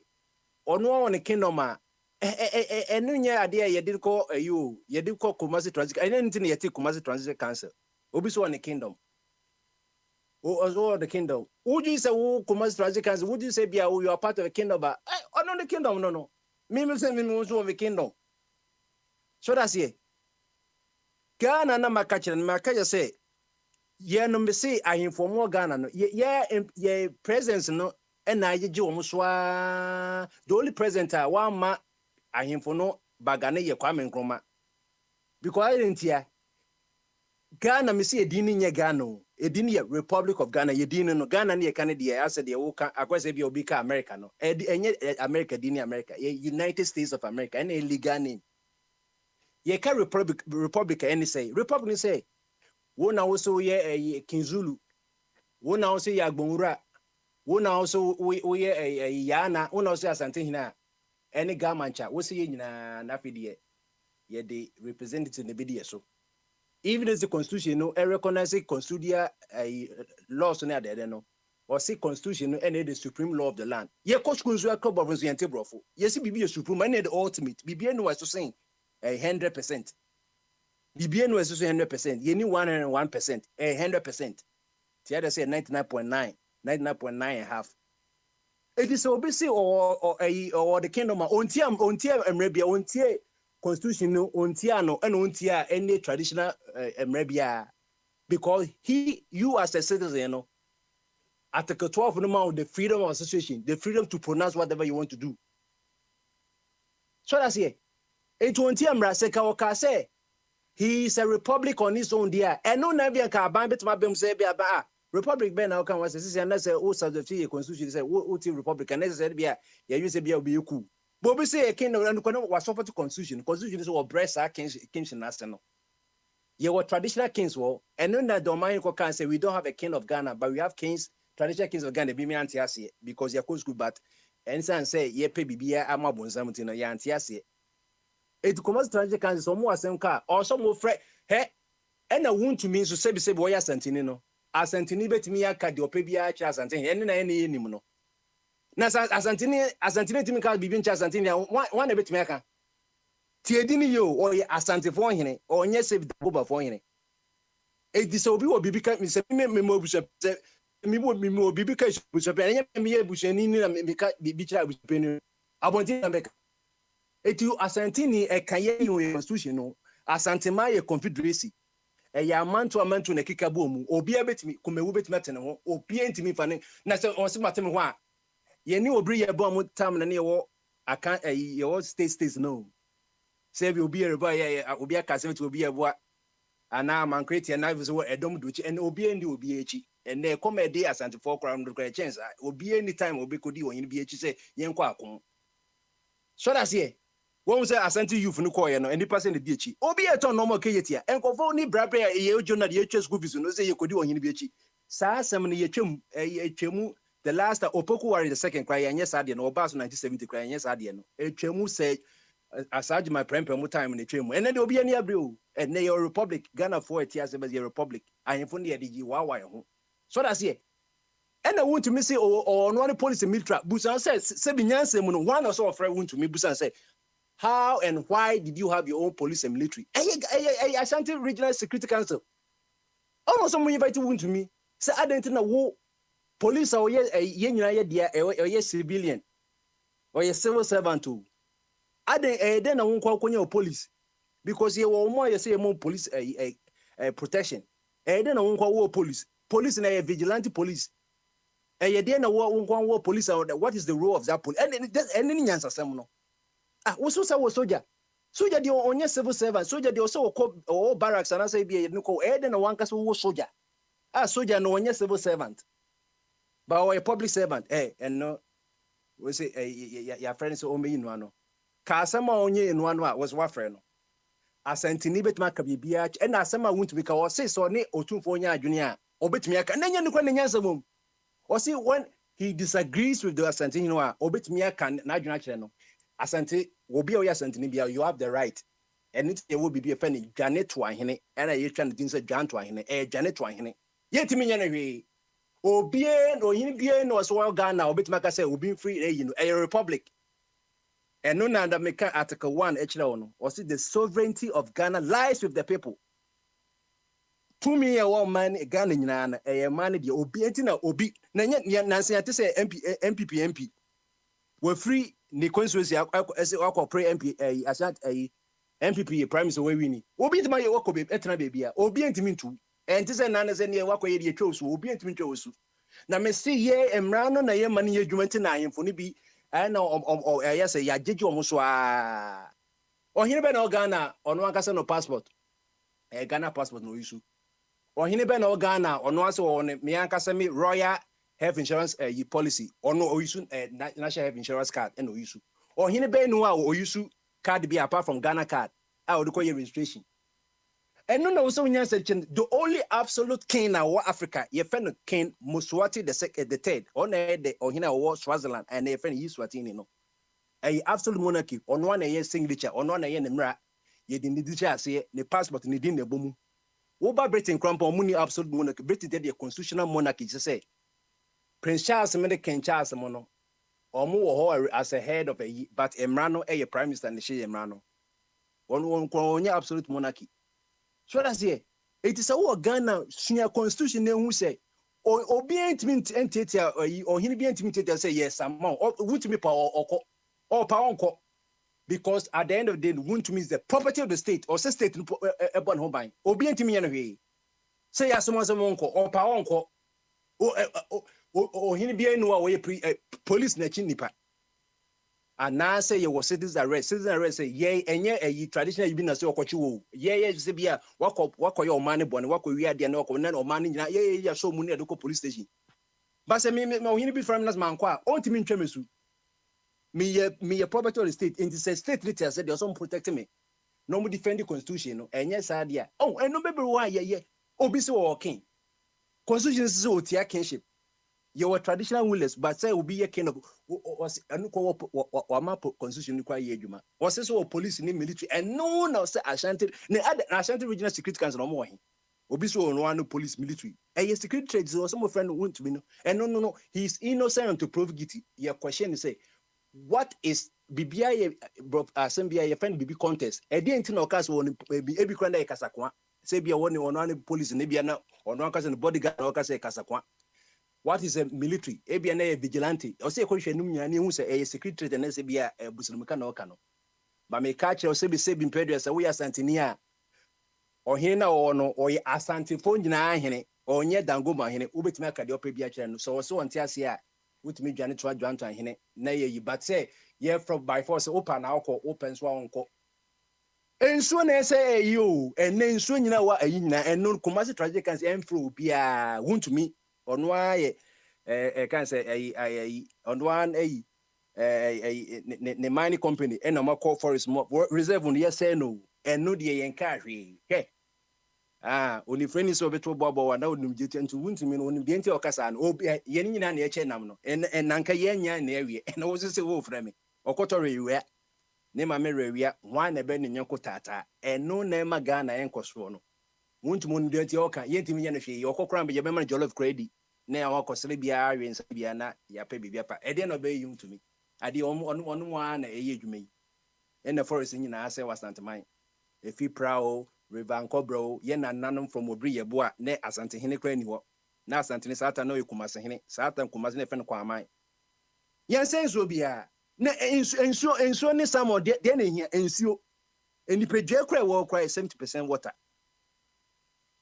ono on kingdom a enu nya ade a yedi ko ayo yedi ko Kumasi Traditional anything yeti Kumasi Traditional Council obi so on kingdom the kingdom. Would you say Kumasi Traditional Council? Would you say you are part of the kingdom? But not the kingdom, no. Me say me also of the kingdom. So that's it. Ghana na makacha say, yeah, no me say I inform more Ghana no. Yeah, presence no. And I ji omuswa. The only present one ma I inform no bagane ye Kwame Nkrumah. Because I didn't hear. Ghana me see edini nye Ghana edini ye Republic of Ghana edini no Ghana ne Canada ye ase de wo ka akwese bi obi ka America no enye America dini America ye United States of America and a legal name ye ka Republic any say Republic say wo na wo so ye Kinzulu wo na wo so ye Agbonwura wo na wo so wo ye Yana wo na wo so Asante Hina any gamancha wo so ye nyina na fidie ye the representative ne bi de so. Even as the constitution no recognize constitutional laws on there no or say constitution no any the supreme law of the land ye coach kunzu club of oriented brofo yes bibi the supreme and the ultimate bibi no was to saying 100% bibi no was to say 100% ye ni 101% 100% the other say 99.9 and half it is obviously or the kingdom ontia emrebia ontia Constitution no ontiano and ontia any traditional emrebia because you as a citizen you know Article 12 no the freedom of association, the freedom to pronounce whatever you want to do. So that's it. It ontia mraseka oka say he is a republic on his own there and no nabia ka ban bet mabem say bia ba Republic ben now can was say and say o subject to constitution say o Republic and necessary be a you say be a be cool. But we say a king and was support to constitution. Constitution is what breast our kings national. You were traditional kings war, and then that domain can say we don't have a king of Ghana, but we have kings, traditional kings of Ghana, be me anti because you're cool, but and say ye pay be a mabon something or ya anti it comes traditional kings some more same car or some more fret hey and I want to mean to say boy asantino. Asantini bet me a card or pay be a chas and any no. Na asantini to me card be chasantini one a bit meka. Tiedini yo or asante for hine or yes if the boba for hine. A disobi will be become me more bishop me would be more because bishop and me bushanini and be bicha with penny. I want to make it you asantini a kaye constitution asantema a confederacy. A man to na kika boom, or be a bit me, come a bit matin, or paint me funny. Nasa on some matter one. Ye knew bring a bomb with time and near I can't a your states no. Save you be a boy, I will be a cousin to be a what. And now man create a knife is what a dom do and obey and do be and they come a day as anti 4 crown great chance. I will be any time or be could do in BH say, Yanquacum. So that's here. One was asante you for no coin and the person the DH. Obi a ton normal Kayatia and Covoni Brabra a Yojona the HS Goofies no say you could do in BH. Sa some chum a chemu the last Opoku war in the second cry and yes Adian or Bas 1970 cry and yes Adian. A chemu said aside my prime time in the chemu and then there'll be any abril and they are republic Ghana for it as a republic. I am funny at the Wawa. So that's here. And I want to miss it or one police military. Busan says, Sebinyan, one or so of friend want to me. Busan say, how and why did you have your own police and military? Ashanti Regional Security Council. Almost someone invited one to me. Say, I didn't know police or a civilian or a civil servant too. I then I won't call your police because you were more, you say, more police protection. And then I won't call police. Police and a vigilante police. And you didn't know what police are. What is the role of that police? And any answer, someone. Also soldier. Soldier the only civil servant. Soldier the also all barracks and I say be no call Eden and one castle soldier. Soldier no one civil servant. But a public servant. And no we say your friends only in one. Kasama only in one was what friend. Asantini bet makabi and Asama won't be called say so ne or 2 4 years junior. Or bet me and then you can answer him. Or see when he disagrees with the Asantino or bet me can not channel. Asante will be your Asantini, you have the right. And it will be a funny Janet Twine, and I trying to think Jan Twine, Janet Twine. Yet me anyway. O bien or in bien or so Ghana or bit Macasa will be free a republic. And no under make Article 1 echelon or see the sovereignty of Ghana lies with the people. To me, a woman, a Ghana, a man, the obedient obi, Nancy, to say MP. We're free. Ni constituency as a pray MP as a MPP prime minister we win. Obi to my work be etna baby. Obi ntimi ntu. And this na say ne work ye de twos obi ntimi twos. Na me see ye emra no na ye man ye dwumati na ahemfo ne bi na ya say ya jeje omo so a. Ohine be na Ghana ono akasa no passport. Ghana passport no issue. Ohine be na Ghana ono ase wo ne me akasa me royal health insurance policy or no issue national health insurance card and no issue or hine be no or issue card be apart from Ghana card I would call your registration and no also when you the only absolute king now Africa your friend King Mswati the third on the or hine or Swaziland and your friend Eswatini no a absolute monarchy on one a year signature on one a year nemra ye di ndidija say the passport ni din the bomu over Britain crump money absolute monarchy Britain the constitutional monarchy say Prince Charles made King Charles mono or as a head of a but Emrano a prime minister and she Emrano. One absolute monarchy. So that's here. It is our Ghana senior constitution who say or be intimidated or he be intimidated say yes some more or would me power or power because at the end of the day want to mean the property of the state or say state upon home buying or be intimidated. Say yes someone's or power or he be no way police na nipa and now say you was citizen arrest say yay enye a traditional you be na say okochi wo ye say bia wako your money bone wako wi ade na wako na o money nyina ye so mu na do police station but say me ohini be from nas man kwa ontimi ntwemesu me ye property of the state in the state leader said they some protect me no mu defend the constitution no enye sa dia oh eno be why ye obi say wo king constitution say o tia kingship your traditional rulers but say obi ye king of was anu ko wa map constitution kwa ye adwuma was say so police ni military and no na say Ashanti regional security council no mo he obi so no one police military security trade so some friend want to be no and no he is innocent to prove guilty your question say what is bibia assembly ye friend bibi contest e dey nti na okas won ebi kwanda e kasakwa say bia won one police ne bia na ono okas ne bodyguard na okas e kasakwa. What is a military? Ebia na vigilante. O say ko hwe num nya ne hu say secretary na say bia busulumka na oka no. Ba me ka kire o say be say bi mpedua say we asantini a ohene na o no o ye asantifo nyina ahene onye dangoma ahene ubetimi aka de opa bia kire no so so onte ase a utimi dwane to adwanto ahene na ye yi but say ye from by force opa na akọ open so onko ensuo na say eyi o enne ensuo nyina wa ayi nyina enno Kumasi tragic can say enfro bia wuntumi ono aye can say ayi ono an ayi ne mining company ena makọ forest reserve no ye say no enno de ye nka hwe ke oni friend so beto bobo wa na onum jeti ntu wuntumi no onum de nti okasa no ye ni nyina na ye che nam no en nanka ye nya na awie na wo se wo frame okotore yiwe ne ma me rewia hwan na be ne nyenko tata eno na ma ga na enkoso no wontumo no de ti oka yentimi nya na hwe ye okokora be ye be ma jollof credit na ya wakosele bia awie nsa bia na ya pe bibia pa e de no be yi ntumi ade onu wa na eye adwuma yi en forest nyina ase wasantman efi prao river nkobro ye na nanom from obri yebo a na asante hene kra ni ho na asante ne sata na Kumasi hene sata Kumasi ne fe no kwaman yen senso bia na ensuo ne samo de na hia ensuo enipedwe kra wo kra 70% water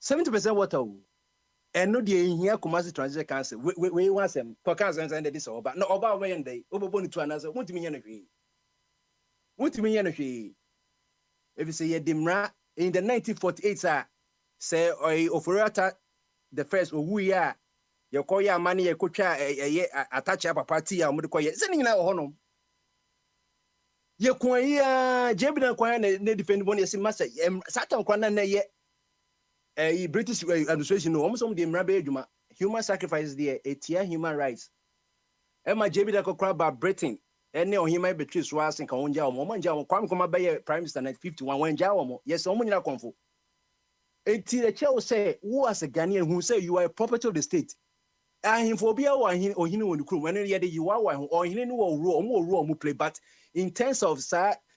70% water o eno de hia Kumasi transit council we wasem to council and this oba no oba we ndai obobo ni tu anase wontimi nya na hwe if you say ye dimra in the 1948 say Oforiatta the first owu ya ye koya mani ye kotwa ye attach up party ya omde koye se nyina wo honom ye kon ya jebina kon na defend bon ye si master satan kon na ye British administration no omo de mra be adwuma human sacrifice there etia human rights ema jebina kokra ba Britain ene ohima betri so asen ka wonja omo nja kwam koma be prime minister 1951 wonja omo yes omo nyina konfo enti the chair say who as a Ghanaian who say you are a property of the state ahimfo bia wa ohini woni krum ene ye de you are wa ohini no wo omo play but in terms of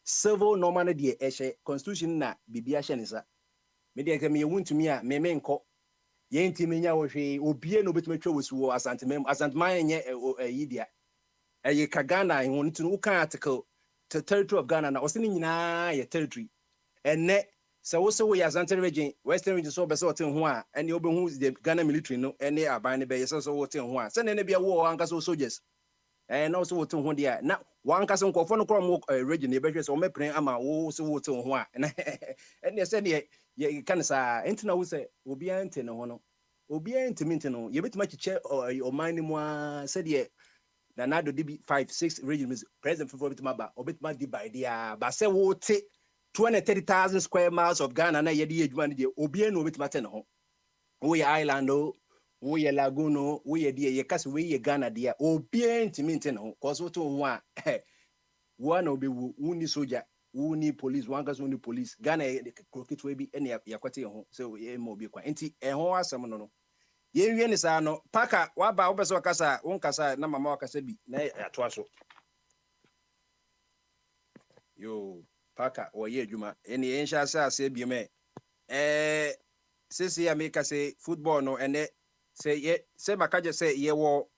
civil normal de constitution na bibia hye nisa me de ke me wuntumi a me nko ye ntimi nya wo hwe obie no betuma twa wosu wo asantman nye yidia ye ka Ghana in one to kan article to territory of Ghana na osini nyina ye territory enne se wo se wo ya Asante region western region so be se oten ho a ene obehu the Ghana military no ene aban ne be ye so woten ho a se ne bia wo anka so soldiers na so woten ho dia na wanka se nkofo no kro mo region ye behwe se o mepren ama wo se woten ho a ene se ne ye kan sa entina wo se obi ante ne ho no obi ante no ye betima chiche o mani mo a se de na nado DB 5-6 regions president for Bitumaba obitima di by dia ba se wote 230,000 square miles of Ghana na yedi adwuma de obi no obitima te ne ho wo ye island o wo ye lagoon o wo ye die ye kase wo ye Ghana dia obi ntimi te ne ho cause wo to ho a wo na obi wo ni soldier wo ni police wanka so ni police Ghana kroketwe bi ene yakwate ho so ye mo obi kwa enti ho asem no ye wie ni sa no paka waba wo beso kasa won kasa na mama wakasa bi na atoa so yo paka o ye adwuma eni ensha sa se bi me sisi ya make say football no ene say makaje say ye wo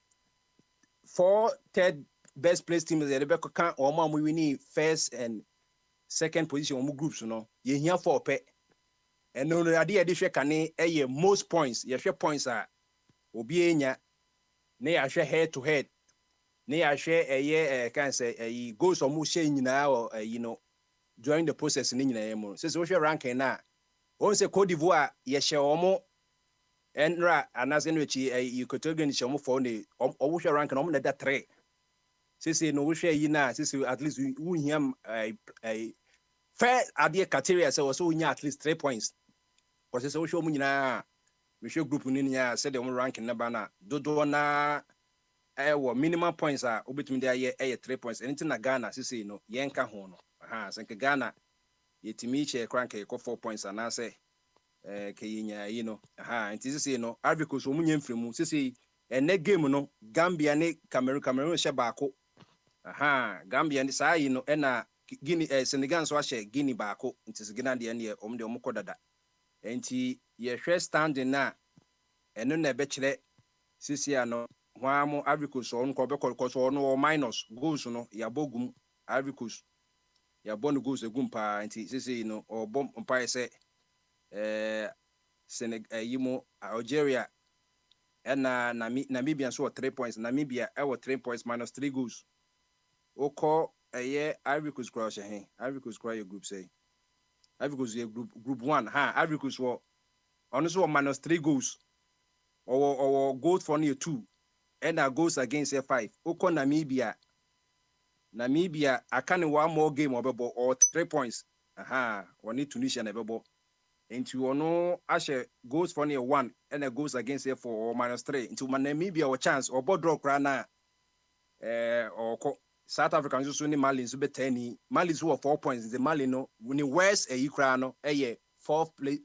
4 third best place teams ye be kan o ma mu wini first and second position o mu groups no ye hia 4 pe eno no ade ye de hwe kane eye most points ye hwe points a obi enya na ya hwe head to head ne ahwe can say goals or share nyina or during the process ni nyina mu so we ranking na on say Cote d'Ivoire ye share omo enra anase no chi Equatorial ni share omo for ne owo hwe ranking omo na da 3 say no we share yi na say at least we him fair ade criteria say so we at least 3 points because say we show mu nyina we show group ni nya say the ranking na ba na dodo na minimum points are obetumi dey 3 points anything na Ghana say no yenka ho no so nke Ghana yetimi che crank ko 4 points and I say ke yinya nti say no Ivory Coast o munye mfremu say ene game no Gambia ne Cameroon she baako Gambia ne saa no na Guinea Senegal so ahye Guinea baako nti Senegal de ne omde omukodada nti ye hwe standing na eno na be kire sisi ano hwamu Ivory Coast on ko be ko so no minus goals no ya bogum Ivory Coast ya bon goals egum pa nti sisi no obom mpa se Senegal yimo Algeria na Namibia so 3 points Namibia 3 points minus 3 goals oko Ivory Coast cross Ivory Coast cross your group say Ivory Coast group 1 Ivory Coast wo ono so minus 3 goals or goals for near 2 and goals against 5 oko Namibia akane one more game or 3 points or need Tunisia na bebo into ono ashe goals for near 1 and goals against 4 or minus 3 into Namibia or chance or board draw krana or South Africa so ni Mali so be 10 Mali so 4 points the Mali no when West krano 4th place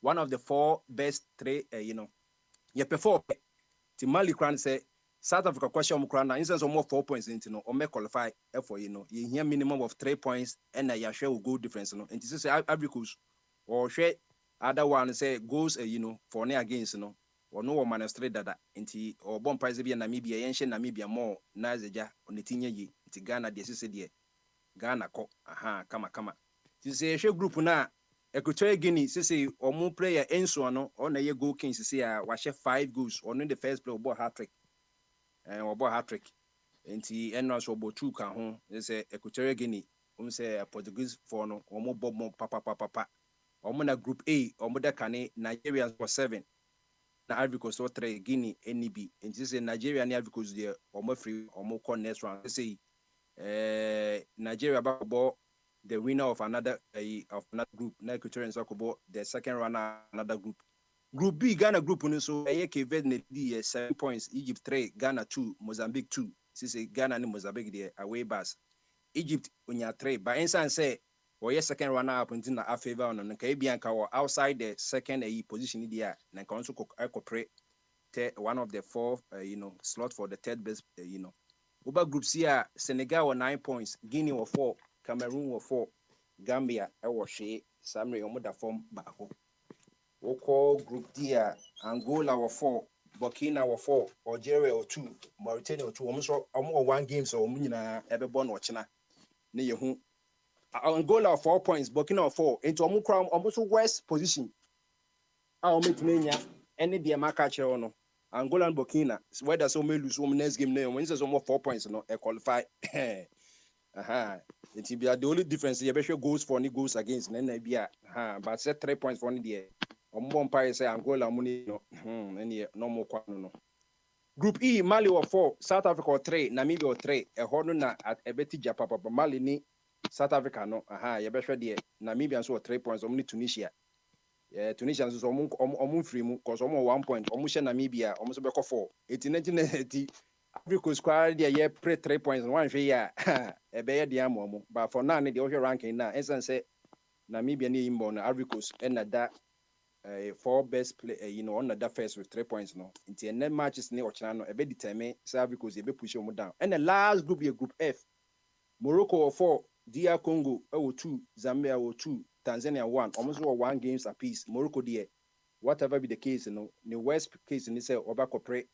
one of the 4 best 3 you perform the Mali kran say South Africa question krana instance of more 4 points into no or make qualify for you hear minimum of 3 points and ya share goal difference no and this say Ivory Coast or share other one say goals for ne against no or no minus 3 dada nti or bomb price be Namibia yenhye Namibia more na zeja onetinya yi nti Ghana de sese de Ghana ko kama nti say hwe group na Equatorial Guinea sese omu player Enso no or na ye goal king sese a wa share 5 goals or no the first play obo hat-trick obo hat-trick nti enra so obo 2 ka ho say Equatorial Guinea say Portuguese for no omo bob mo papa omo na group A omo da kane Nigeria for 7 na Ivory Coast 3 Guinea NB and this is Nigeria and Ivory Coast there omo free omo call next round say Nigeria about the winner of another group na Equatorial Soccer the second runner another group B Ghana group no so Cape Verde 7 points Egypt 3 Ghana 2 Mozambique 2 this is Ghana and Mozambique there away bus Egypt unya 3 but insan say or yes second runner up until na favor on the Caribbean or outside the second position there na can also cooperate one of the 4 slot for the third best Uber group C Senegal were 9 points Guinea were 4 Cameroon were 4 Gambia was she Samre omoda form baako Oko group D Angola were 4 Burkina were 4 Algeria were 2 Mauritania were 2 almost 1 game so nyina ebe born watchna na yehu Angola 4 points, Burkina 4. Into Omukram, almost west position. I'll make Mania any dear Makache no. Angola and Burkina. Whether so may lose next game now. When it's almost 4 points, no, I qualify. It will be the only difference. You better goals for any goals against. Then be but set 3 points for any day. Empire say Angola money no. Any no more no. Group E, Mali 4, South Africa 3, Namibia 3. A horn na at a beti Papa Mali ni. South Africa no you better there Namibia so 3 points only Tunisia Tunisia so omu free mu cause omu 1 point omu she Namibia omu so be 4 1980 Africa squad there ye pre 3 points one hwe ya e be ye dia mo but for now the ohwe ranking na ensan say Namibia ni imbo na Africa and that 4 best play on that first with 3 points no until net matches ni ochana no e be determine say Africa e be push omu down and the last group group F Morocco 4 DR Congo 2 Zambia 2 Tanzania 1 almost 1 games apiece Morocco there whatever be the case the worst case in say oba corporate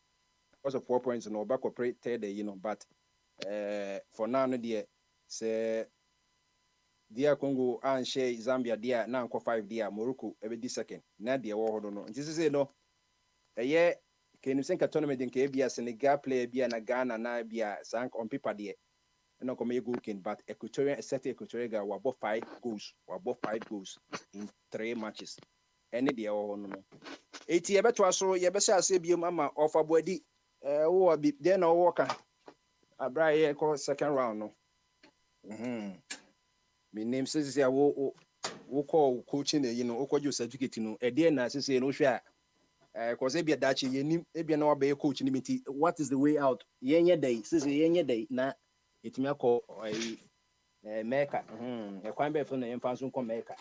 because of 4 points oba corporate third but for now no there say DR Congo and share Zambia there now 5 there Morocco e be the second na there wo hodo no nti say no Can you think a tournament in Kabia, Senegal player, be an Ghana, na be a sank on paper there. No come go king, but Equatorial set Equatorial were above 5 goals, in 3 matches. Any day or no. 80 years to us, so you better say be mama offer body. Oh, be then or walker. A bright call second round. No. My name says, I will call coaching, you certificate, a dear nurse say no share. Because maybe a Dutch, maybe no be coach limit. What is the way out? Yenya day, says Yenya day, na it may call a maker. A quite better from the infants who come maker.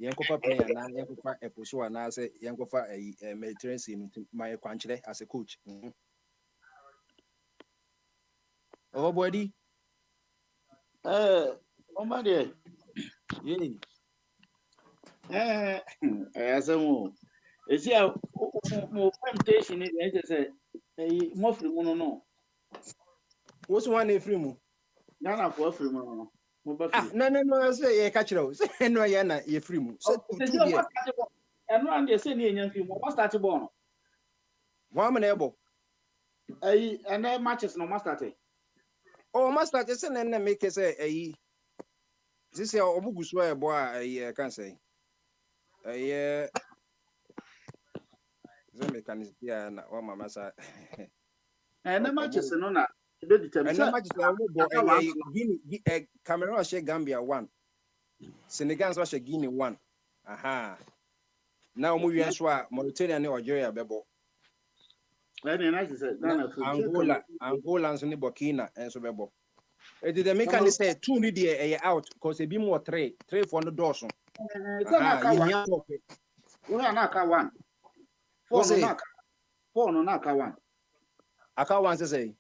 Yankofa player, now Yankofa a pursue, and I say Yankofa a Mediterranean my country as a coach. Oh, body. Omade. Yeah. Asamu. Esi a mo temptation is say mo free mo no. What's one free mo? Ghana for free mo no. Mo ba free. No, I say ye catch it. Say no ya na ye free mo. Say two years. And no and say ni enyan free mo. What start ball no? One man able. And then matches no must start. Oh, must start say na make say this year obugu so e boy I can say. The mechanism here na wa mama sa. And the matches no na be determine. And the matches Guinea Cameroon share Gambia 1. Senegal share Guinea 1. Aha. Now we wan so Mauritania and Algeria bebo. And nice say Angola and Burkina and so bebo. It the mechanism say 2 need the out because e be more 3 for the doors. We are not 1. 4 no naka 1. Aka 1 say.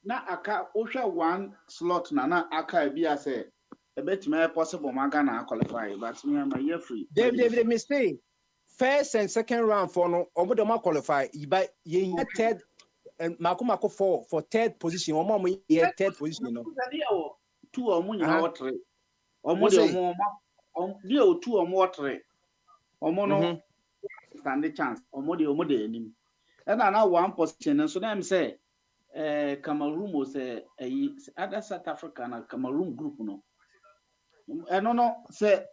Na aka osha 1 slot na aka bi ase e betima possible magana qualify but me am year free. David mistake. First and second round for no omo qualify. By ye third and Mako 4 for third position. Omo ye third position no. 2 omo nyina 3. Omo de omo dia 2 omo 3. Omo no stand the chance. Omo de enim. And na 1 position so dem say Cameroon was other South Africa na Cameroon group no. No say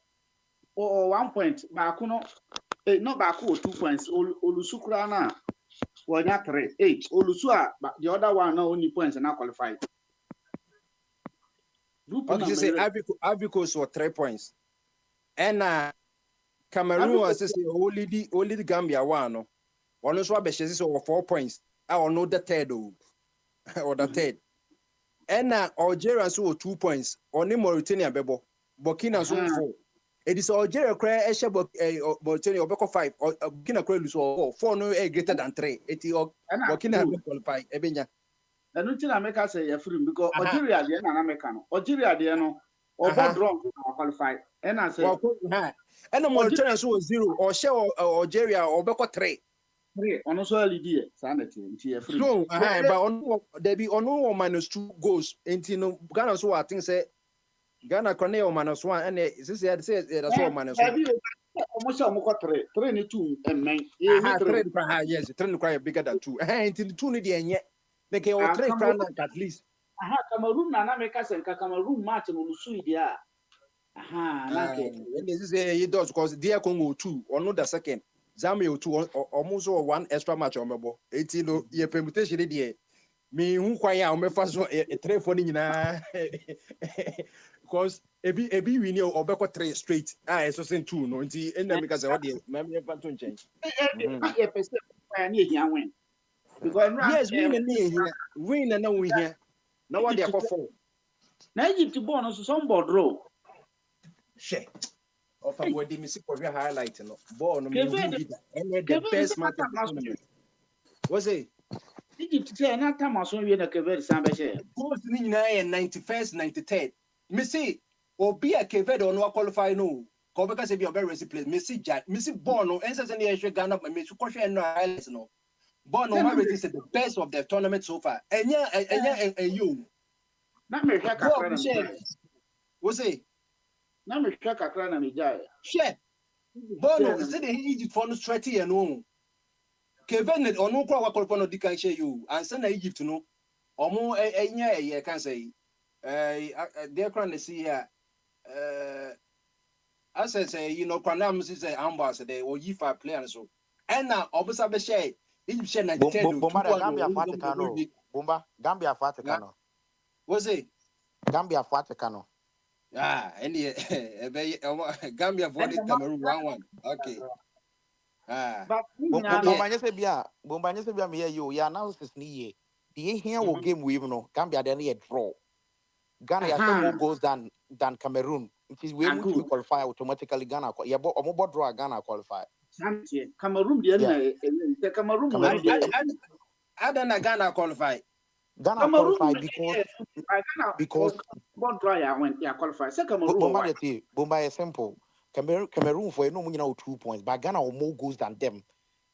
1 point baako no no baako 2 points olusu kura na wonya 3 8 olusu a the other one na only points na qualify. Group okay, you say Ivory Coast for 3 points. And Cameroon was say only the Gambia one no. One so be say 4 points. I will know the third or the third. And Algeria so 2 points. Only Mauritania bebo. Burkina so 4. It is Algeria cry Mauritania obeko 5 or Burkina cry lose 4 no greater than 3. It Burkina qualify ebenya. And until America say you free because Algeria dey na America no. Algeria dey no obo draw qualify. And I say and Mauritania so 0 or share Algeria obeko 3. On so LD sanity nti free. So but on there be on -2 goals into Ghana so I think say Ghana Cornell -1 and this say that's all -1. Almost almost 3 ni 2 men. Yes, 3 quite bigger than 2. Into 2 ni dey enye. Make your 3 crown at least. Cameroon na make say Cameroon match no lusu dia. Na ke. This is he does because DR Congo 2 or no the second. Zambia 2 almost 1 extra match on mebo. 18 no ye permutation dey. Me hu kwan ya o mefa so 3 for ni nyina. Because ebi win you obeko 3 straight. So say 2 no. Nti enna make say what dey. Me mefa to change. E person ni ehia win. Because yes, win and we here. Now what they are 4. Na Egypt born no so some board row. Share. Of a word, me see for highlight no. Born no me the best match. What's it? Egypt say na time so we na Kevin Samba share. Goals ni na 91st, 93rd. Me see obi a Kevin on no qualify no. Ko be ka say be obe replace. Me see Jack, me see born no. Ense say na hwe Ghana me so ko hwe no highlights no. Born no already said the best of the tournament so far. Enya you. Na me hwe kakra na. What's it? Na me hwe kakra na me jai. Share. Born no say the Egypt for no 30 and no. Kevin onu kwa wa qualify no di kan share you ansa na Egypt no omo enya can say they can see here I say you know kwanam say ambassador or yifa player so and now obusa be share Egypt share 90 Bomba Gambia Faticano. Bomba Gambia Faticano. Was it Gambia Faticano. any Gambia voted Cameroon 1-1. Okay. But Bomba nyese bia me you ya analysis ni ye. The here will game we no Gambia then a draw. Ghana has more goals than Cameroon. It is we need to qualify automatically Ghana. Yeah, but omo draw Ghana qualify. Cameroon the Cameroon I don't Ghana qualify. Ghana qualify because what dry when you qualify. Bomba is simple. Cameroon for no money 2 points, but Ghana will more goals than them.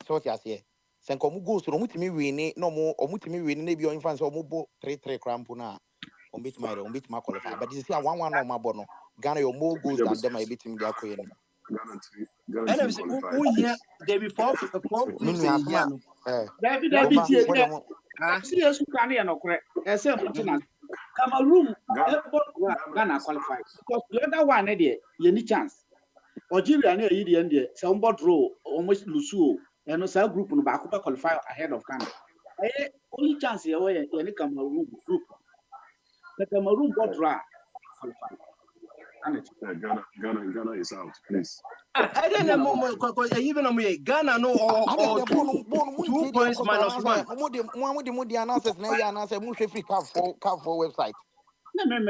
So what you say? Senko goals to omutimi win no more omutimi win na bi on fans omo 3-3 crampuna. Ombit my qualify. But you see a 1-1 no my bono. Ghana your more goals than them I beat him their queen. And who here they be four serious no correct. Cameroon Ghana qualify. Because the other one there, you need chance. Algeria near you the some draw almost Lusu and no group no back qualify ahead of Ghana. Only chance here where you Cameroon group. The Cameroon draw qualify. Ghana is out, please. I don't know even on me Ghana no or 2 points minus 1. Modi analysis na ya analysis mu free CAF for website. I'm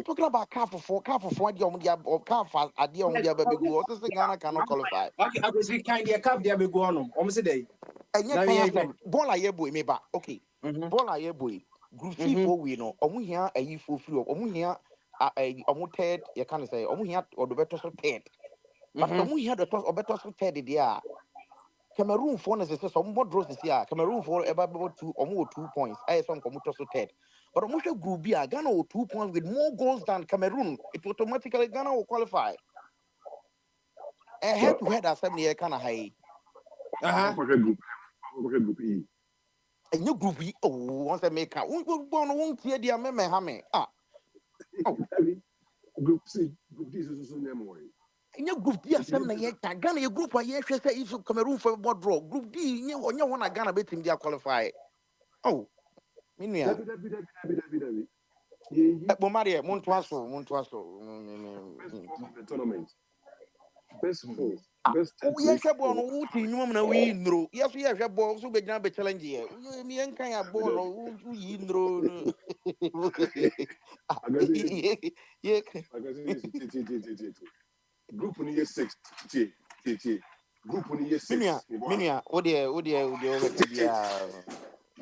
talking about CAF for the CAF at the Ghana cannot qualify. Okay, I was kind of CAF there be go on. Almost day. Ball aye boy me ba. Okay. Ball aye boy. Group C for we no. Omu here ayi for free. Omu here omu third. You can say omu here or the better third. But omu here the toss or better third there. Cameroon for na say some more draws this year. Cameroon for about 2 points. I some come to third. But omu share group B Ghana with 2 points with more goals than Cameroon. It automatically Ghana will qualify. Head to head assembly kind of high. Group E. And you group E, once I make out, won't hear the amendment, Hammy. Group C, Group D is also memory. And your group D, assembly, Ghana, your group, I say if Cameroon for what draw. Group D, you want to Ghana bet him, they qualify. Oh, Minia. Bomaria, Montuaso. The tournament. Best 4. Best 10. Yes, I born Uti, no, we know. Yes, we have balls who be now be challenge here. Me and kind of ball, who you know. Group on year 6. Group on year 6. Minia, what dear,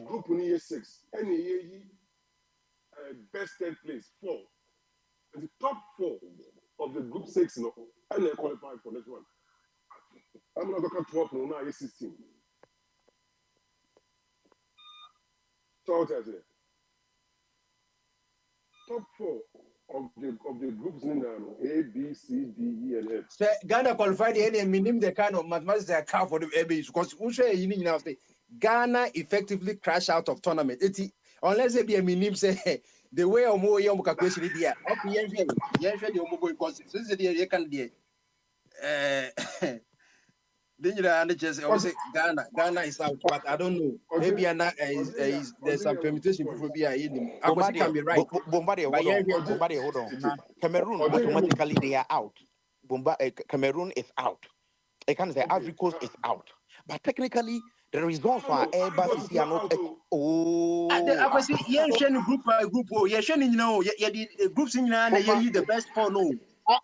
Group on year 6. Any year, best 10 place 4. The top 4 of the group 6, no, and they qualify for this one. I'm not going to 12 now, year 16. So what I say? Top 4 of the groups in A, B, C, D, E, and F. So Ghana qualified any minimum the kind of mathematics they account for the ABs because who say you need now say Ghana effectively crash out of tournament. Unless they be a minimum say the way or more young calculation is here. Okay, the Omo because since the can be then you know just say Ghana is out, but I don't know. Maybe there's some permutation before be in him. I can be right. Bombardier, hold on. Cameroon automatically they are out. Cameroon is out. I can say Ivory Coast is out. But technically the results are Airbus are not. I see you share group by group. You share you know the groups in the best 4 no.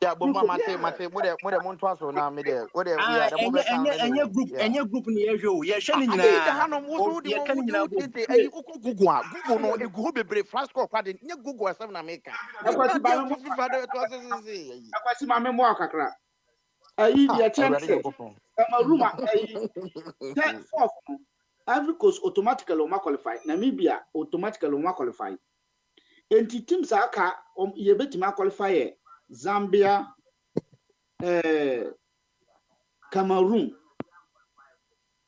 Yeah, but Mate, what a Montuaso now, me there. What a any group in the area, you're sharing Google no, a Google be Flasco party, you Google 7 America. I see my memoir, Kakra. I eat the attention. Ivory Coast automatically qualify. Namibia automatically qualify. And the teams are qualify. Zambia, Cameroon.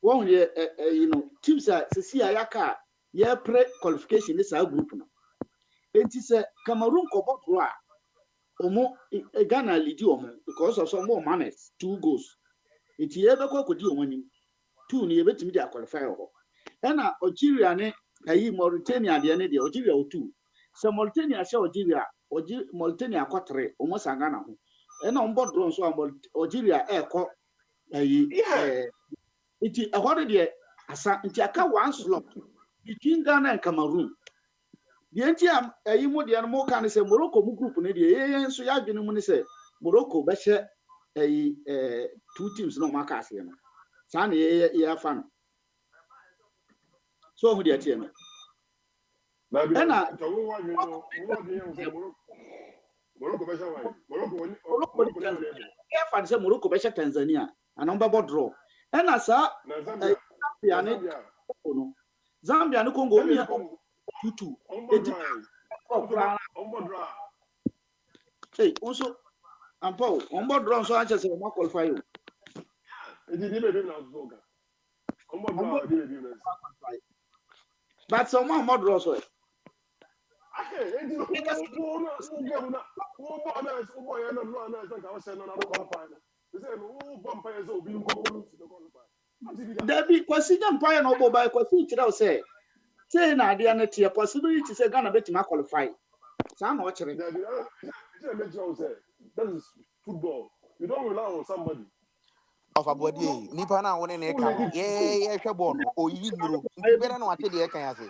One year, teams are see Ayaka, pre qualification is our group now. It is a Cameroon Cobot Roa, Omo Ghana lead you because of some more manners, 2 goals. It is ever could you when 2 near bet me qualifier. And Algeria, Mauritania, the end of Algeria 2. So Mauritania show Algeria, Mauritania 4, almost a Ghana. And on board drones, so Algeria air it is a holiday as a one slot between Ghana and Cameroon. The NTM, a Imodian more can say Morocco group, and so I've been say Morocco, Besha, 2 teams, no Marcasian. Sunny, fan. So, who dear team? Morocco, Besha, Tanzania, and on Babo draw. And as a Zambia, no Congo, 2-2. Hey, also, and Paul, on board draw, so I just say, more qualify you. But some more draws. Debbie, consider Pine over by Quasichel say na the anati possibility to say Ghana bet qualify. Some watching. That is football. You don't rely on somebody. Of a body, Nipana one in a car. Yeah, Shabon, or you know, better not tell you, can I say?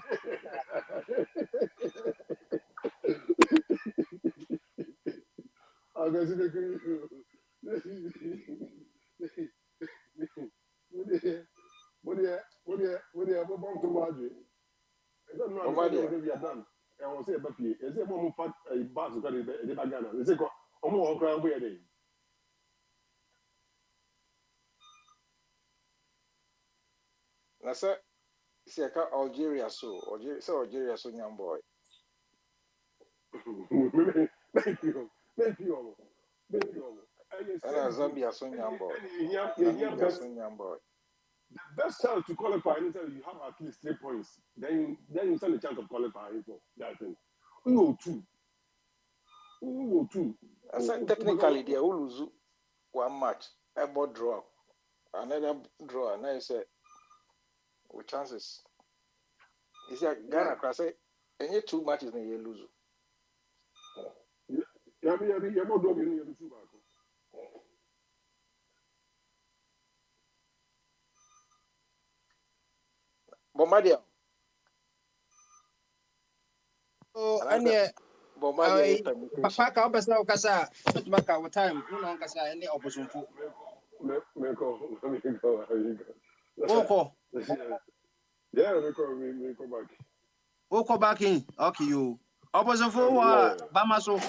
What do you have to Madrid? I don't know what we are done. I will say about you. Is it more fat a bus got it in Ghana? Is it more ground where they? That's it. See, I got Algeria so Algeria so young boy. Thank you. And Zambia so young boy. The best chance to qualify anytime you have at least 3 points, then you stand a chance of qualifying for that thing. We go 2. I said technically they will lose 1 match, a board draw, another draw, and I said with chances. You see, Ghana can say any 2 matches they lose. Bombardier. Oh, and Bombardier. Papa, I'll pass now, Cassa, but back our time, no longer Cassa, any opposition. Yeah, we go back. Oko back in, okay, you. Opposition for Bamaso.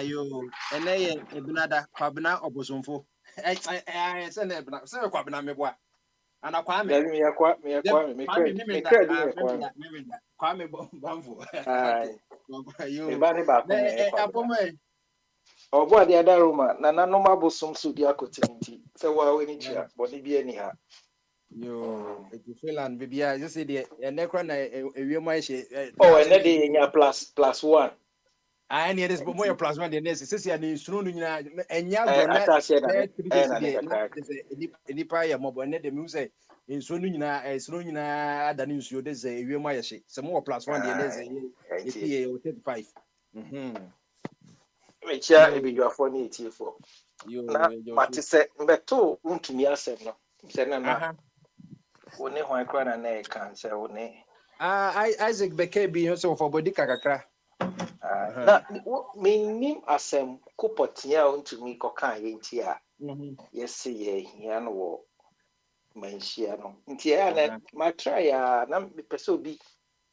You, and they, Bunada, Quabina, opposition for. I send it, Quabina, me boy. And I Kwame Bamfo. Oh, boy, the other room, Nana no mabo some sudia cotinity. So, why we need you, but it be anyhow. You, Finland, baby, I just say the Necron, a real mice. Oh, and then they plus 1. I need this, but more plus 1 than this. Sissy and Strunia, and any prior mob, and let the music in Sunina, that news you this a real mice. Some more plus 1 than this, 35. Which year be your phone 84. But it's a better to me as no. Senana. Only one crown and a cancer only. Isaac Becker be also for body kakra. Me name asem kupotia unto me coca yentia. Yes, see, yan Menchiano. Intia, my try, nam peso be.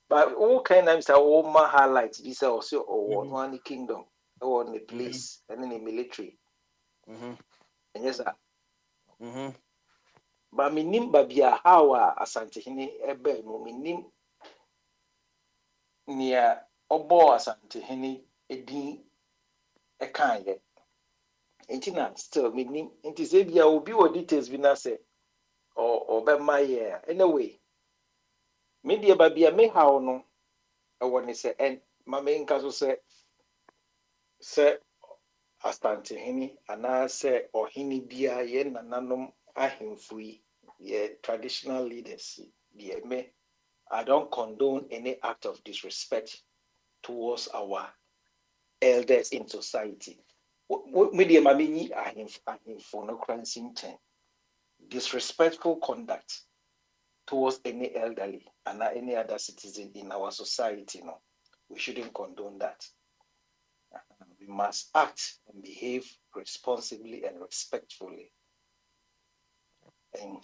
But all kind of all my highlights, this also or one kingdom. Or in the police and in the military. And yes, but me nim babia hawa asante hini ebe mo me nim nia obo asante hini edin ekanye Intina still meaning it is a will be what details we not say or by my year. Anyway, media baby a me how no I want to say and my main castle say Astante Hini and I say or Hini Bia yen and nanom ahimfui ye traditional leaders dear me. I don't condone any act of disrespect towards our elders in society. Media mamini ahimfo no cransing chain. Disrespectful conduct towards any elderly and any other citizen in our society. No, we shouldn't condone that. We must act and behave responsibly and respectfully. And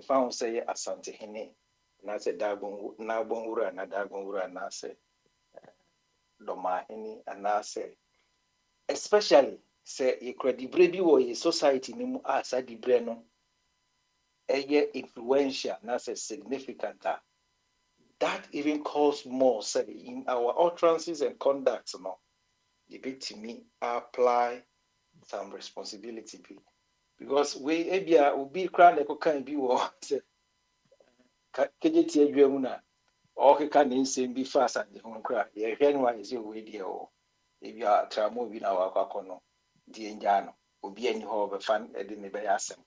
found say Asante Hene, and I said Nabongura and Adagongura, and I say Doma Hene, and I say, especially say a credibility or a society nimu as a dibreno. Influential, not say significant. That even calls more, say, in our utterances and conducts. No, the bit to me apply some responsibility because we will be crying like can be or say, KJT Juna or can be fast and the home cry. Yeah, is your radio. If you are tramo in our Kakono, the Indiano, will be any hope fun at the Nebayasem.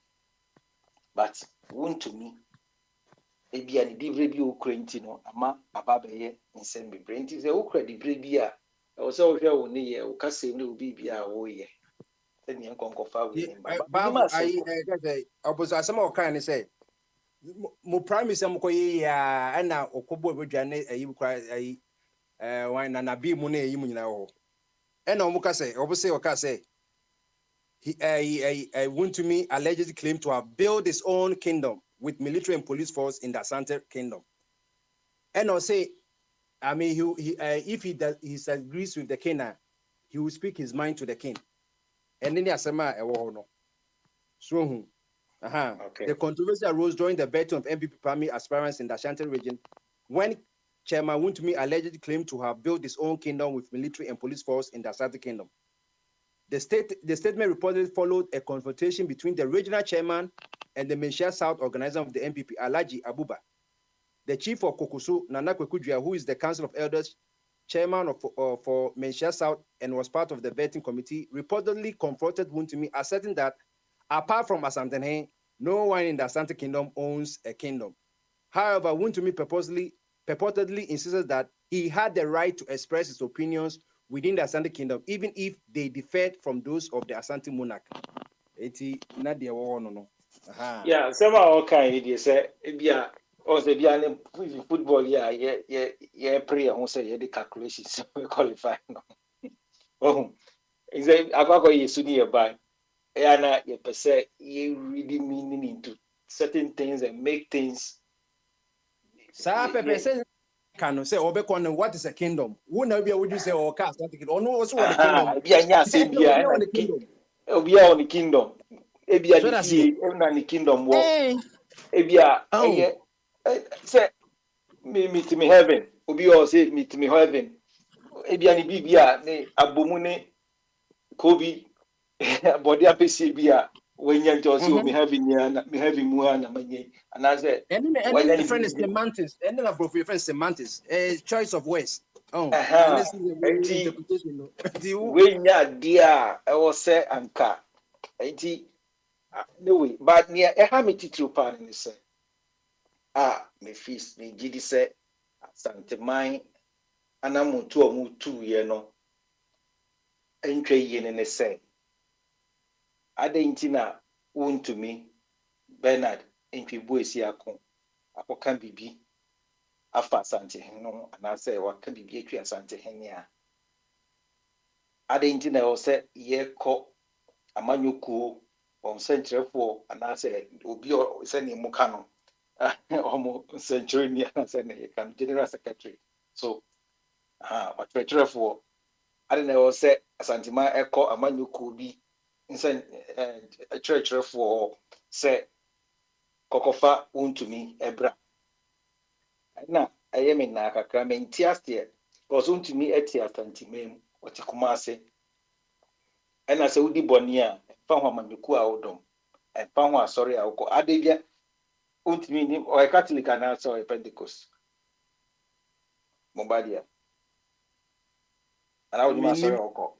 But won to me, maybe an review Crentino, ama ababe in send me brain is a credit brebia. I was all here only year, or Cassim will be a ye. Then you can confirm with him. I was as some more kind say, Mo promise some koye and now Okobo Jane, you cry wine and a be money, you know. And no Muka say, obviously, Oka say. He want to me allegedly claimed to have built his own kingdom with military and police force in the Asante kingdom. And I'll say, I mean, if he disagrees with the king, he will speak his mind to the king. And then Asama no. So, The controversy arose during the betting of MPP primary aspirants in the Ashanti region when Chairman Wontumi allegedly claimed to have built his own kingdom with military and police force in the Asante kingdom. The statement reportedly followed a confrontation between the regional chairman and the Menchia South organizer of the MPP, Alhaji Abuba. The chief of Kokusu, Nana Kwekudua, who is the Council of Elders chairman for Menchia South and was part of the vetting committee, reportedly confronted Wontumi, asserting that apart from Asante, no one in the Asante kingdom owns a kingdom. However, Wontumi purportedly insisted that he had the right to express his opinions within the Asante kingdom, even if they differed from those of the Asante monarch. Yeah, some are okay. They say, "Bia, also bia football. Yeah, prayer. Who say the calculations we qualify no." Oh, is it? I got you soon nearby. Yeah, you per se, you really meaning into certain things and make things. Sir, Pepe says, "Can say Obekon, what is a kingdom? Who know would you say or cast? Or no, also what a kingdom? Yeah, same here. Obia on the kingdom. Ebia the fee, on the kingdom walk. Ebia, say meet me heaven. Obi or say meet me heaven. Ebia ni bibia ne abomune Kobi body apesi bia when you just me having muana manye and I said and then the friend is semantics and then above your friend semantics a choice of words. When ya dear I was say anka no way but near a hamity to pan in say me feast me gidi say Sante mine and I'm 2 year no entry yen in a say Adentina won to me Bernard entry boy si akon apokan bibi afa Asante no and I say what can be atwi Asante henia Adentina o say ye ko amanyuku on centre for and I say obi o say ni muka no omo century ni and say ne can general secretary so what treasurer for Adentina o say Asante ma eko amanyuku bi inside a church for say Kokofa Wontumi Ebra. Na I am in Nakaka maintias there, was Wontumi etias antimem, what Kumase. ɛna sɛ wodi bɔne a fa ho amanyɔkuo a wodɔm ɛfa ho asɔre a wokɔ ade bia wontumi nim ɔyɛ catholic anaasɛ ɔyɛ pentecost mobadeɛ ana wodim asɔre a wokɔ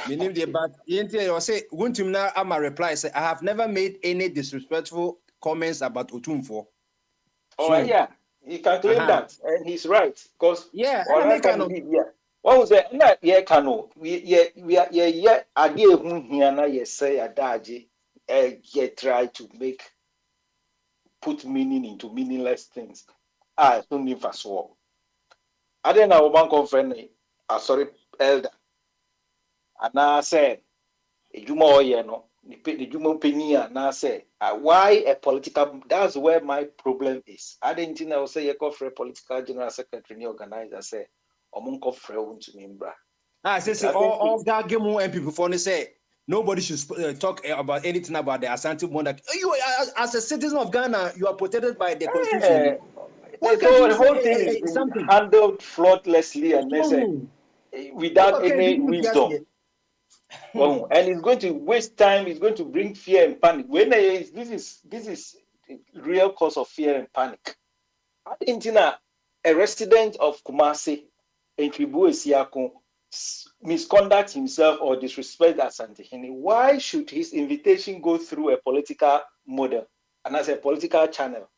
Meaning the but you say one to now I'm a reply say I have never made any disrespectful comments about Otumfo. Oh yeah, he can claim that and he's right because yeah, what was that? Not yeah, cano. We idea who here na yes say adaji try to put meaning into meaningless things. I don't need for swap. I didn't know one conference. Sorry, elder. And I said, no, why a political? That's where my problem is. I didn't know say you call for a political general secretary organizer say omunko frewun to membra. Say all that game and people for say nobody should talk about anything about the Asante monarch. You as a citizen of Ghana, you are protected by the constitution. So the whole thing is handled flawlessly and without any wisdom. And it's going to waste time. It's going to bring fear and panic. When this is real cause of fear and panic. I think a resident of Kumasi in Tribu Esiako misconduct himself or disrespect Asante. Why should his invitation go through a political model and as a political channel?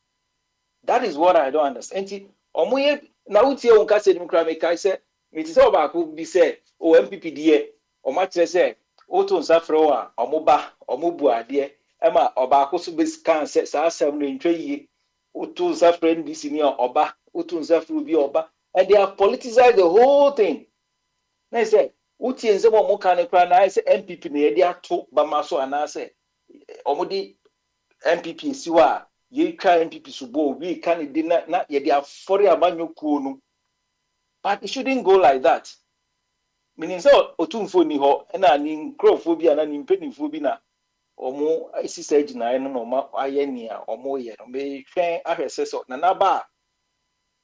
That is what I don't understand. Omuye na utie unka se dimkrameka say it is all about who be say o MPP die o ma kire say o to nsafro a omoba omobu ade e ma oba akoso be scan say sa asem no ntwe yi o to nsafro NDC ni oba o to nsafro bi oba and they have politicized the whole thing. Na say utie nze mo kan kra na say MPP na ye de ato ba maso ana say omodi MPP siwa ye try MPP subo we can na ye dey afori amanyokuo no but it shouldn't go like that. Meaning so Otumfo ni ho na ni nkrofo bi ana ni mpenifo bi na omo isisa gina no ma aye ni a omo ye no me hwen ahwese so na ba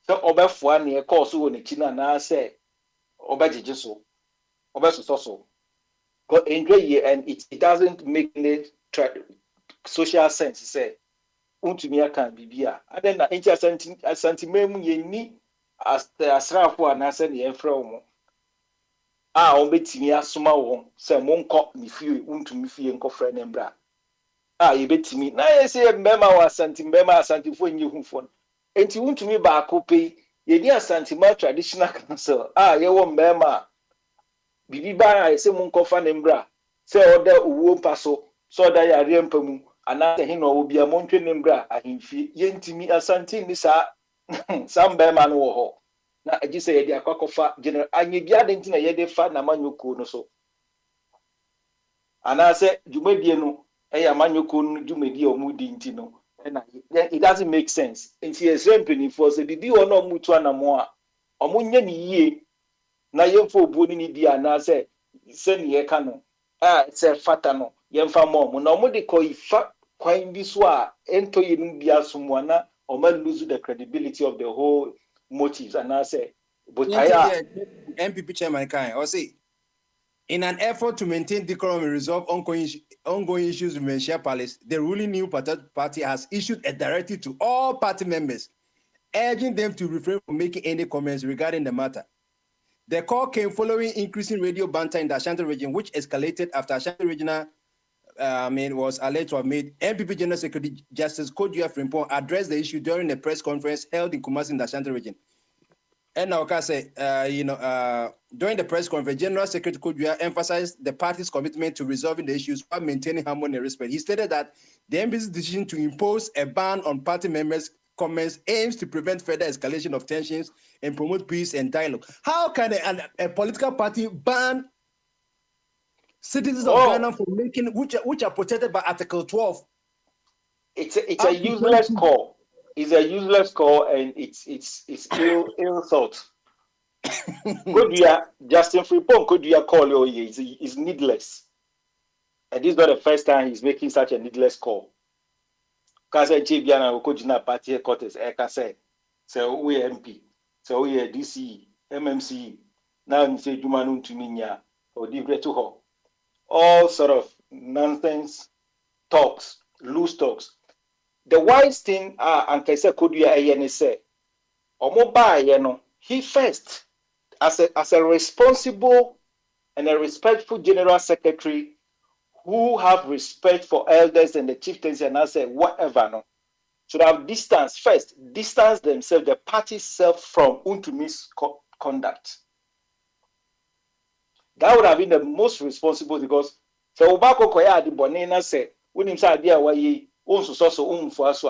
so obefo na e course wo ne chi na say obegege so obeso so go enjoy ye and it doesn't make any social sense say untumi aka bibia aden na enti asantimemu ye ni asrafo anase ne yefra wo o betimi asoma wo se monko ni fie untumi fie nkofra ne mbra ye betimi na ye se mbema wa mbema asantifo nyi hufo enti untumi ba akope ye ni asantima traditional council ye wo mbema bibi ba ye se monkofa ne mbra se oda uwo paso so oda ya rempamu ana he no obi amontwe ne mbra ahimfie yentimi Asante ni sa sambema no wo ho na agise ye de akwakofa general anye bia de ntina ye de fa na manyoko no so ana se dwumadie no ya manyoko no dwumadie omudi ntino na it doesn't make sense enti esempeni for se bibi wo no mutu anamo a omunye ni yie na yemfo obuo ni di ana se ni ye ka no se fata no yemfa mo na omudi ko ifa kwan bi so a ento yenu bia somwana or man lose the credibility of the whole motives and I say but MPP chairman can or say in an effort to maintain decorum and resolve ongoing issues with Menchia Palace, the ruling New Party has issued a directive to all party members urging them to refrain from making any comments regarding the matter. The call came following increasing radio banter in the Ashanti region, which escalated after Ashanti regional was alleged to have made MPP General Secretary Justice Kodua Frimpong addressed the issue during a press conference held in Kumasi in the Ashanti region. And now, I say, during the press conference, General Secretary Kodua emphasized the party's commitment to resolving the issues while maintaining harmony and respect. He stated that the MPC's decision to impose a ban on party members' comments aims to prevent further escalation of tensions and promote peace and dialogue. How can a political party ban citizens of Ghana for making which are protected by Article 12? It's a useless call. It's a useless call, and it's ill thought. Justin Frimpong Kodua call is needless, and this is not the first time he's making such a needless call. Because Chibiana Okojina party headquarters, Eka say we MP, so we DC, MMC. Now you say Jumanun to Minya or Divre to her. all sort of nonsense talks, loose talks. The wise thing, and Kaisa Kodia say, Omoba, he first, as a responsible and a respectful general secretary who have respect for elders and the chieftains and I say whatever, no, should have distance themselves, the party self from Untumi's conduct. That would have been the most responsible because so Obako Koya the Bonena said, when him said, "Dear, why ye also for us,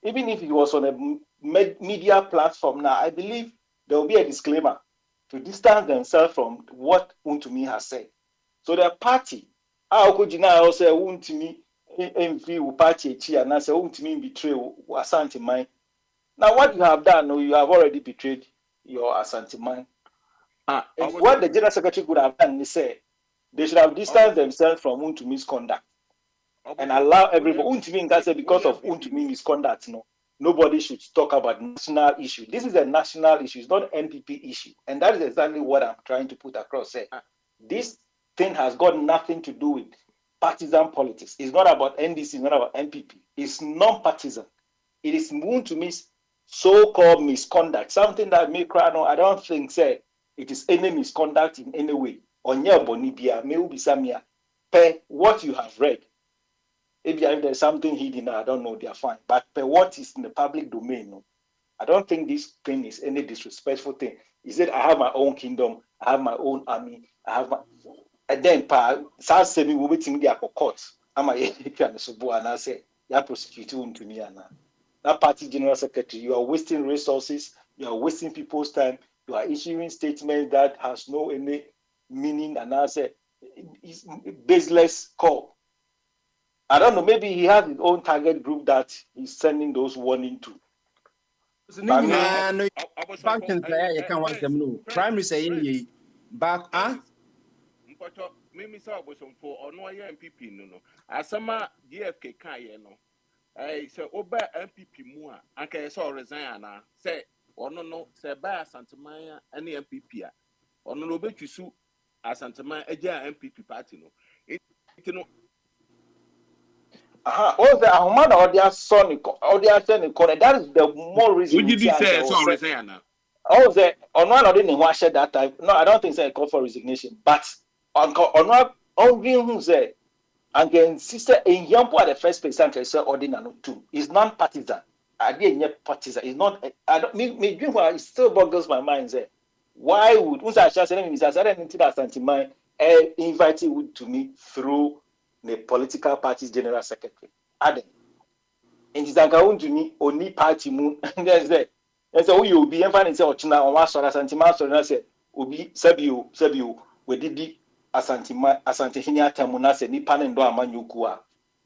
even if he was on a media platform now, I believe there will be a disclaimer to distance themselves from what Untumi has said. So the party, also Untumi envy party and I say Untumi betray Asante Mine. Now what you have done, you have already betrayed your Asante Mine. What the general secretary could have done is say they should have distanced themselves from Untumi's conduct and allow everybody. Untumi can say because of Untumi's misconduct, nobody should talk about national issue. This is a national issue, it's not an NPP issue, and that is exactly what I'm trying to put across. This thing has got nothing to do with partisan politics. It's not about NDC, it's not about NPP. It's non-partisan. It is Untumi's so-called misconduct, something that may cry. No, I don't think say it is any misconduct in any way. Onya Bonibia, Meubisamia, per what you have read. Maybe if there's something hidden, I don't know, they're fine. But per what is in the public domain, no, I don't think this thing is any disrespectful thing. He said, I have my own kingdom, I have my own army, I have my. And then, we will wait in the court. I'm a Subu and I say, you're prosecuting to me. That party general secretary, you are wasting resources, you are wasting people's time, you are issuing statements that has no any meaning, and I say, it's baseless call. I don't know, maybe he has his own target group that he's sending those warning to. Primary say back, Mimi saw was for or no MPP no. Asama DFK can so Oba MPP mua, and can saw resign say or no, say by Santamaya any MPP or no bet you sue Asantama Eja MPP party no. It no. All the Ahumana or their son or their son, that is the more reason. Would you say so resign? Oh, the on one or didn't wash at that time. No, I don't think so. I call for resignation, but on what who say and then sister in Yampo at the first place and say ordinary too. It's non-partisan. I didn't yet partisan. It's not. I don't me dream why it still boggles my mind. Say why would I just say I said anything that Santimai invite you to me through the political party's general secretary. Adam. And he's like to me only party moon and there's that. And so you will be invited to Ochina or Masora Santima, so I said, Ubi Sabu, we did the Asantihinia Tamunase, Nipan and Doamanyukua.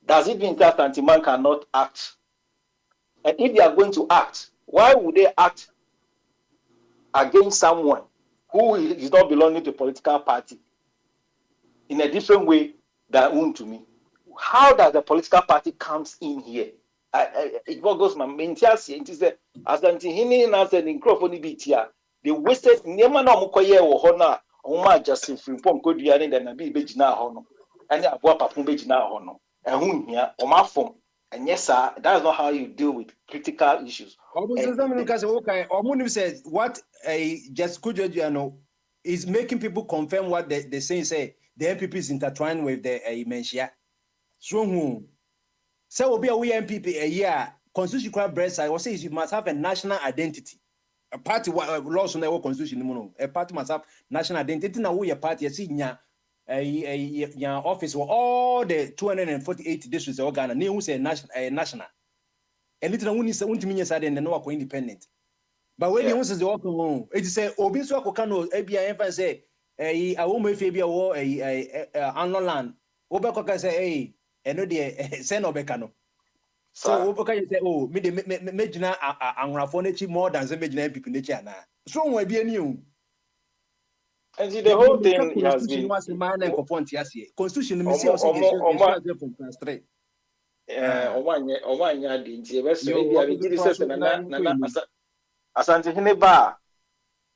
Does it mean that Santiman cannot act? And if they are going to act, why would they act against someone who is not belonging to a political party in a different way than to me? How does the political party comes in here? It goes my main task. It is that as Antihini as an microphone beatia, they wasted Niamana Mukoye or Hona, Oma Justin Frimpom could be and Nabi Bejina Hono, and the Abuapa Bejina Hono, and whom here, or my phone. And yes, sir, that's not how you deal with critical issues. Omuni says what a just Kujogiano is making people confirm what they say the MPP is intertwined with the Menshia. So will be a MPP a year. Constitution breast I will say you must have a national identity. A party laws on the constitution. A party must have national identity. Now we a party a office for all the 248 districts of Ghana. New say national. And little one is the only side and no independent. But when you say the open room, it is a Obiso Cano, ABI say I won't make a land. Obacoca say, and no dear, send Obecano. So Oboka say, oh, Medina Angrafonechi more than the Medina people in the China. So will be a new. And see, the whole thing has been Constitution, from class 3. One year, Asante Hineba.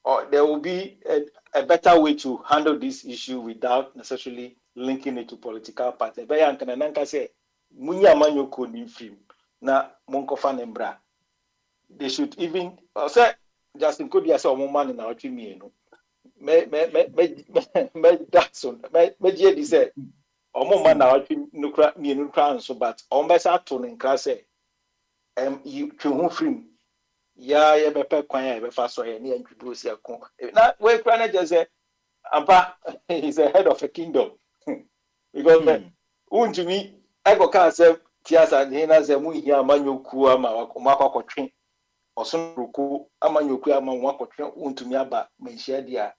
or there will be a better way to handle this issue without necessarily linking it to political party. But I can say, Munya Manyoko ni film na Monkofa Nembra. They should even say Justin could be a woman in our team, you know. Me that's on me je say omo man na our team nukra me nukra so but on be sa to in class say you twu film ya ye bepe kwan ya be fa so ye na introduce ya kon na we kra na just say ampa he's a head of a kingdom because untumi I go can say tiasa ni na say mu hia amanyoku ama akokotwe osonruku amanyoku ama wakotwe untumi aba menhia dia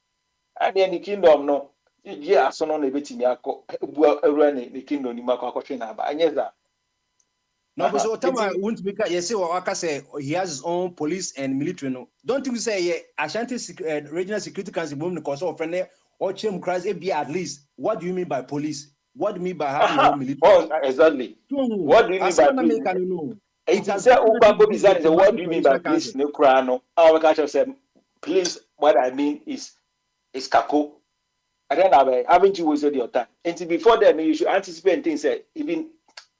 ade ni kingdom no ye asono na betimi akọ bu awura ni kingdom ni makọ akotwe na aba anyeza. No, but so Tama won't be yes, say he has his own police and military. No, don't you say Ashanti Regional Security Council movement because of friend or Chem Christ be at least. What do you mean by police? What do you mean by having your own military? Oh, exactly. What do you mean by police? It is what do you mean by police? No crano. Our culture said, please. What I mean is kako. I don't know. Haven't you wasted your time? And before then, you should anticipate things. Even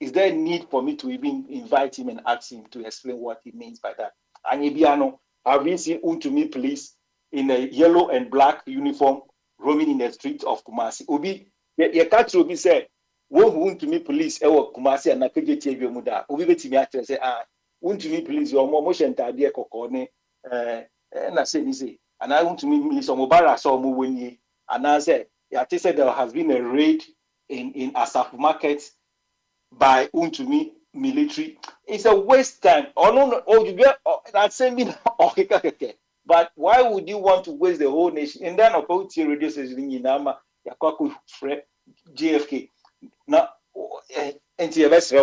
is there a need for me to even invite him and ask him to explain what he means by that? Anyebiano, have you seen Untumi police in a yellow and black uniform roaming in the streets of Kumasi? Obi, you can't Obi say, "Wo Untumi police ewo Kumasi and Nakeje TV muda." Obi beti mi actually say, Untumi police your motion tadia kokone na say ni say, and I Untumi police omobara so omo wenye, and I say, yeah, they said there has been a raid in Asaf Market by Untumi military. It's a waste time. Oh no, you get that same thing. But why would you want to waste the whole nation? And then about the radio station in Nama, Yakaku JFK. Now, and the best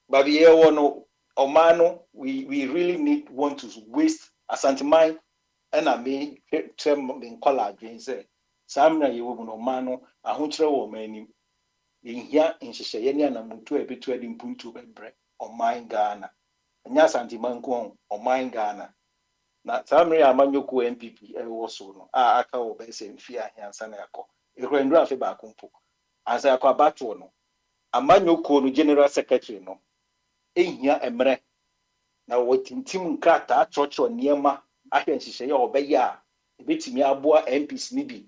but the no Omano, we really want to waste Asante Mine and I may term in color again say. Samna you will no mano, a hunter woman. In here in Shayania na Mutu a bit wedding punto bread or mine Ghana. And yes, Anti Manquon or mine Ghana. Now, Samri Amanyoko MPP, also no. I call Bess and Fia and Sanako. A grand draft about Kumpo. As I call Batuano. Amanyoko, no general secretary, no. In here a mre. Now, what in Tim Crata, church or Niema, I can say, or Beya, a bit me aboa MPs nibi.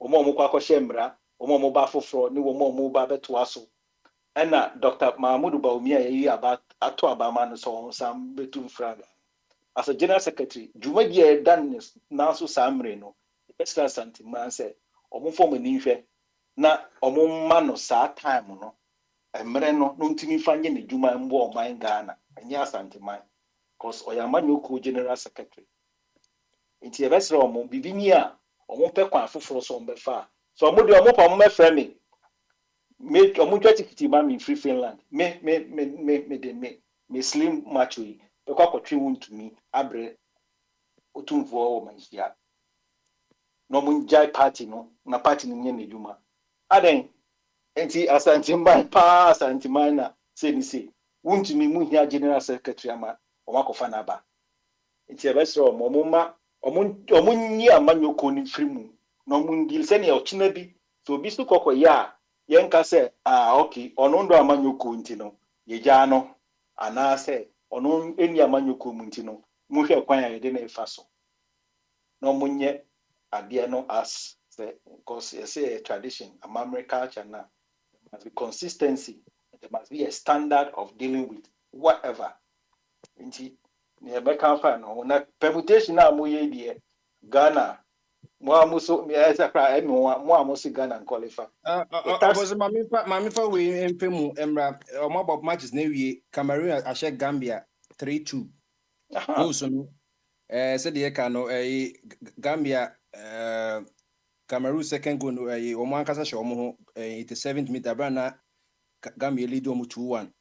O Momoka Shembra. Omo ba foforo ni wo mo ba beto aso na Dr. Mahmoud Baumia yi about ato abama no so sam betu fraga as a general secretary jumadi e dan na so samre no extra santiman say omo form ni hwe na omo ma no sa time no emre no ntimi fanye ne juma mbo oman Ghana anya santiman cause oyamanyoko general secretary inti e besra omo bibini a omo pe kwa foforo so mbefa. So I'm going to put my friend me free Finland. Me slim macho. The cock to me. Abre utum for my here. No mun jai party no. Na party ni nye juma. Aden enti asantimba pa asantimana say wuntu mi mu here general secretary ama omako na ba. Enti ebesro omunyi amanyoko ni free mu. No mundil seni ya ochinabi so bisu koko ya yenka se okay onondo amanyoko ntino yejano anase onon eni amanyoko muntino muhwe kwan ya de na ifaso no munye ade no as because you say a tradition American culture na there must be consistency, there must be a standard of dealing with whatever nti ne be kan fa no na permutation na moye die Ghana Muamuso, Muamusi Ghana and qualify. Was Mamifa we in Pemu Emra or mob of matches Navy Cameroon Ashe Gambia 3-2. Also, said the Ekano a Gambia Cameroon second goal Oman Casa Shomo 87th meter Brana Gambia lead 2-1.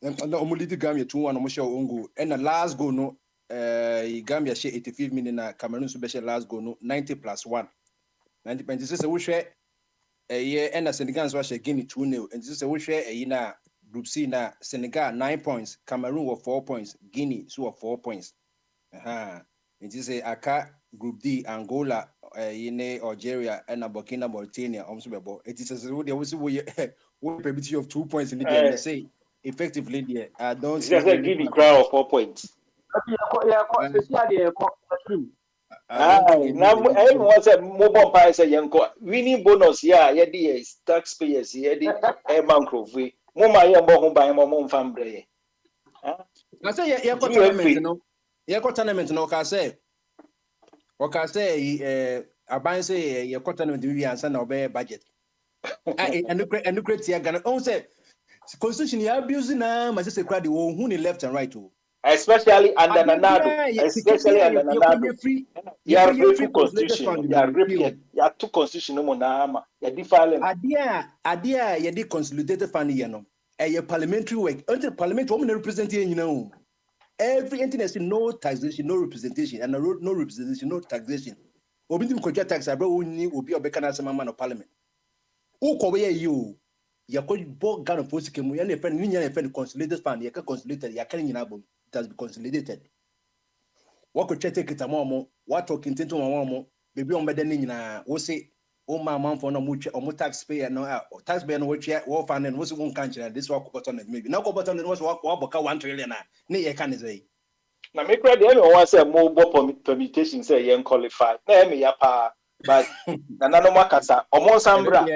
And Omuliti Gambia 2-1 Omosho Ungu and the last goal no. Gambia share 85 minutes na Cameroon special last goal no 90+1 90.6 we share and Senegal so share Guinea 2-0 and this we share na group C na Senegal 9 points Cameroon were 4 points Guinea so 4 points It is a aka Group D, Angola, Algeria, and Burkina Mauritania. It is a road. There was a probability of 2 points in the game. They say effectively there. I don't see just give the crowd of 4 points. Now everyone said mobile pie say yanko winning bonus is taxpayers a bank of we mama family. I say tournament no can say say your tournament we answer no be budget and create here Ghana on say constitution you abusing na ma say crowd who ni left and right too. Especially under Nanado. You are free constitution. You are two constitution no more. You are defiling. Adia, you did consolidated fund, you know. A parliamentary work. Until parliament, women representing, you know. Every entity no taxation, no representation, and no representation, no taxation. Obindim koja tax, I brought will be a becana man of parliament. Who cover you? You could both Ghana Post came and friend consolidated fund, you can consolidate, you can in album. Has been consolidated. What could take it a moment? What talking to my mom? Baby on bedding we say, oh, my mom for no much or more taxpayer, no taxpayer, no which war fund and was one country. This work button maybe no button was walk 1 trillion. Nay, I can't say. Now, make ready everyone say mobile permutation say young qualified. Name me yapa, but another Makasa, almost Ambra,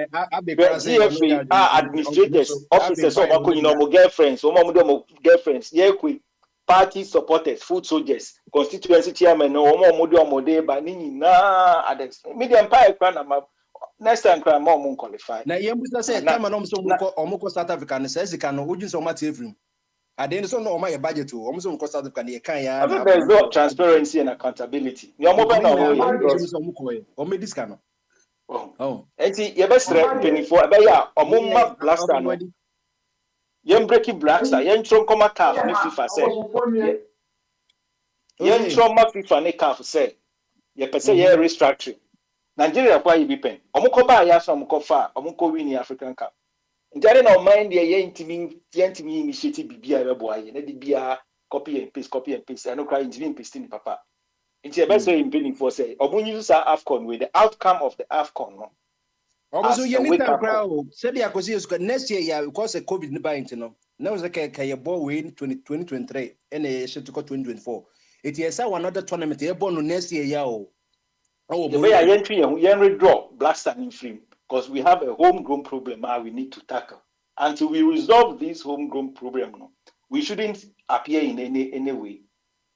GFA administrators, officers, or girlfriends, or girlfriends, yeah, quick. Party supporters, food soldiers, constituency chairman, no more model, but na medium empire crown. Next time, crown more qualified. Now, you must say, time and almost South Africa and says you can use so much every. I didn't know my budget to almost South Africa. There's no transparency and accountability. Your mobile or made this kind of. Oh, and see, your best penny for a bear or more blaster. Yen breaking blackstar, yen tron come calf, ne FIFA say. Yen trauma FIFA ne calf say. Ye pese ye restructuring. Nigeria kwa yibi pen. Omuko ba ya so omuko fa, omuko win African Cup. Njare na mind ye yen timi initiative bibia be boy ye. Na di bia copy and paste. I no cry intimi paste ni papa. Nti e be so impending for say, obunyu sa AFCON with the outcome of the AFCON no. Also, you need to crowd. Said the acquisition next year, because of COVID in buying, no. Now, the ball win 2023 and a shit to 2024. It is another tournament. You're born next year. Oh, the way I entry and withdraw Blaster in film because we have a homegrown problem we need to tackle. Until we resolve this homegrown problem, no, we shouldn't appear in any way.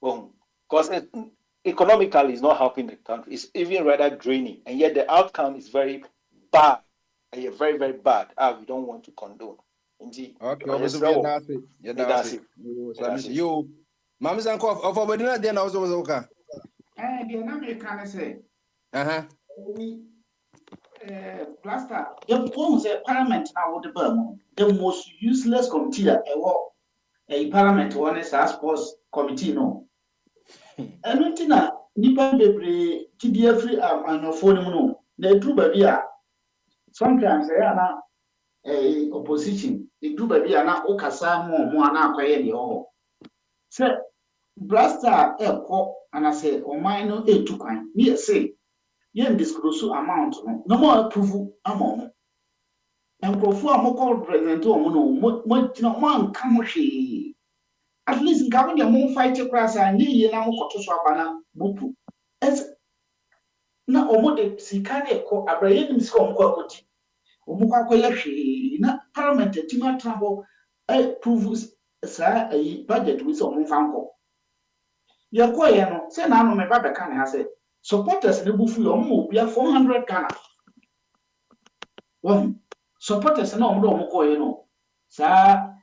Because economically, it's not helping the country. It's even rather draining, and yet the outcome is very bad, very, very bad. We don't want to condone. Indeed. Okay, that's it. You, Mam's uncle of our dinner, then I was okay. The American say, Blaster, the parliament now with the Burma, the most useless committee a parliament one is a sports committee, no. And nothing, Nippon Baby, TDF free and phone, no, they do baby. Sometimes they are not a opposition. They do baby are not okasa more na kwaye the oh. Say Blaster echo and I say o mine no e to kwan. Me say yen disclose amount no more approval amount. And profu amoko president o no mo man kan hwe. At least nka me mo fight class and ye na mo koto so abana bupu. Es na omode sika na ekọ abraye nim sika omko akoti omko akoya hwe na parliament tima travel proves sa budget we so omfa nko ye ko ye no se na no me ba be kan ha se supporters ne bufu yo mo bia 400 Ghana supporters na omko ye no sa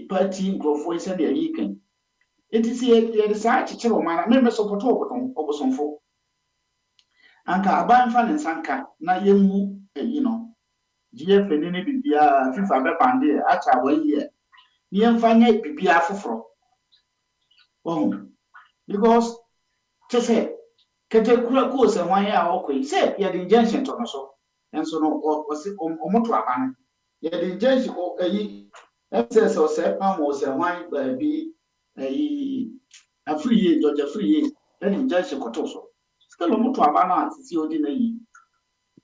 party growth se de yi kan it is ye sa chichiro mana me support obosonfo anka aban fa ne sanka na yemu GFA ne bibia FIFA be bande acha waye ni emfa nya bibia foforo because to say kete kura ko se wan ya okoi say ye the injunction to no so enso no o se omoto aban ye the injunction o access o se am o se wan bi afri ye Georgia free then injection kotoso. Still omo to abana asisi odi na yi.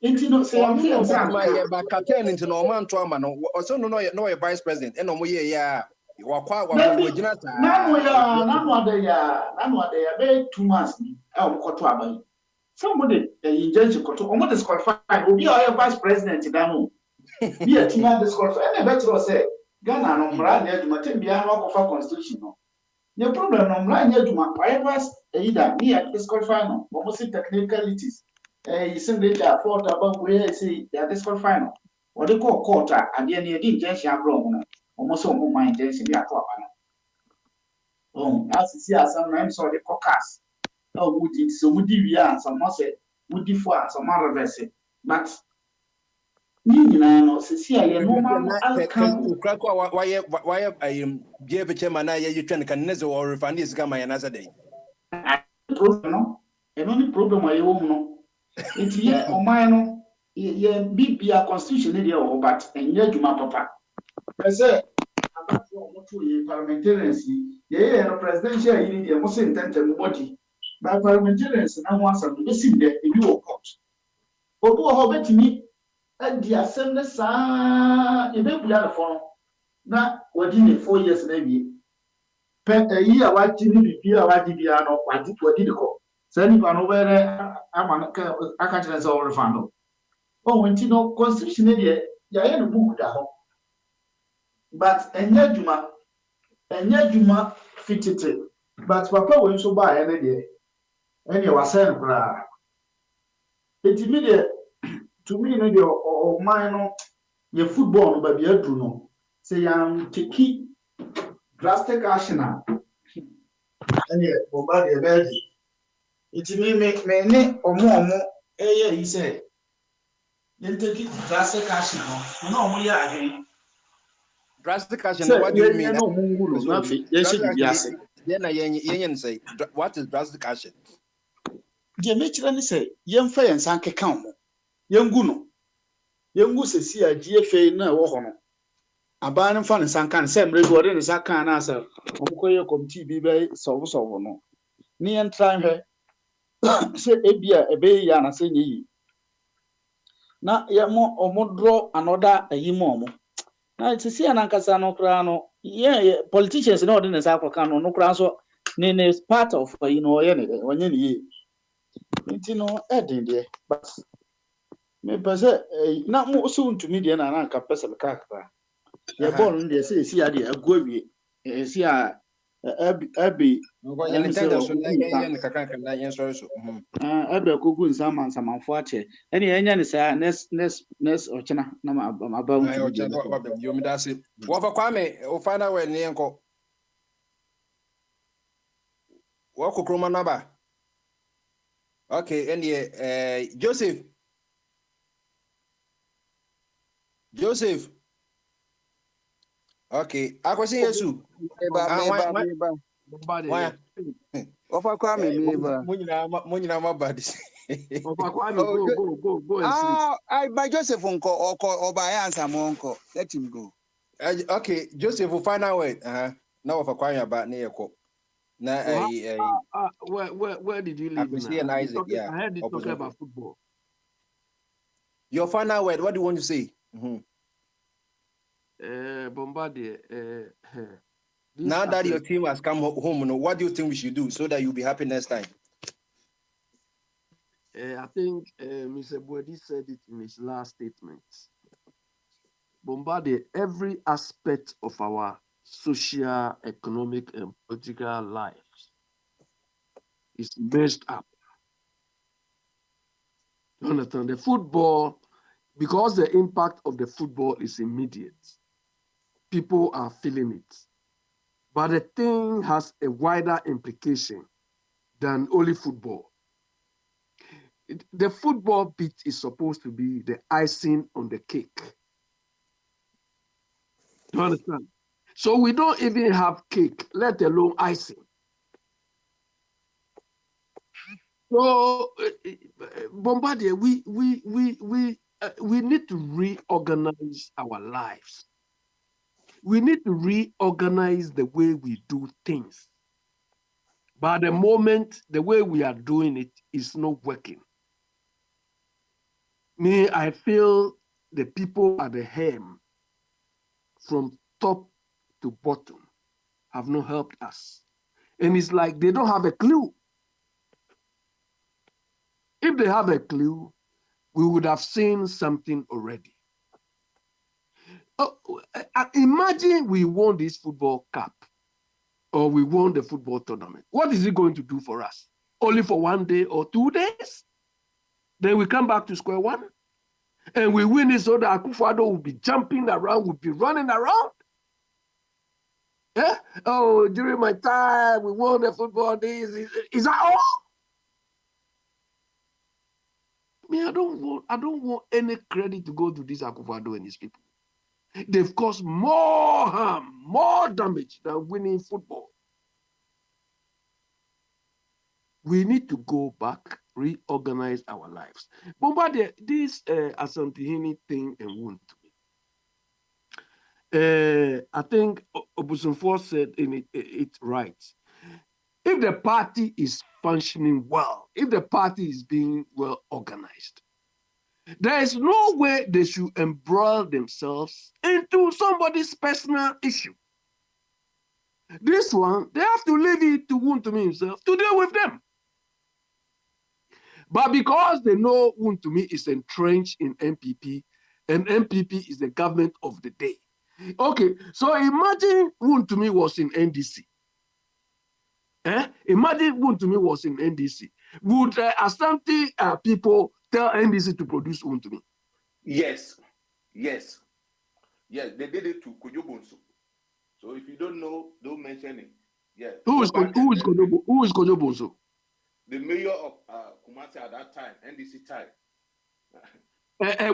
Enti no say am fear say my ba captain into no man to ama no. Also no vice president. E no mo ye ya. Wakwa wagina ta. Nanu ade ya be 2 months ni. E omo koto abayi. Somebody injection koto omo disqualify obi a vice president dano. Be a team disqualify. E better say Ghana no mra na adwuma tem bia no akofa constitution no. The problem no mra na adwuma whatever either me at disqualify no. Omo say technicalities. You simply afford about where say they are disqualify no. What they call court and then you didn't just have wrong. Almost all my intention be at all. Oh, as you see, sometimes so the caucus. Oh, would it so would we are some must say would differ some other vessel. But you know, see, I normal outcome. Why give a chairman? You can nezo or refund this gamma another day. Problem no, and only problem I own no. It's here or mine. Yeah, be a constitution area or but and yet you papa. I say, I'm not parliamentarians. Yeah, presidential unity, I must intend body. By parliamentarians, and I want some listen there in your court. Although, how bet me at the assembly, if they be out for now, what in 4 years maybe. A year, what did you be? What did you know? What did you call? Sending on over there, I can't answer all the fund. Oh, when you know, constitution area, you are in a book that home. But Enyajuma fitted. But Papa went so by any day. And you were saying, it's immediate to me, maybe or mine, your football, but you do know. Say, I'm to keep drastic action. And yet, Bobadi a baby. It's me make many or more, he said. Then take it drastic action. No, we are again. Drastic action. What do you mean? Say, what is drastic action? The Mitchell say, young fair and sank account. Young Guno. Young Goose see a GFA no wohono. A ban fan and sank and same reward in the Sakan answer. Okoyo committee be very so no. Near and try her. Say a bay yana say ye. Na ya mo draw another a yimomo. Now it's see an ankasa no crano. Yeah, politicians no in the African no crown so name is part of any when you know adding there. But maybe not more soon to me than an anchor person character. You're born there, say, see, I go see, Abby. Abby Kugu in some unfortunate. Any engine is next or China. No, I'm about you. That's it. What for Kwame? Or find out where Nianco. What could Kroma number? Okay, and Joseph. Okay, I was saying yes. Ofa Kwame meba. Munyina my body. Ofa Kwame go and sleep. I by Joseph unko or by answer monko. Let him go. Okay, Joseph will find out where. Now Ofa Kwame about Niako. Where did you live? I heard you talking about football. Your final word, what do you want to say? Bombardier. Now that your team has come home, what do you think we should do so that you'll be happy next time? I think Mr. Boedi said it in his last statement. Bombardier, every aspect of our social, economic, and political lives is messed up. You understand? The football, because the impact of the football is immediate, people are feeling it. But the thing has a wider implication than only football. The football bit is supposed to be the icing on the cake. You understand? So we don't even have cake, let alone icing. So, Bombardier, we need to reorganize our lives. We need to reorganize the way we do things. But at the moment, the way we are doing it is not working. Me, I feel the people at the helm, from top to bottom, have not helped us. And it's like they don't have a clue. If they have a clue, we would have seen something already. Imagine we won this football cup, or we won the football tournament. What is it going to do for us? Only for 1 day or 2 days? Then we come back to square one, and we win it so that Akufo-Addo will be jumping around, will be running around. Yeah? Oh, during my time, we won the football days. Is that all? Me, I don't want any credit to go to this Akufo-Addo and his people. They've caused more harm, more damage than winning football. We need to go back, reorganize our lives. Bombardier, this Asantehene thing and wound to me. I think Obusunfor said it right. If the party is functioning well, if the party is being well organized, there is no way they should embroil themselves into somebody's personal issue. This one, they have to leave it to Wontumi himself to deal with them. But because they know Wontumi is entrenched in NPP, and NPP is the government of the day. Okay, so imagine Wontumi was in NDC. Imagine Wontumi was in NDC. Would Asante people tell NDC to produce Wontumi? Yes. They did it to Kojo Bonsu. So if you don't know, don't mention it. Yeah. Who is Kojo Bonsu? The mayor of Kumasi at that time, NDC time.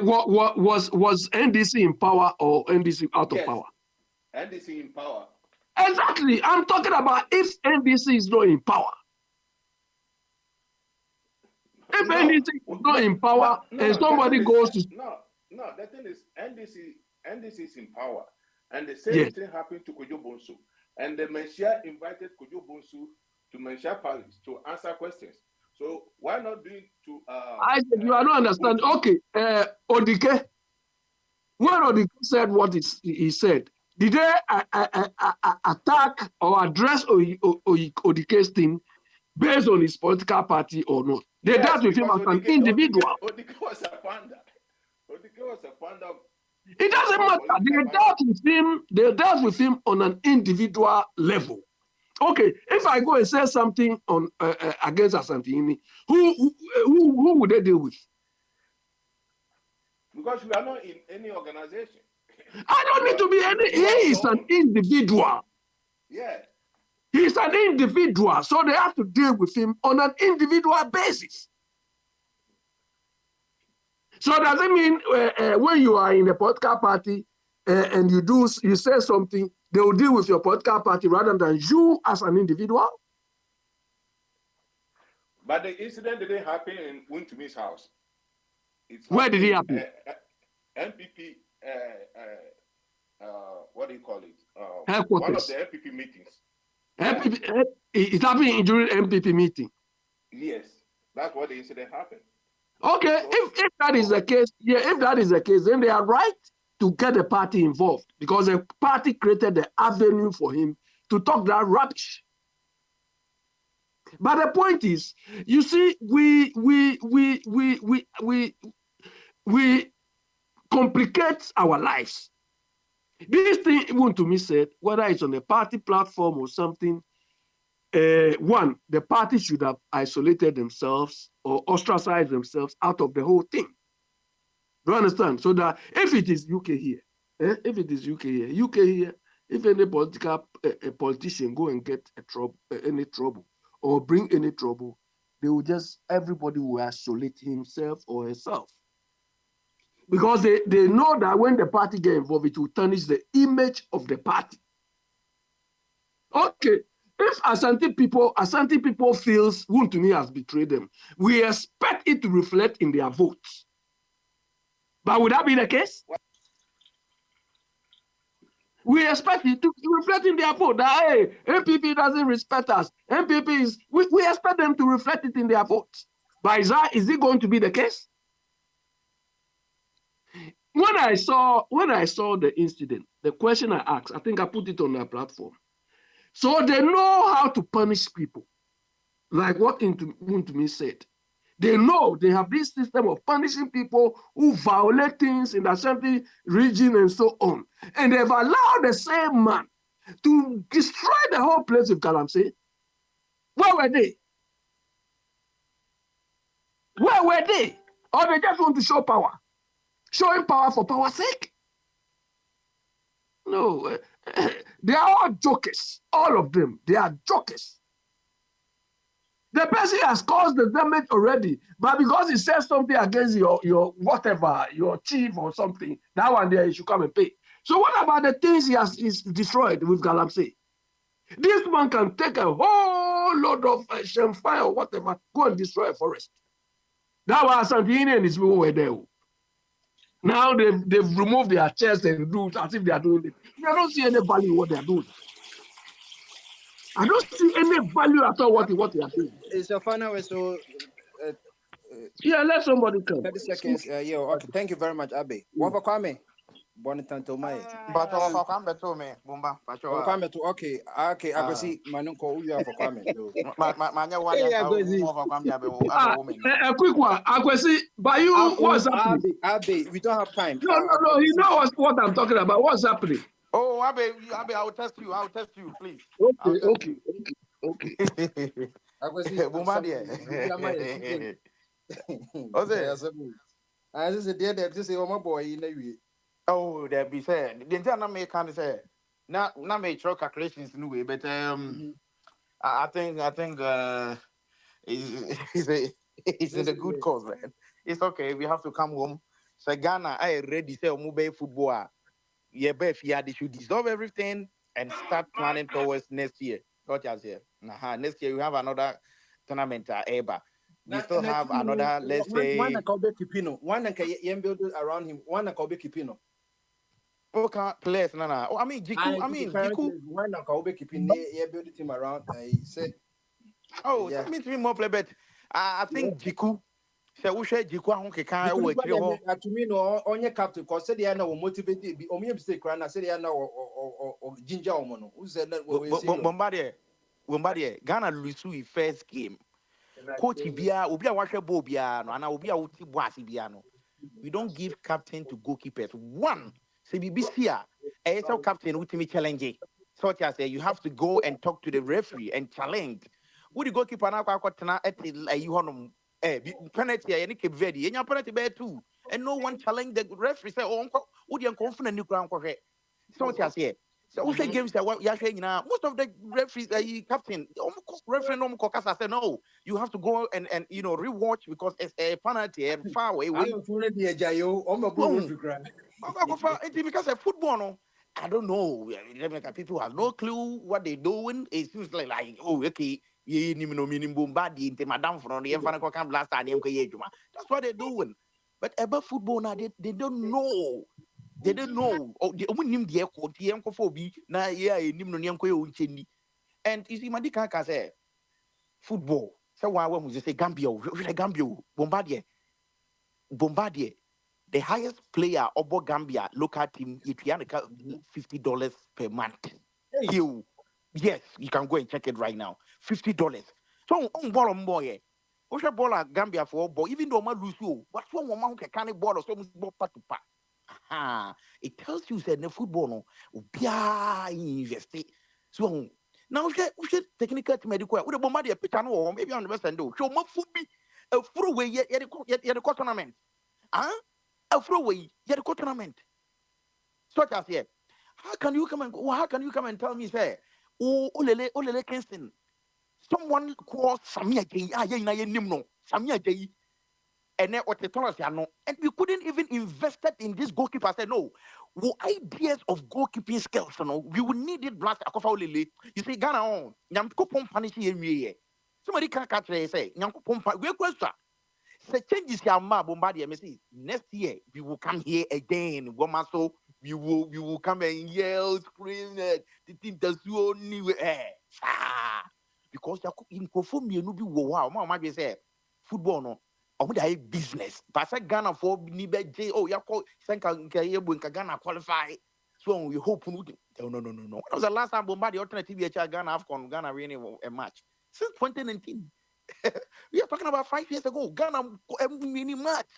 Was NDC in power or NDC out of power? NDC in power. Exactly. I'm talking about if NDC is not in power. If NDC is not in power and somebody goes to... No, the thing is NDC is in power. And the same thing happened to Kojo Bonsu. And the Menchia invited Kojo Bonsu to Menchia Palace to answer questions. So why not do it to... I said, you are not understanding. Okay, Odike. When Odike said what he said, did they attack or address Odike's thing based on his political party or not? They dealt with him as an individual. Odike was a founder. It doesn't matter. They dealt with him on an individual level. Okay, if I go and say something on against Asantehene, who would they deal with? Because we are not in any organization. I don't need to be any. He is an individual. Yeah. He's an individual, so they have to deal with him on an individual basis. So does it mean when you are in a political party and you say something, they will deal with your political party rather than you as an individual? But the incident didn't happen in Wuntumi's house. Where did it happen? NPP, what do you call it? Headquarters. One of the NPP meetings. It happened during NPP meeting. Yes, that's what the incident happened. Okay, so, if that is the case, if that is the case, then they are right to get the party involved because the party created the avenue for him to talk that rubbish. But the point is, you see, we complicate our lives. This thing, Wontumi said, whether it's on a party platform or something, one, the party should have isolated themselves or ostracized themselves out of the whole thing. Do you understand? So that if it is UK here, if any politician go and get any trouble or bring any trouble, everybody will isolate himself or herself. Because they know that when the party get involved, it will tarnish the image of the party. Okay, if Asante people feels Wontumi has betrayed them, we expect it to reflect in their votes. But would that be the case? We expect it to reflect in their vote that, hey, MPP doesn't respect us. MPP is, we expect them to reflect it in their votes. But is it going to be the case? When I saw the incident, the question I asked, I think I put it on their platform. So they know how to punish people, like what Untumi said. They know they have this system of punishing people who violate things in the assembly region and so on. And they've allowed the same man to destroy the whole place of Galamsey. Where were they? Where were they? Or they just want to show power? Showing power for power's sake? No, they are all jokers. All of them, they are jokers. The person has caused the damage already, but because he says something against your whatever, your chief or something, that one there, he should come and pay. So what about the things he's destroyed with Galamsey? This man can take a whole load of Shemfire or whatever, go and destroy a forest. That was Santini and his people were there. Now they've removed their chest and do as if they are doing it. I don't see any value in what they are doing. I don't see any value at all what they are doing. It's your final word, so yeah, let somebody come. 30 seconds. Yeah, okay. Thank you very much, Abe. What about Kwame? Bonita Mai. But Kwame to me, Bumba. Kwame to okay. I can see Manunko. You have for Kwame. A quick one. I can see by you. What's happening? Abe, we don't have time. No. You know what I'm talking about. What's happening? Oh, Abe, I will test you. Please. Okay. I can see Bumba. I just said that just say, "Oh my boy, you know." Oh, that be fair. The entire make kind of say, not make sure calculations in a way, but I think it's in a good cause, man. It's okay. We have to come home. So Ghana, I already say mobile football. Yeah, but they should dissolve everything and start planning towards next year. Got you here. Next year we have another tournament EBA. We still have another, let's say one Kipino, one build around him, one Kipino. Okay, players, no. Oh, I mean, Jiku. One Kipino, build him around. I said, oh, that means me more play, but I think Jiku. So we share Jiku. I don't to me, no, on your captain, because said they are now motivated. Be only mistake, and I said they are now or ginger omono. Who said that? Bombardier, Ghana lose first game. Coach Bia, Obia Washer Bobiano, and Obia Uti Boasibiano. We don't give captain to goalkeepers. One, CBBC, ASL captain ultimate challenge. Such as you have to go and talk to the referee and challenge. Would the goalkeeper now penalty any Cape Verde, and your penalty bear too. And no one challenge the referee say, oh, would you confident new ground correct? Such as here. So we say games that what you're saying now. Most of the referees, captain, referee no Kokasa said no. You have to go and rewatch because it's a penalty and far away. Because of football, no, I don't know. People have no clue what they're doing. It seems like oh, okay, that's what they're doing. But about football now, they don't know. They don't know. Oh, they only the code, the encophobia. Na yeah, and you see, Madika say football. So why when we say Gambia, Bombardier, the highest player of Gambia local team, $50 per month. Yes, you can go and check it right now. $50. So on ball boy. Osha ball Gambia for ball, even though I lose you, what's one woman can ball or some ball part to part. It tells you that the football no invest. So now we should technical to medical. We don't mind the pitch or maybe on the best and do. So my foot be a throwaway yet the tournament. A throwaway yet the tournament. Such as here. How can you come and tell me say Olele Kingston? Someone called Samia J. Samia J. And then what the Thomas and we couldn't even invest in this goalkeeper. I said no. What ideas of goalkeeping skills? We will need it. Blast Akofa. You see, Ghana on Yamko punish here. Somebody can catch it. Say Yamko we question. Say changes your ma Bombardier. Me see next year we will come here again. Womaso we will come and yell, scream the team does you only because in perform you be wow, my say football no. Or business. But I Ghana for Nibe J. Oh, ya call Ghana qualify. So we hope no. When was the last time Bombarded alternative Ghana AFCON Ghana winning a match? Since 2019. We are talking about 5 years ago. Ghana mini match.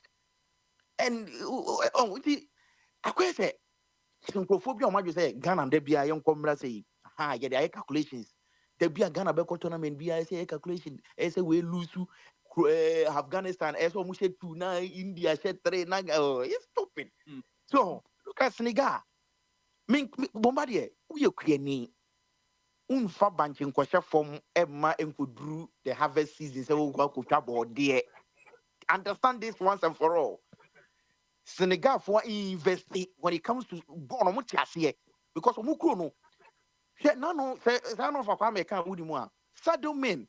And I quite say synchrophobia match say Ghana there be a young comrade say yeah the calculations. There be a Ghana Beko tournament be I say calculation. I say we lose to Afghanistan, so much two now India shed 3 now. Oh, it's stupid. So look at Senegal. Bombardier, we are creating unfa banking question from Emma and could drew the harvest season. So we could about there. Understand this once and for all. Senegal for investing when it comes to born much here because of Mukono. No, say no for American Woodimwa. Saddlemen.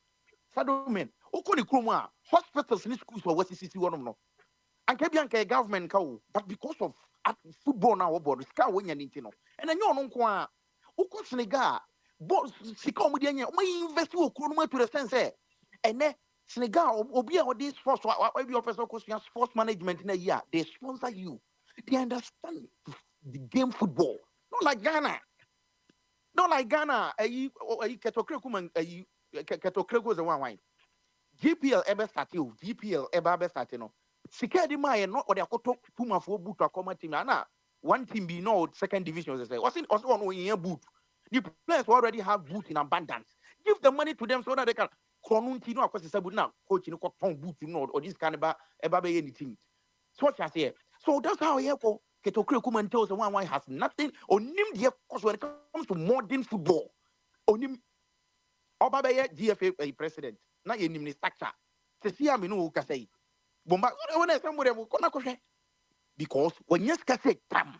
Okoni Kroma, hospitals in schools for West City one of no. And Kebianka government cow, but because of football now about the sky when you're Nintino. And then you know qua Oko Senegal, boss Sikomudian, we invest you to the sense. And then Senegal will be our this sports sports management in a year. They sponsor you. They understand the game football. Not like Ghana. Ketokrekum and Ketokreku is the one wine. GPL ever started. GPL ever started. No. Sika di ma no or the akoto puma for boot akoma team na one team be no second division say also on in boot. The players already have boot in abundance. Give the money to them so that they can konunti no akwese sabu na coach no ton boot no or this kind of eba be anything. So what I say. So that's how here ko Ketokreku man tells the one has nothing onim the cause when it comes to modern football. Onim Obabe GFA president. Na yenim ni structure. Se see am no ka say. Bomba when somebody will kona because when you say tam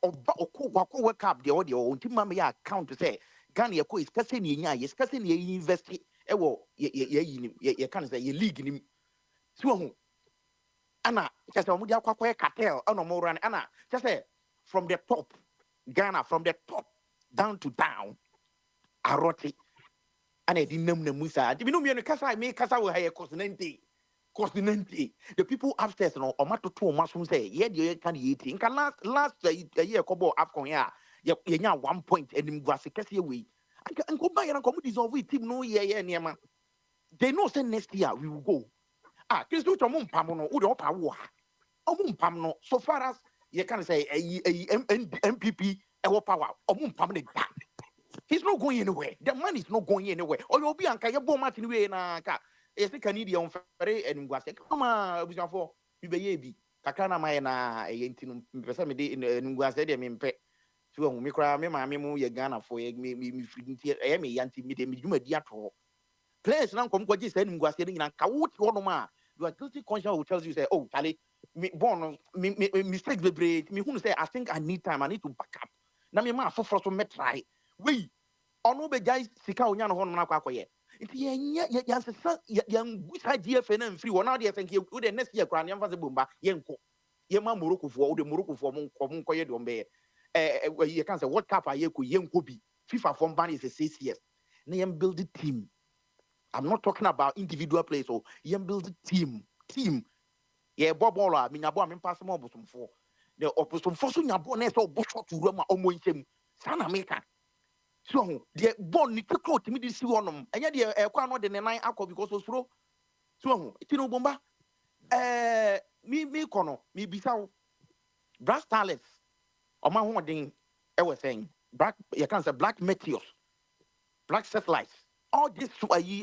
oba okwo wake up the audio until mama ya account to say Ghana ye ko is kase ni nya yes kase ni invest e wo ye kan say ye league ni so hu ana just omudi akwa cartel ana mo run ana just say from the top Ghana from the top down to down aroti ana di nam na musa di binu me kasa me kasa wo haye continente the people upstairs no omato to omaso say ye de can eat in can last year kobo afcon ya nya 1 point enim guase kase we and go buy and come dissolve team no ye niema they know say next year we will go Kristo to mo mpam no wo de opa wo ha omo mpam no so far as you can say MPP e wo power omo mpam ne da. He's not going anywhere. The man is not going anywhere. Or you'll be anka ye bomb in way na ka. Yes, Canadian ferry and Nguase. Come on, we shall for be Kakana my na a yentin person in Nguase de mimpe. So me cry me mammy mo ye Ghana for me freedom me yanti me diato. Players now come what you said Nguase in a kawut one ma. You are guilty conscience who tells you say, oh Charlie, me born mistakes be break. Me who say I think I need time, I need to back up. Na me ma for me try. We ono be guys sika onya no hono na kwakoye nti ya sesa ya ngusa GFA na mfiri wona de think you the next year kran yamfa se bomba yenko ye ma Morocco fo de Morocco fo mo nkoye de ombe you can say what cup ayeko yenko bi FIFA form ban is a 6 years na yam build a team. I'm not talking about individual players so yam build a team ye ball a me nyabo am pass mo bosomfo the opposomfo so nyabo na so bo shot ru ma omo nchem sana meka. So the born ni kiko timi di si wonom enya de kwa no de ne nan akọ because osuro so tinu bomba mi kono mi bisa Black Starlets o ma ho den e we saying black you can say black meteors black satellites all this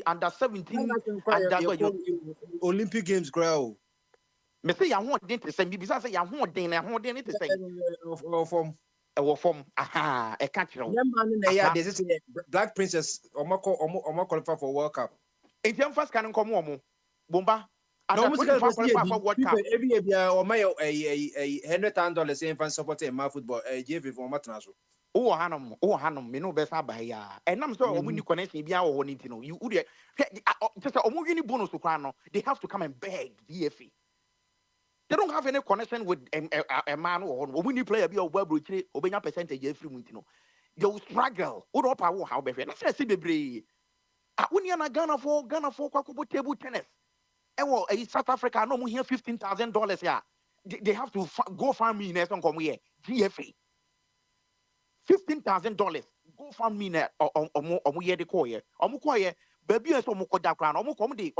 under 17 under Olympic Games grow me say ya ho den to say mi bisa say ya ho den na ho den to say from a catcher. This is Black Princess Omako qualify for World Cup. In terms first can come on Bomba. No, every year or my $100,000 saying fan supporting my football. JV for Matanaso. Oh, Hanum, me no best by ya. And I'm sorry, when you connection be our one to know you would just a bonus to crown. They have to come and beg DFE. They don't have any connection with a man or when you play a bit of web or being a percentage every month. They will struggle. What up? How be fair? That's a CBB. When you're not Ghana for table tennis. South Africa, no more here $15,000. Yeah, they have to go farm me in some come here. GFA. $15,000. Go farm me or year the coyer. Omukoye, baby, as Omukoda crown, Omukomedy,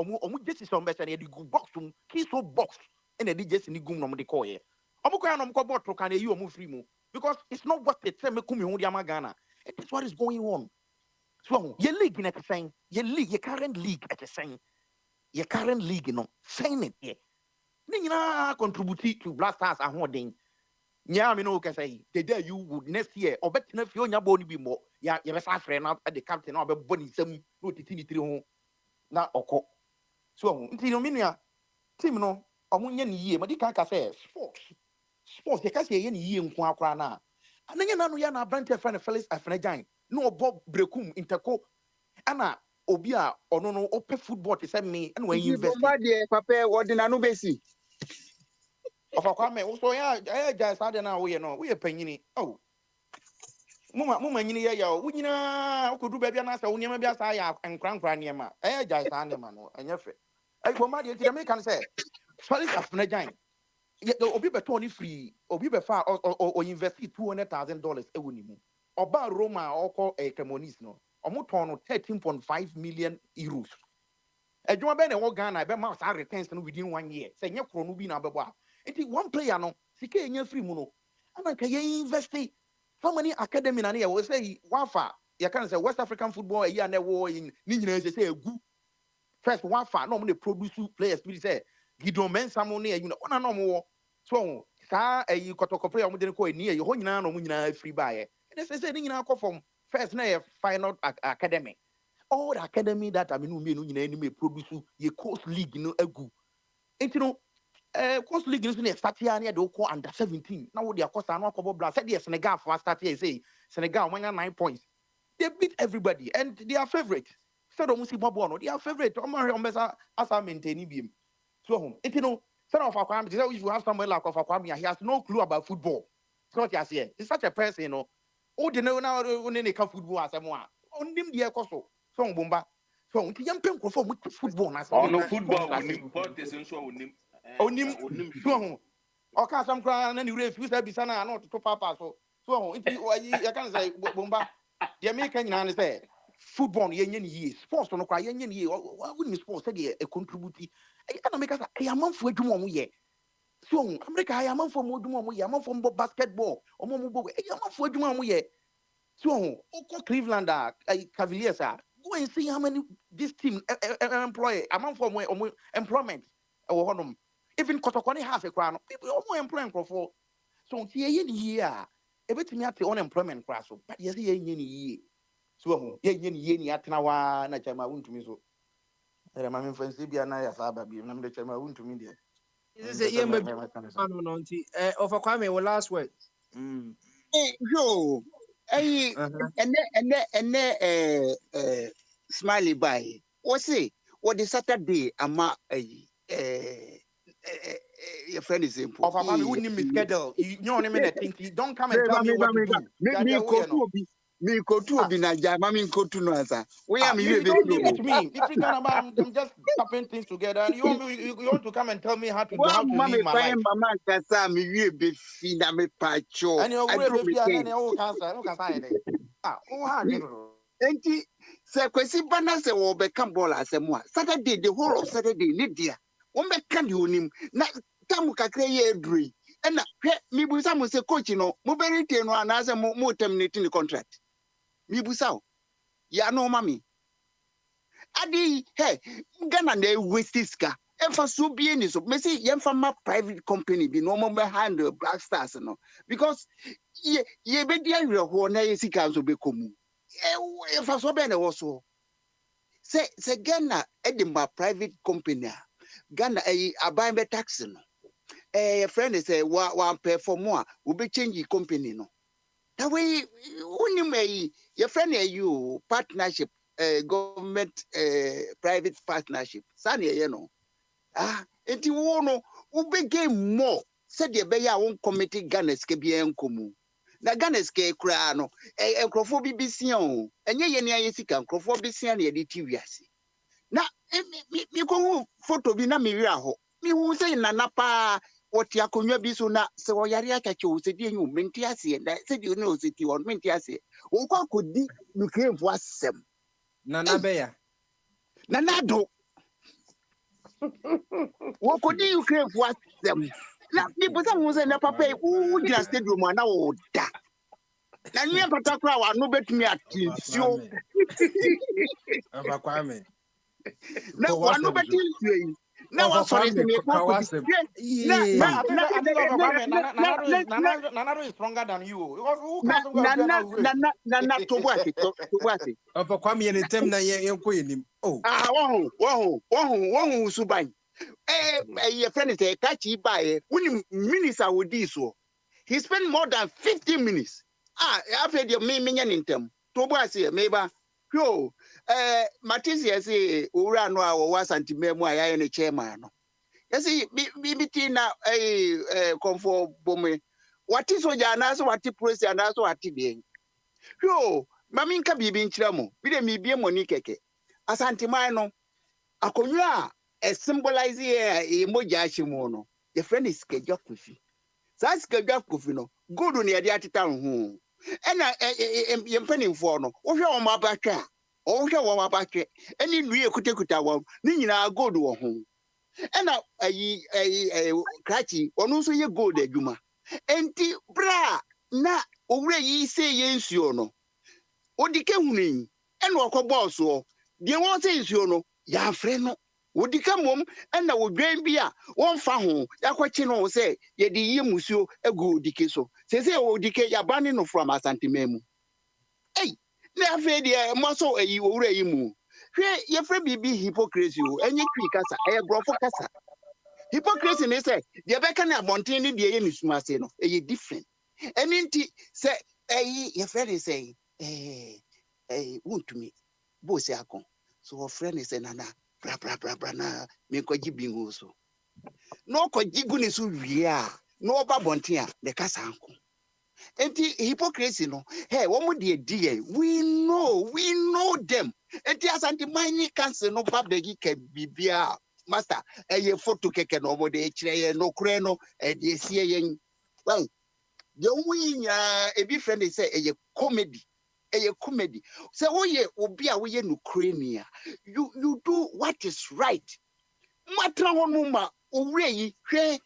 just is some better than the box, kiss or box, and the just in the goon of the coyer. Omukoya Omukobot can you move free because it's not what they tell me come Ghana. It is what is going on. So, your league in at the same, your current league at the same. Your current league, sign it here. Nina contribute to Black Stars and holding. Yeah, I know, can say the day you would next year or better if you're not bony be more. Yeah, you're a friend at the captain of a bonny some routine home. Now, or so, until Minia, Timno, or Munyan year, but you can't say sports, you can't say any year in Quakrana. And then you know, you're not brand friend of Felix Afrajan, no Bob Brecum interco, Anna. Obia or no open football to send me and when you invest papa ordinary no besi of a kwame also yeah guys I don't know we are paying oh mama ya we could do baby and so near say and crank near ma guys and man and your friend I bomba the American say Felix Afrajan obi be turn free obi be far or invest $200,000 e woni mu oba Roma or call a Cremonese no Omotono 13.5 million euros. A Juma Ben and Ghana, I bet mouse are retention within 1 year. Say, your chronobi number one. It is one player, no, Sike in your free mono. And I can invest how many academy and here will say, Wafa, you can say West African football, a year and a war in Nina, say, a good first Wafa, normally produce players, we say, Gideon Men, someone near, no more. So, a Kotoko player, we didn't call it near your whole Nana free buyer. And they say, in our form. First, na final academy. All the academy that I mean, we produce ye coast league no egu. And coast league is start here near the under 17. Now they are cost and walk blast. Said yes, Senegal for start here say Senegal won 9 points. They beat everybody and they are favorite. So don't see Bobo, they are favorite. Omar Ombesa as I maintain him. So son of Akwame, if you have somewhere like of Akwame, he has no clue about football. So what you say? He's such a person, Oh, they know now when they come football as someone. On them, dear Cosso, song bomba. So, young people for football. Oh, no football, what is so on him, so, or cast some crown and you refuse to be son, not to papa. So, I can say, bomba, the American understand. Football, ye, sports on a cry, ye, why wouldn't sports say a contribute? I don't make us a month for 2 more years. So, America, I am for more I am from basketball or more I am for 2 more years. So, Cleveland, Cavaliers, go and see how many this team employ. I'm for more employment. Even Kotokoni has a crown. People are more employing for. So, here, everything at the unemployment class. But yes, ye. So, ye at Nawa, Nachama, won't to me so. I'm in France, be an eye as Ababi, and I'm the Chama, won't to me there. This is a year of a Kwame or last word. Yo, smiley by. What's it? What is Saturday? Ama your friend is simple. Of a man wouldn't be schedule. You know, don't come and tell me what to do. Me go to Binaja, Mammy go to Noasa. We are you don't live with me. If you can I'm just tapping things together and you want to come and tell me how to live my life. Mama Casa, me you be fina me pacho. And you're going to be an old cancer. Enti se kwesi bana se wo become ball asem a Saturday the whole of Saturday ni dia wo meka di onim na tamu kakra ye edui e na hwe mi busa mo se coach no mo berite no anase mo terminate the contract mi busa o ya no mami adi hey Ghana na waste ska emfa so bie ni so me say yemfa ma private company bi no mo be handle Black Stars no because ye be dia hwe na ye sika so be komu if I saw Ben also say Ghana Edinburgh private company Ghana a buying be tax no a friend is say one pay for more will be changing company no that way only may your friend you partnership government private partnership sani you know enti wono ube game more said the beya won committee Ghana's KBN komu na Ghana's ke kra no enkrofo BBC on enye ye ne ayesika enkrofo BBC na ye di TV ase na mi ko photo bi na mi wi aho mi hu say nana pa woti akonwa bi so na se wo yare akache wo se di enyu menti ase na se di no se ti won menti ase wo kwa kodi Ukraine fo asem nana beya nana do wo kodi Ukraine fo asem na mi bosa mo se na papa u gira stadium na wo da na nwe patakura wa no betumi atensio aba kwame na wa no betensio na wa sorry se me kwa Nana is stronger than you. Who can Nana Tobwati. Opa kwame ye netem na ye enko yenim. Oh. Wahun suban. Your friend is a catchy by when minutes I would do so. He spent more than 15 minutes. After the main in them. Tobwasi, maybe. Yo, Matisia say, Ura no, I was anti memoir and a chairman. You see, BBT now a comfort bombe. What is what Janaso, what the press and also what it being? Yo, Maminka be being tramo, be me be a monikeke. As antimano, a conya, a symbolize a mojashimono. Your friend is Kejokufi. That's Kejokufino, good on the Adiati town home. And I am penning for no, or your mabaka, or your mabaka, and in real Kutawa, Nina go to a home. And now a cratchy, or no so you go there, Juma. Enti bra na owre yi say yensuo no odike hunin e na okobọ so de won say nsuo no ya frɛ no odika mom e na odwan bi a won fa ho yakwachi no say ye de yi musuo egu odike so say odike ya bani no from asantememu na afa de mo so ayi owre yi mu hwe ye frɛ bibi hypocrisy o enye twi kasa e grofo kasa. Hypocrisy they say the Beccan abontin the any sumase no different. And inti say your friend is saying won't to me boss yakon. So a friend is saying nana bra na me ko jibingo so. No ko jiguni su wia no ba bontia the kasa anko. Enti hypocrisy no hey one more dear we know them. Enti asanti mine cancer no babdegi ke bibia master a photo keke no more de chire no kure no de sie yen well the only a big friend say a comedy say oh ye obi a we no krania you do what is right matra hono ma owre yi hwe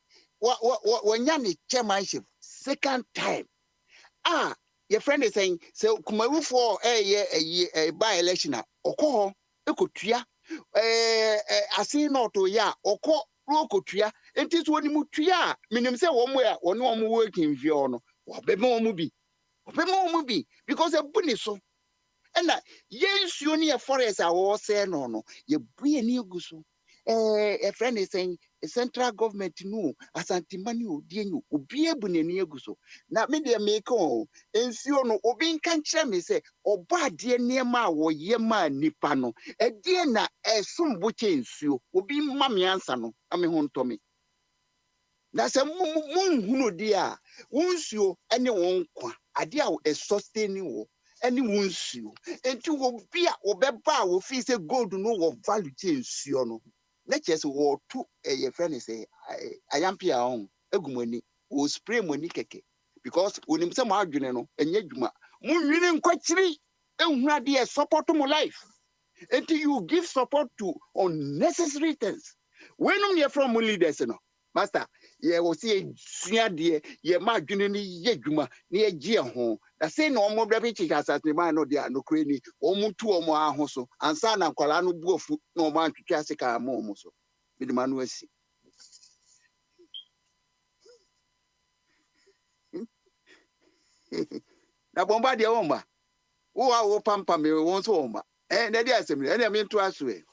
wanya ne chairmanship second time your friend is saying so kumaru for a by election okoho ekotua asi not to ya oko rokotua enti so ni mutua minim se wo mo ya woni wo mo working view no obebe wo mo bi because e buni so na yensuo ni e forest a wo se no ye bue ni eguso a friend is saying a central government no asantimani odienyu obi ebune ni eguso na me de make on ensuo no obi nkan kire me se oba ade niema wo ye ma nipa no ede na esumbo chensuo obi ma me ansa no ame ho ntomi na se munhunu di a wonsuo ene won kwa ade a e sustaining wo ene wonsuo enti wo bia obeba wo fi se gold no wo value chensuo no let's say two a friend say I am pia on egumani o spray money keke because when him say ma adwene no enye dwuma mo nwini nkwachiri ehuna de support mo life until you give support to unnecessary things when you from leaders no master ye wo see sua de ye ma adwene ni ye dwuma na ye gie ho na say no mo bra chi asase man no de anokre ni o mu tu o mo ahoso ansa na nkwala no buofu na o ma ntwetwa ase ka mo so me de manu asi na bomba de o ma wo pampa me won so o ma na de asem na me nto aso ene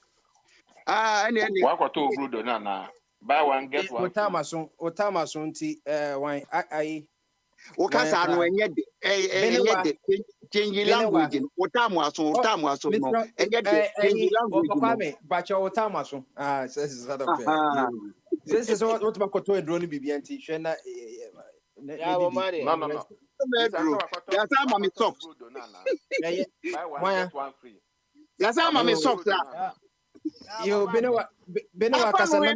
wakwato brudo na buy one get one otamaso nti wan ai o kasa no enye de change language otamaso no enye de change language kwame bacha otamaso says that of This is what my koto and drone BBNT. Shena. Yeah, well, Mario. No. That's how mommy socks. Buy one, get one free. That's how mommy socks. You been a Casana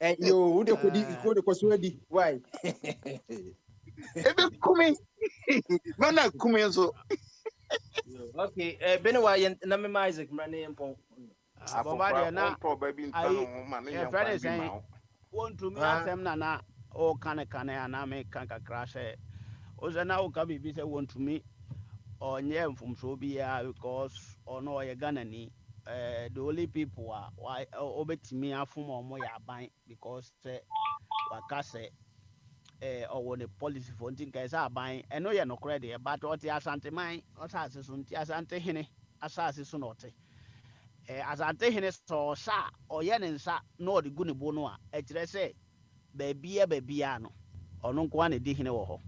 and you would have put the Coswedi. Why? Ebe kumi. Mana kumi so. Okay, Benawa and Namim Isaac, my name. Want to me ask them na o can ana me can crash o na o ka bibi say want to me or nyem from so bia because or no ye Ghana ni the only people are why obetimi afum omo ya ban because waka say or the policy for think guys are buying and no ye no credit but what ya asante man asase so nti asante hene asase so not asante hene so sha oye ne nsa no de gu ne bo no a e kire se baabia no ono nko na di hene wo ho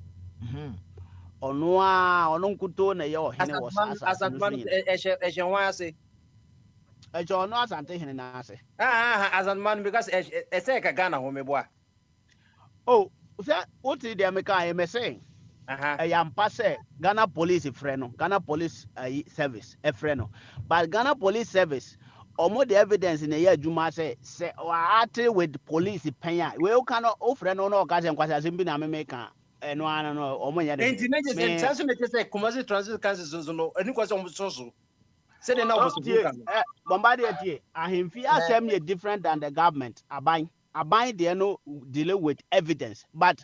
ono nkuto na ye o hene wo sa asante e wan ase e jo no asante hene na ase asante man because e say ka Ghana ho meboa oh say what did they make I am saying yampa say Ghana police friend no Ghana police service e friend no but Ghana police service omo the evidence in a adwuma say ate with police panya we can o friend no ka say nkwasa se bi na me ka no ana no omo nya de me transit me say Kumasi transit council so no ani kwasa omo so say they now bombardier tie ahemfi asem ye different than the government aban they no deal with evidence but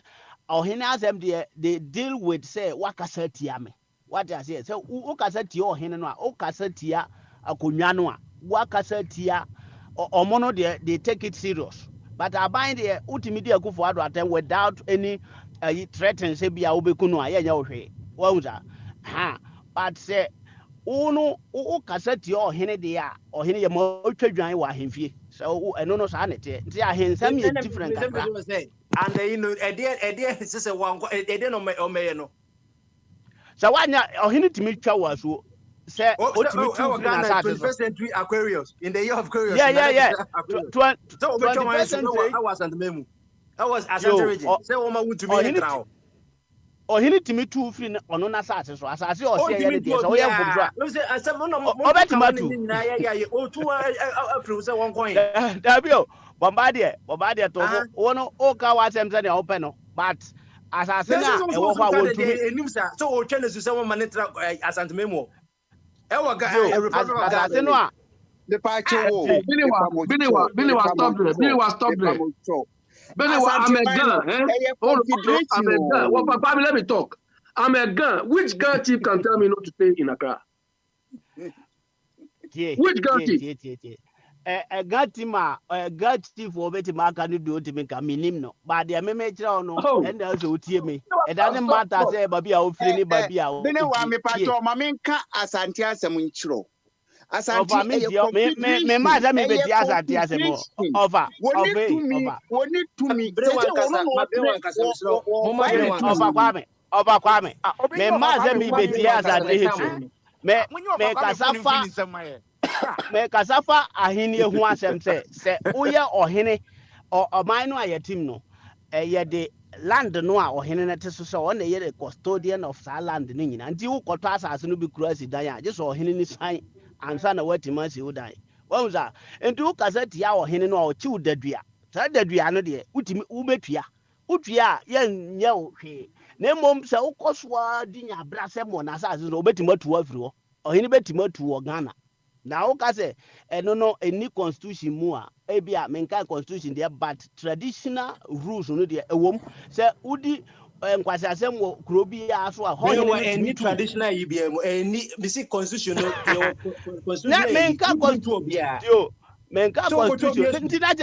ohene asem they deal with say wakasa tia me what I say so ukasa tia ohene no a ukasa tia akonwa no a wakasa tia omo no they take it serious but aban they ultimately akufo ado atem without any threaten say bia obeku no a ye nya ohwe wawuza but say uno ukasa tia ohene de a ohene ye mo twadwan wa ahemfie so eno no sa nete nti ahensam ye different and you know idea say one idea no me no so wanya ohene timi twa waso say otimi twa na sa 21st century Aquarius in the year of Aquarius yeah so obetwa century I was and memu I was asante region say wo ma wutumi entra ohene timi tu free ono na asase so asase o se ye de so o ye mbomso no say asem no obetima tu na ya o tu afri say one coin dabio bombardier to wono o ka wa sem say na open no but asase na e wo kwa wo tu enim sa so o twa na su say one manitra asante memo e wo ga asase no a the party wo Billy was stop there I'm a gun. Well, Papa, let me talk. I'm a gun. Which gun chief can tell me not to stay in Accra? Which gun chief? A gun team, a gun chief for better mark and do to make a minimum. But the manager no, and also tear me. It doesn't matter, say, Baby, I'll free Baby. Then I am a part of Maminka as Antias and Winchro. As I me mother me be asante asemo over kwame me mother me be asante hitu me kasafa ahini ehu asem se uye ohene oman no ayetim no ye de land no a ohene na teso so o na ye the custodian of that land ni nyina nti wo kwoto asase no bi kura sidan a je so ohene ni san ansa na watima si udan wonza enti ukasa tia ohene no o chi udadua sa dadua no de utimi ubetua utua ye nya ohwe na mom se ukosoa dinya brase mo na sa so obetima tu afiri ho ohene betima tu wo Ghana na ukase eno no any constitution mu a ebia menka constitution there but traditional rules no de ewom se udi nkwasi asem wo kuro bi aso a ho any traditional ibm any bisi constitution no constitution na menka constitution yo menka constitution ntina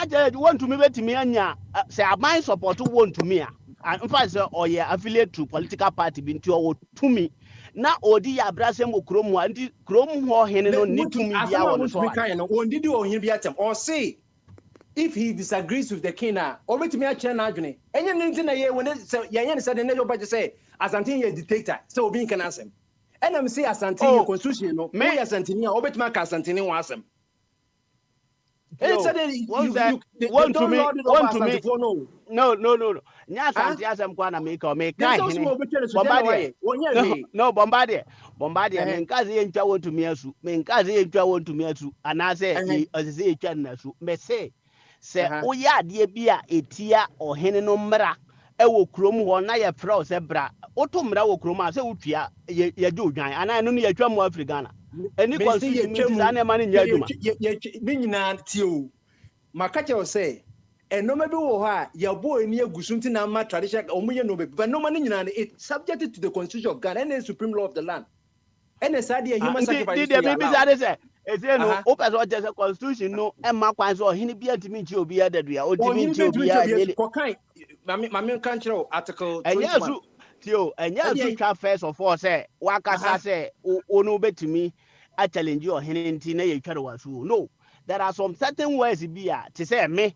je want to me betimi anya say aban support want to me and in fact say oye affiliate to political party bi nti o tumi na odi ya brasem okuro mu anti krom ho hene no ni tumi bia wo so on didi o hin bia tem or say if he disagrees with the king or with me a chair na adwene enye ninti na ye when ye say na you say asante ye dictator so obi can asem enam say asante ye constitution no me asante ni a obetuma ka asante ni wa asem It's a they don't lord it over Asante for no. No. Nya Asante asem kwa na make or make kai hini. No, Bombardier. Me nkazi ye ntwa won to me asu. Me nkazi ye ntwa won to me asu. Anase ye osese ye twa na asu. Me se oya ade bia etia ohene no mmra ewo krom ho na ye frɛ se bra. Oto mmra wo krom a se wotua ye de odwan. Ana no ye twa mu Africana. Any constitution ana ma ne nya aduma. Me nyina tio. Makache o say no maybe wo ha ya boy ni agusunti na ma tradition omuye no be but no man nyina it subjected to the constitution of Ghana and the supreme law of the land and the side human sacrifice did be say no open so just constitution no e ma kwan so hini bia ntimi nchi obi adadua otimi nchi obi a kokan mame kan kire article 21 tio enya su twa first of all say wakasa say onu betimi a challenge your hini nti na ye tware wasu no there are some certain words bia to say me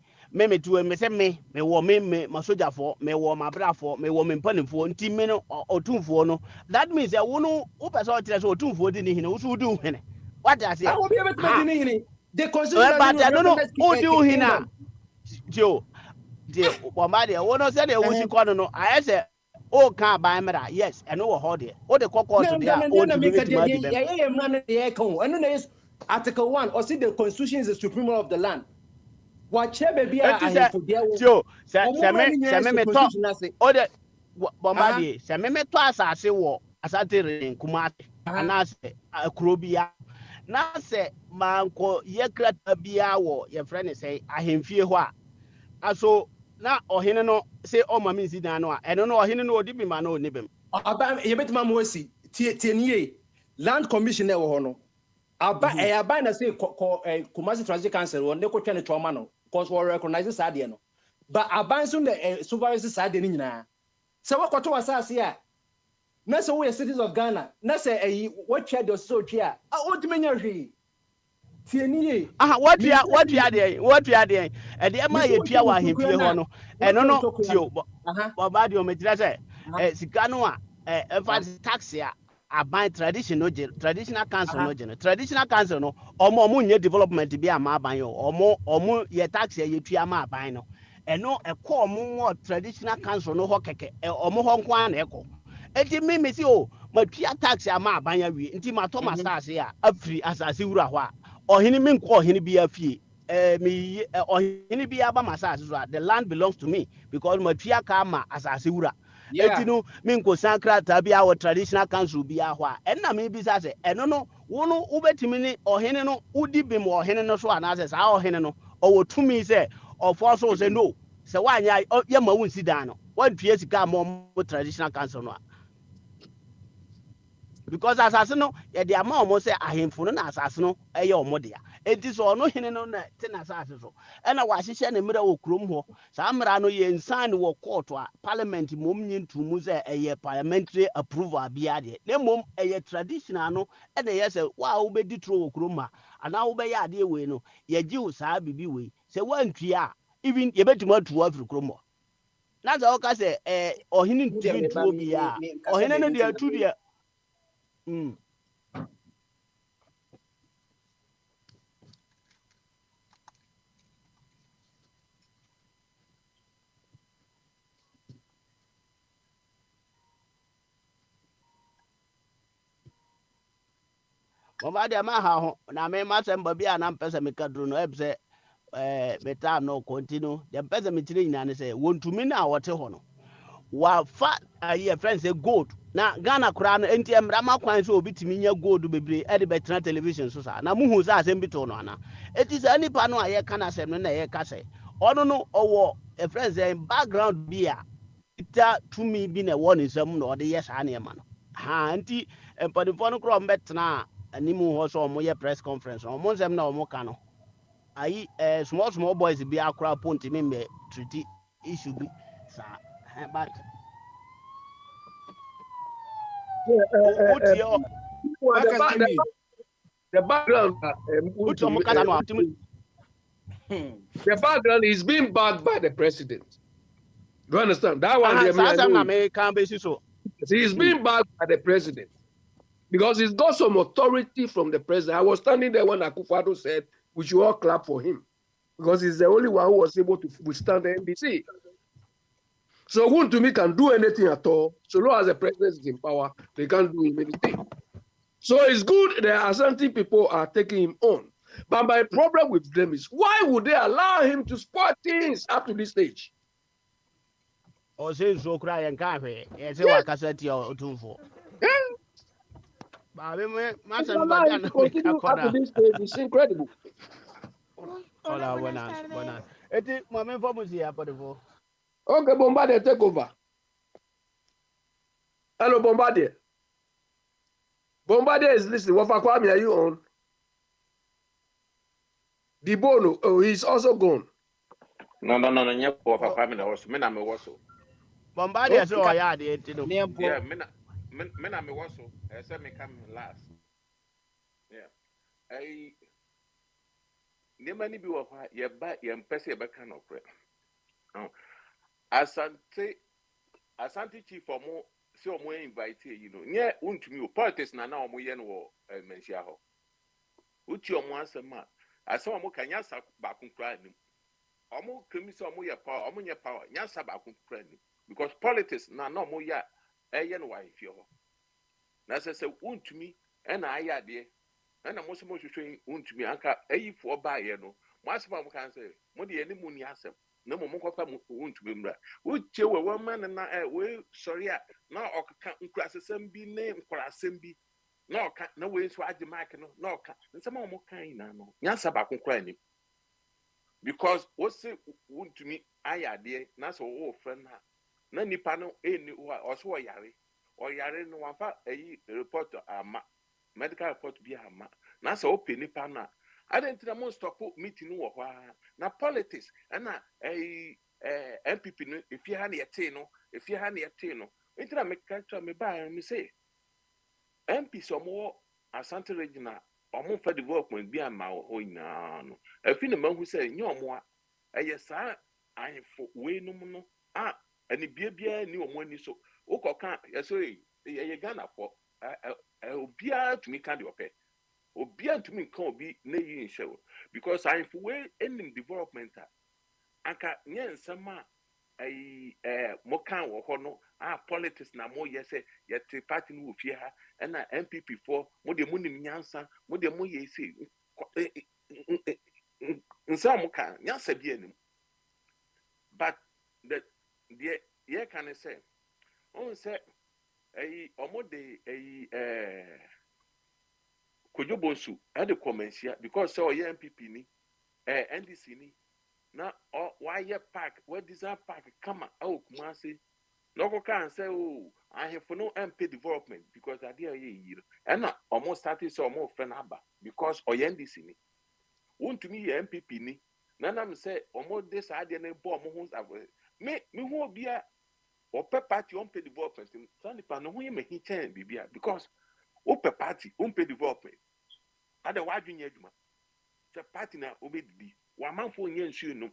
to me say me wo me masoja for me wo mabra for me wo me mpanifo nti me no otumfo no that means that wo no wo person tire so otumfo di ni hene wo so du hene what I say wo be di ni hene the constitution but no wo di hene jo de Bombardier wo no say de wo si kono no I say o kan ba mera yes and wo ho de o de kokko to there o di me Article 1 or see the constitution is the supreme law of the land. Watche baby I for there. So se me to o de Bombardier se me to asase wo Asante Nkumate anase akrobia na se manko ye krata bia wo ye friend say ahemfie ho a aso na ohene no say o mama nsi dan no a eno no ohene no odi bi ma no onibem aba ye betima mo asi tie nie land commissioner wo ho no aba na say Kumasi Transit Council won ne ko twene trauma no cause we recognize sade no but aban so the supervisor sade ni nyina se wakoto wasase a na se we citizens of Ghana na se what twa the so twa a odimenya hwe tie ni what twa dey e dey ma ye twa wa hemfie ho no eno no tio Bombardier o metira se sika no a emphasis tax ya aban traditional council no general traditional council no omo nye development bi ama aban yo omo ye tax ye tua ma aban no eno ekọ omo traditional council no ho keke omo ho nko an eko enti me si o ma tua tax ama aban ya wi enti ma to ma asase a afri asase wura ho a ohini me nko ohini bi afie me ohini bi aba ma asase so the land belongs to me because ma tua ka ma asase wura etinu minko sankrata bia wo traditional council bia ho a enna me bisa se eno no wo no ubetimi ni ohene no udi bim ohene no so anase sa ohene no owo tumi se ofo so se no se wanya ye ma won sidan no wan tue sika mo traditional council no a because asase no ye de ama omo se ahemfo no na asase no eye omo de a enti so no hene no na te na asase so ena wa hihye ne mra wo krom ho sa mra no ye nsan wo court a parliament mom nyintumu se eye parliamentary approval bia de le mom eye traditional no ena ye se wa wo be ditro wo krom a ana wo be ya de we no ye gi wo sa bibi we se wantua even ye betuma tuwa afri krom ho na za o ka se ohini ntimi tuo bia ohene no de atu de Bombardier ma ha ho na me ma semba bia na mpesa me kadru no ebse beta no continue the mpesa me tire nyina ne se wontumi na wote ho no wa fa aye friends say gold na Ghana kura no enti emra ma kwan so obitimi nya gold bebre e de betra television so sa na muhu sa asem bito no ana eti sa nipa no aye kana asem no na ye ka se ono no owo e friends background bia ita tumi bi na won nsam no de yes ane ma no ha enti empadifo no kro mbetna animu ho so mo ye press conference o mo nsem na o mo ka no ayi small boys bi akra ponti me me treaty issue bi sa but the background is being backed by the president. Do you understand? That one he's being backed by the president because he's got some authority from the president. I was standing there when Akufo-Addo said we should all clap for him. because he's the only one who was able to withstand the NDC. So Wontumi can do anything at all. So long as the president is in power, they can't do him anything. So it's good the Asante people are taking him on. But my problem with them is, why would they allow him to spoil things up to this stage? Or say so cry and cafe. Yes, I can say to two for. But Continue up to this stage. It's incredible. Hola, buenas. Eti, mame for here, for. Okay, Bombardier, take over. Hello, Bombardier. Bombardier is listening. What Kwame are you on? The Bono, oh, he's also gone. No. Yeah, what Kwame was. Me na me was. Bombardier so yeah, the yeah, me na me was. I said me come last. Yeah. Nema ni bi wo fa ye ba ye mpese ye beka no kre. Asante chief omo se omo invite you know. Nye untumi o politics na omo ye no wo mensia ho. Uti omo asema asema omo kanya sa ba kunkra ni. Omo kremi se omo ye power, omo nye power, nya sa ba kunkra ni. Because politics na omo ya eye no wa ifie ho. Na se untumi e na aya de and I'm also showing to me anka for buy no. Masma can say, Modi any money asem. No more won't to be mra. Would you a woman and we sorry now or can't cross be name for assembly. No can't no way to add the mic no can't. And some more kind no. Yansaba can cry him. Because what's it wound to me I dear that's all friend. Nani panel any or so yari or yari no one fa a reporter medical report be a ma. Na so open ni pana. I didn't know stop meeting no na politics and na MPP no if you had no intra make catch me buy me say MP so more Asante Regional omo for development be a ma ho ina no afi ne mahu say nyomo a yes ahemfo we no ani bia ni omo ani so ukoka yeso ye Ghana for obia to me kind of okay obia to me can be na yin show because ahemfo we any development anka nyen sama mo kan wo ho no politics na mo yese yete party no ofie ha na MPP for mo de mo nim nyansa mo de mo yese nsa mo kan nyansa bi anim but the ye can say on say omo de Kojobonsu at the commercial because so ye MPP ni NDC ni na why ye park where design park come out Kumasi no go can say oh I have for no MP development because I dear ye and na almost started so more friend aba because NDC ni want to me MPP ni na me say almost this idea na bo mo hu me hu bia ope party on pay development stand pa no hu ye me hin bibia because ope party on pay development ada wadwenya adwuma the party na obedidi wa manfo nya nsuo no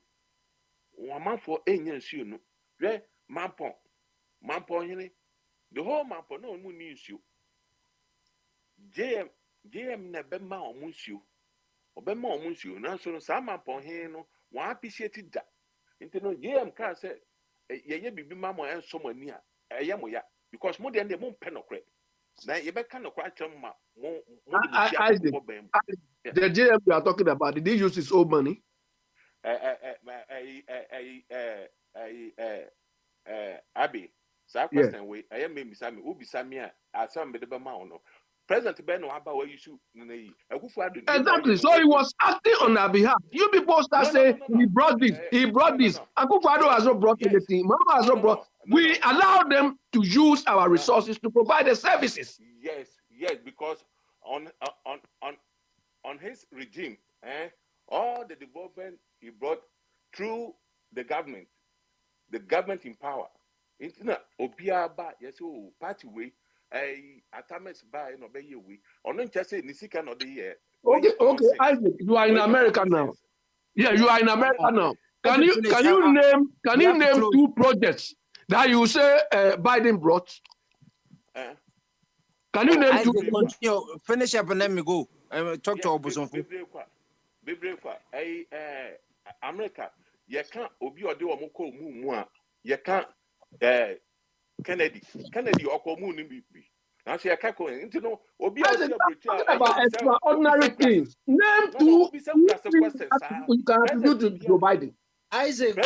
wa manfo enya nsuo no re mampo hene the whole mampo no mu ni nsuo JM na be ma omu nsuo obema omu nsuo na so no sa mampo hene no wa appreciate da nti no JM ka say ye bibi mamo enso mani a eye mo ya because mo de mo pɛ no kre na ye be ka no kwa kyerɛ ma mo the JM you are talking about, did he use his own money? Abi, sa question we I am me bisami u bisami a asam be de be ma ono President Ben Waba where you shoot exactly. So he was acting on our behalf. You people start saying he brought this, he brought this. Akufo-Addo has not brought anything. Mama has not brought. We allow them to use our resources to provide the services. Yes, because on his regime, all the development he brought through the government in power. It's not Obiaba, yes, party way. Atames by no be we. On just say Nisika no the year. Okay, Isaac, you are in America now. Yeah, you are in America now. Can you name two projects that you say Biden brought? Can you name two? Continue, finish up and let me go. Talk to Obuson. America you can't obi odi o mo ko mu a you can't Kennedy ọkọ mu ni bi na so you can't go into no obi o say talking about extraordinary things. Name two things that you can attribute to Joe Biden. Isaac,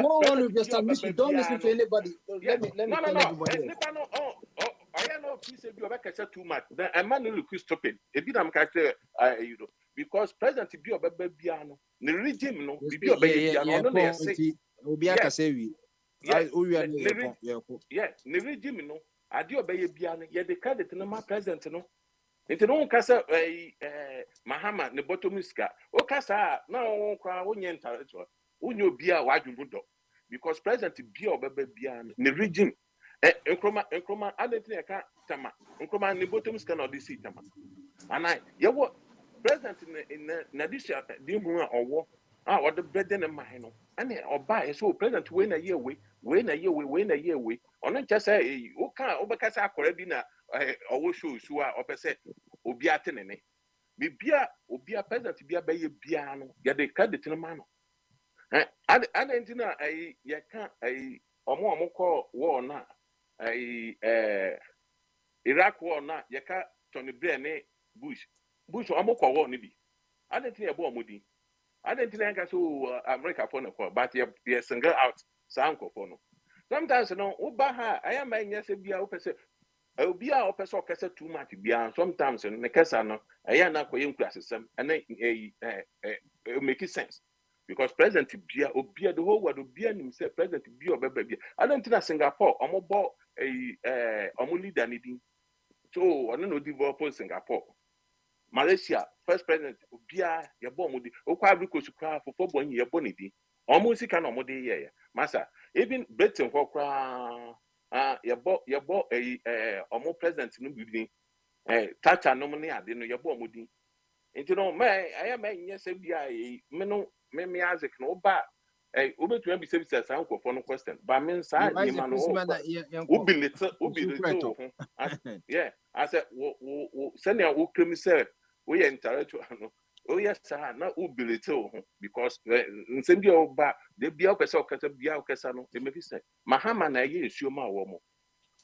go on with your submission. Don't listen to anybody. Let me tell everybody. I know please be over too much. Then a man look stupid. A bit I'm you know, because President be over biano, the regime no, be over biano, no, they say, yeah, the regime no, I do obey biano, yet the credit no my president no. Into no casa Mahama, the bottomiska, o casa, no, cry, unyo bia waju budo, because President be over biano, the regime. Nkroma adentin eka tama nkroma ne bottom scan of this tama and you what president in addition the mu owo the bread and mine no and oba so president we na year we ono just say o kan obekasa akora bi na owo show a opese obi atene ne bibia obia president bia be ye bia no ye de credit no ma no adentin na ye kan omo ko war na Iraq war na yeka Tony Blair ne Bush amukwa war ni bi adentin e bo omudi adentin enka so America for no but you single out sanko for no sometimes no uba ha aya ma nya se bia opese obi a opese okese too much bia sometimes no ne kesa no aya na koye nkurasesem and make sense because president bia obia the whole world obia nim say president bia obeba bia adentin na Singapore omobo omo leader ni din so ono no develop Singapore Malaysia first president obia ye bo omodi okwa Africa sukra fofo bo nyi ye bo ni din omo sika na omodi ye masa even Britain for kra ye bo omo president no bibin Thatcher no ne ade no ye bo omodi nti no I am nyese bia me Isaac no ba obetu am be service san ko for no question but me say ni ma no obi little yeah I said wo send ya wo kremi say we intellectual no oh yes sir na obi little because nsem bia oba de bia okese okese bia okese no e me fi say Mahama na ye nsuo ma wo mo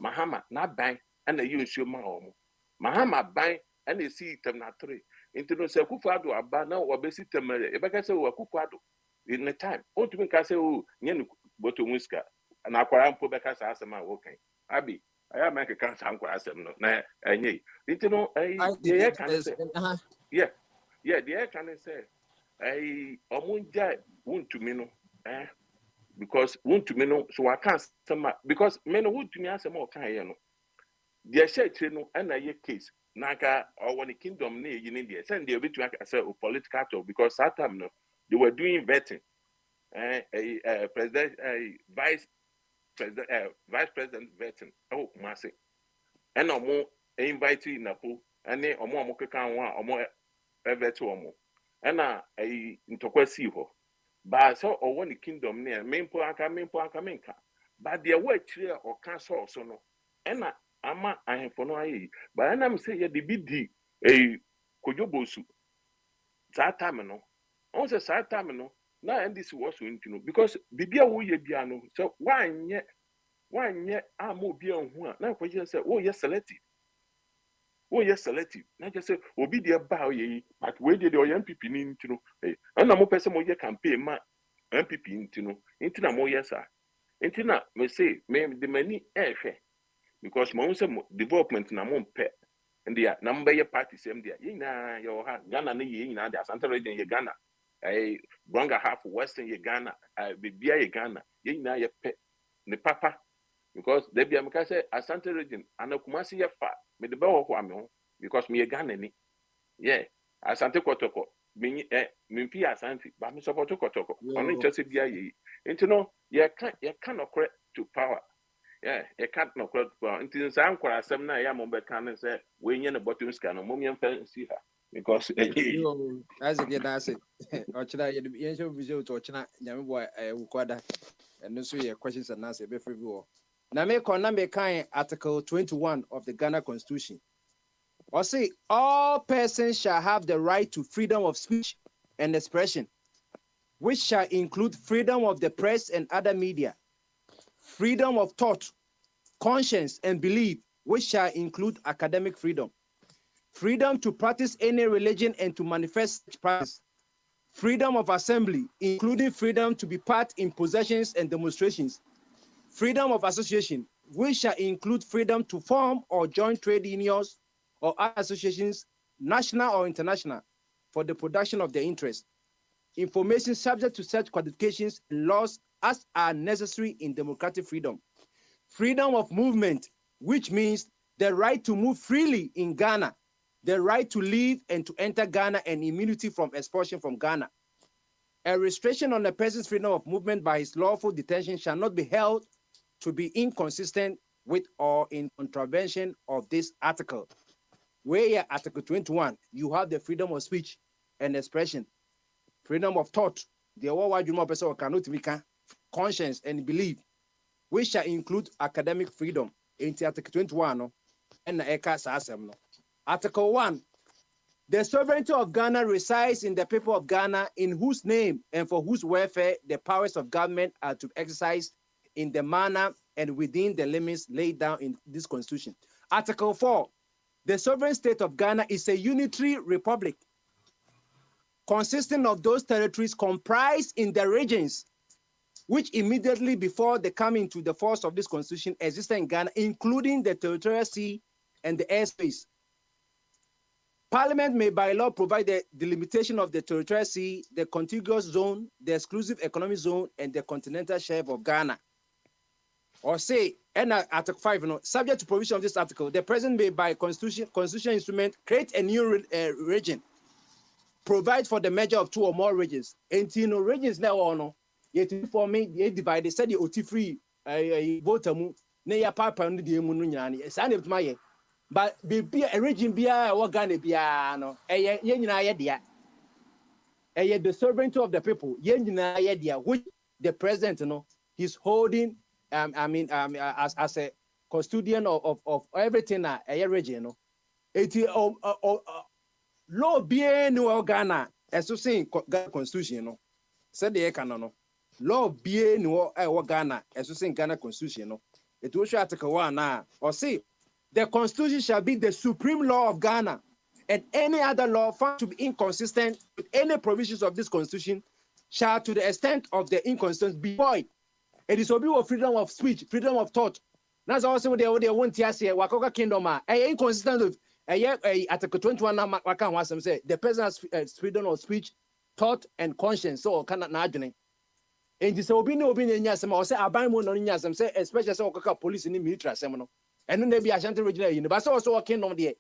Mahama na ban na ye nsuo ma wo mo Mahama ban na esi item na 3 into no say Akufo-Addo aba na obesi temere e beka say Akufo-Addo in the time o to can say oh nye boto muska na akwara mpo beka say asem a wo kan abi aya make kan say akwara asem no na enye into no ye can say yeah the can say omunja wontumi no because wontumi no so I can't because me no wontumi asem o kan ye no the share no na ye case naka or when the kingdom ne you need there send the bit to say political talk because that time no they were doing vetting president vice president vetting oh massive and omo invite you na po and omo kekan wa omo vet omo and ntokwasi ho but so or when the kingdom ne mempo aka menka but there were three or cancel so no and ama ahemfo no ayi but anam say ye de bidi kojobosu that time no on say that time no na ndc was into no because bibia wo ye bia no so wanye ama obi anhu a na ko je say wo ye selective na je say obi de ba ye but we de o MPP ni into no na mo pese mo ye campaign ma MPP into no into na mo ye sa into na me say me de mani ehwe because mo say development na mo mpe ndia na mba ye party same dia yina yo ha Ghana na ye yina dia Asante region ye Ghana Bronga half western ye Ghana bibia ye Ghana yina ye pe ne papa because they be am say Asante region anakumasi ye fa me de ba wo kwa me ho because me ye Ghana ni yeah Asante Kotoko me mfi Asante ba me support Kotoko onu chese bia ye into no ye can okre to power. Yeah, you can't no crowd until some asem na ya mo be kan say we nye ne bottom scan no mo me mfa see her because as again that's it ochina ye show video to ochina nyame boy ukwada and so your questions and answers be free view na me kon na me kan article 21 of the Ghana Constitution or say all persons shall have the right to freedom of speech and expression which shall include freedom of the press and other media, freedom of thought, conscience, and belief, which shall include academic freedom, freedom to practice any religion and to manifest such practice, freedom of assembly, including freedom to be part in possessions and demonstrations, freedom of association, which shall include freedom to form or join trade unions or other associations, national or international, for the production of their interest. Information subject to such qualifications and laws as are necessary in democratic freedom. Freedom of movement, which means the right to move freely in Ghana, the right to live and to enter Ghana, and immunity from expulsion from Ghana. A restriction on a person's freedom of movement by his lawful detention shall not be held to be inconsistent with or in contravention of this article. Where here, Article 21, you have the freedom of speech and expression, freedom of thought, the word you person cannot be conscience and belief, which shall include academic freedom. In Article 21, and the Article 1, the sovereignty of Ghana resides in the people of Ghana, in whose name and for whose welfare the powers of government are to be exercised in the manner and within the limits laid down in this constitution. Article 4, the sovereign state of Ghana is a unitary republic consisting of those territories comprised in the regions which immediately before the coming into the force of this constitution existed in Ghana, including the territorial sea and the airspace. Parliament may by law provide the delimitation of the territorial sea, the contiguous zone, the exclusive economic zone, and the continental shelf of Ghana. Or say, and Article 5, subject to provision of this article, the president may by constitutional instrument create a new region, provide for the measure of 2 or more regions. And regions now, yet for me, they divide, they said the OT free, votamu, near papa, and the Munyan, it's an my. But be a region be a Ghana piano, a yen the sovereignty of the people, yen idea, which the president, he's holding, as a custodian of everything, a region, law be no Ghana, as you say, constitution, said the canon, law be no Ghana, as you say, Ghana constitution, it was Article 1 now, or see. The constitution shall be the supreme law of Ghana, and any other law found to be inconsistent with any provisions of this constitution shall, to the extent of the inconsistency, be void. It is obey freedom of speech, freedom of thought. That's also what they want to say. Wakoka Kingdom, inconsistent with Article 21. Wakam say the president has freedom of speech, thought, and conscience. So cannot imagine. And this opinion, yes, or say Abamo no nyasam say, especially so police in the military seminal. And then they be Ashanti regional, but also a kingdom there.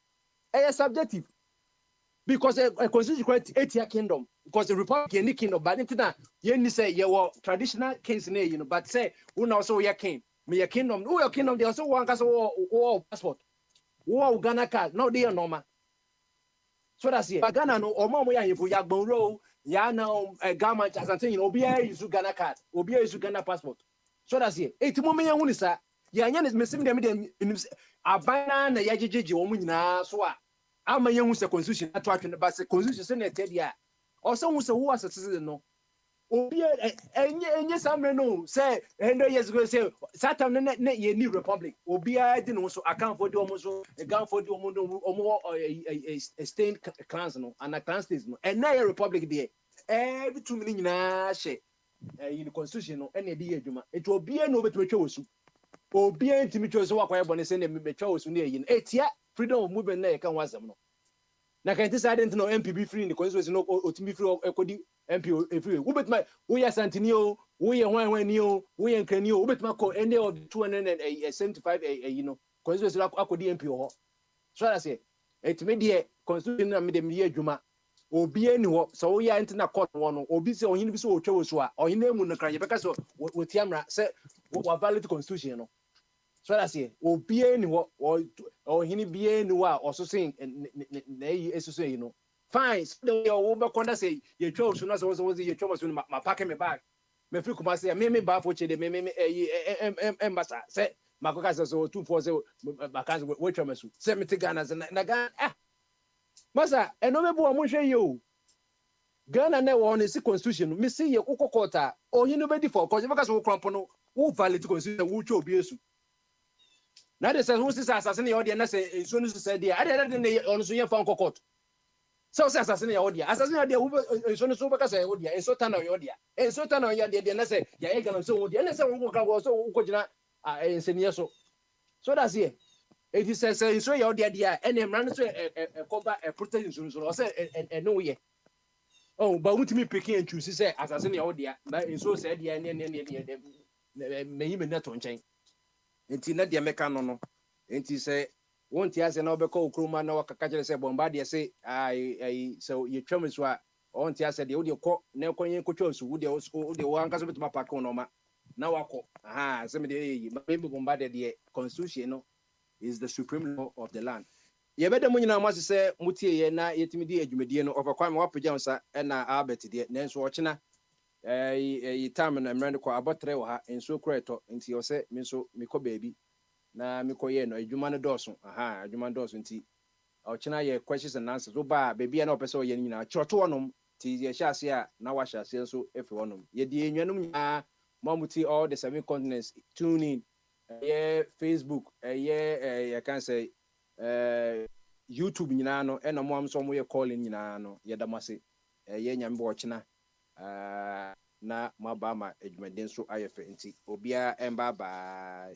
It's subjective. Because a constitution creates 8-year kingdom. Because the Republic any kingdom, but into that, you say you were traditional kings in but say, who now so your king, me a kingdom, who your kingdom, they also want us war passport. War Ghana card, no dear normal. So that's it. But Ghana no or more if we are Bonro, now a garment as I'm saying, Obia is Ghana card, Obia is Ghana passport. So that's it. 8 moment, Unisa. Yan is missing them in a banana, Yajiji, Omina, so I'm a young constitution, attracting the bus constitution, also who was a citizen. No, Obia, and yes, I know, say, and years ago, say, Saturn, new republic, Obia didn't also account for the almost a gun for the more a stained clans, and a clan state, and now a republic there. Every 2 million in the constitution, any day, it will be an over to a choice. Obi ntimi choose wa kwa ebone se na mebecha osu na eyin etia freedom of movement na yeka wasem no na kan ti side no MPB free in the constitution no otimi free ekodi MP free wo betima wo ya santini o wo ye hwan ni o wo ye nkani o wo betima ko any of 275 constitution akodi MP ho so that say etimi de constitution na me de me adwuma obi ani ho so wo ya ntina court wo no obi se ohini bi so otwa osu a ohini emu no kranye beka so wotiamra se wo valid constitution no. So that's it. Obi ani ho or hini bie ni wa also saying na eso say fine. So the wo be konda say ye twa osu na so ye twa osu ma pack me bag. Me free kuma say me ba fo che de me embasa say makoka say so 24 say baka we twa masu. Say me te Ghana na Ghana masa eno me bo mo hwe ye o. Ghana na wɔ ne si constitution me si ye kokota o hinu be di for cause because wo krampo no wo valid constitution wo twa obi esu na de say wo si assassin ya odi na say enso no say dia ade de on so ye fa kokot so say assassin ya odi wo enso no so be ka say odi enso ta na ya odi enso ta na ya de na say ya e Ghana so odi na say wo ka go so wo gina enseniye so that's here it is say enso ya odi dia ene mran so cover protect enso so say no ye. Oh, but what me picking and choose say assassin ya odia but in so said ya ne me him net on chain enti na de meka no enti say won ti ase na obeko okroma na wakaka kire say bomba de say ai so ye twam so a on ti ase de wo de kɔ na konye kotwa so wo de wo anka so betuma pack no ma na wakɔ aha say me de yi me bomba de constitution no is the supreme law of the land. Yebeda mo nyina amase se mutie ye na yetimi di adwumadie no ofakwa me wapagya nsa na abet de nanso ochina time na mrende kwa abotre wo ha enso kreto nti yo se me so mekɔ baabi na mekɔye no adwuma no dɔso aha adwuma dɔso nti ochina ye questions and answers oba baabi na opese oye nyina choto wonom ti ye hyase a na wa hyase nso efe wonom ye di enwanum nyina mamuti all the 7 continents tune in Facebook ye can say YouTube nyina no ena mo am so mo ye calling nyina no ye damase ye nyambe ochina na mabama adwumaden so ayefe nti obia emba ba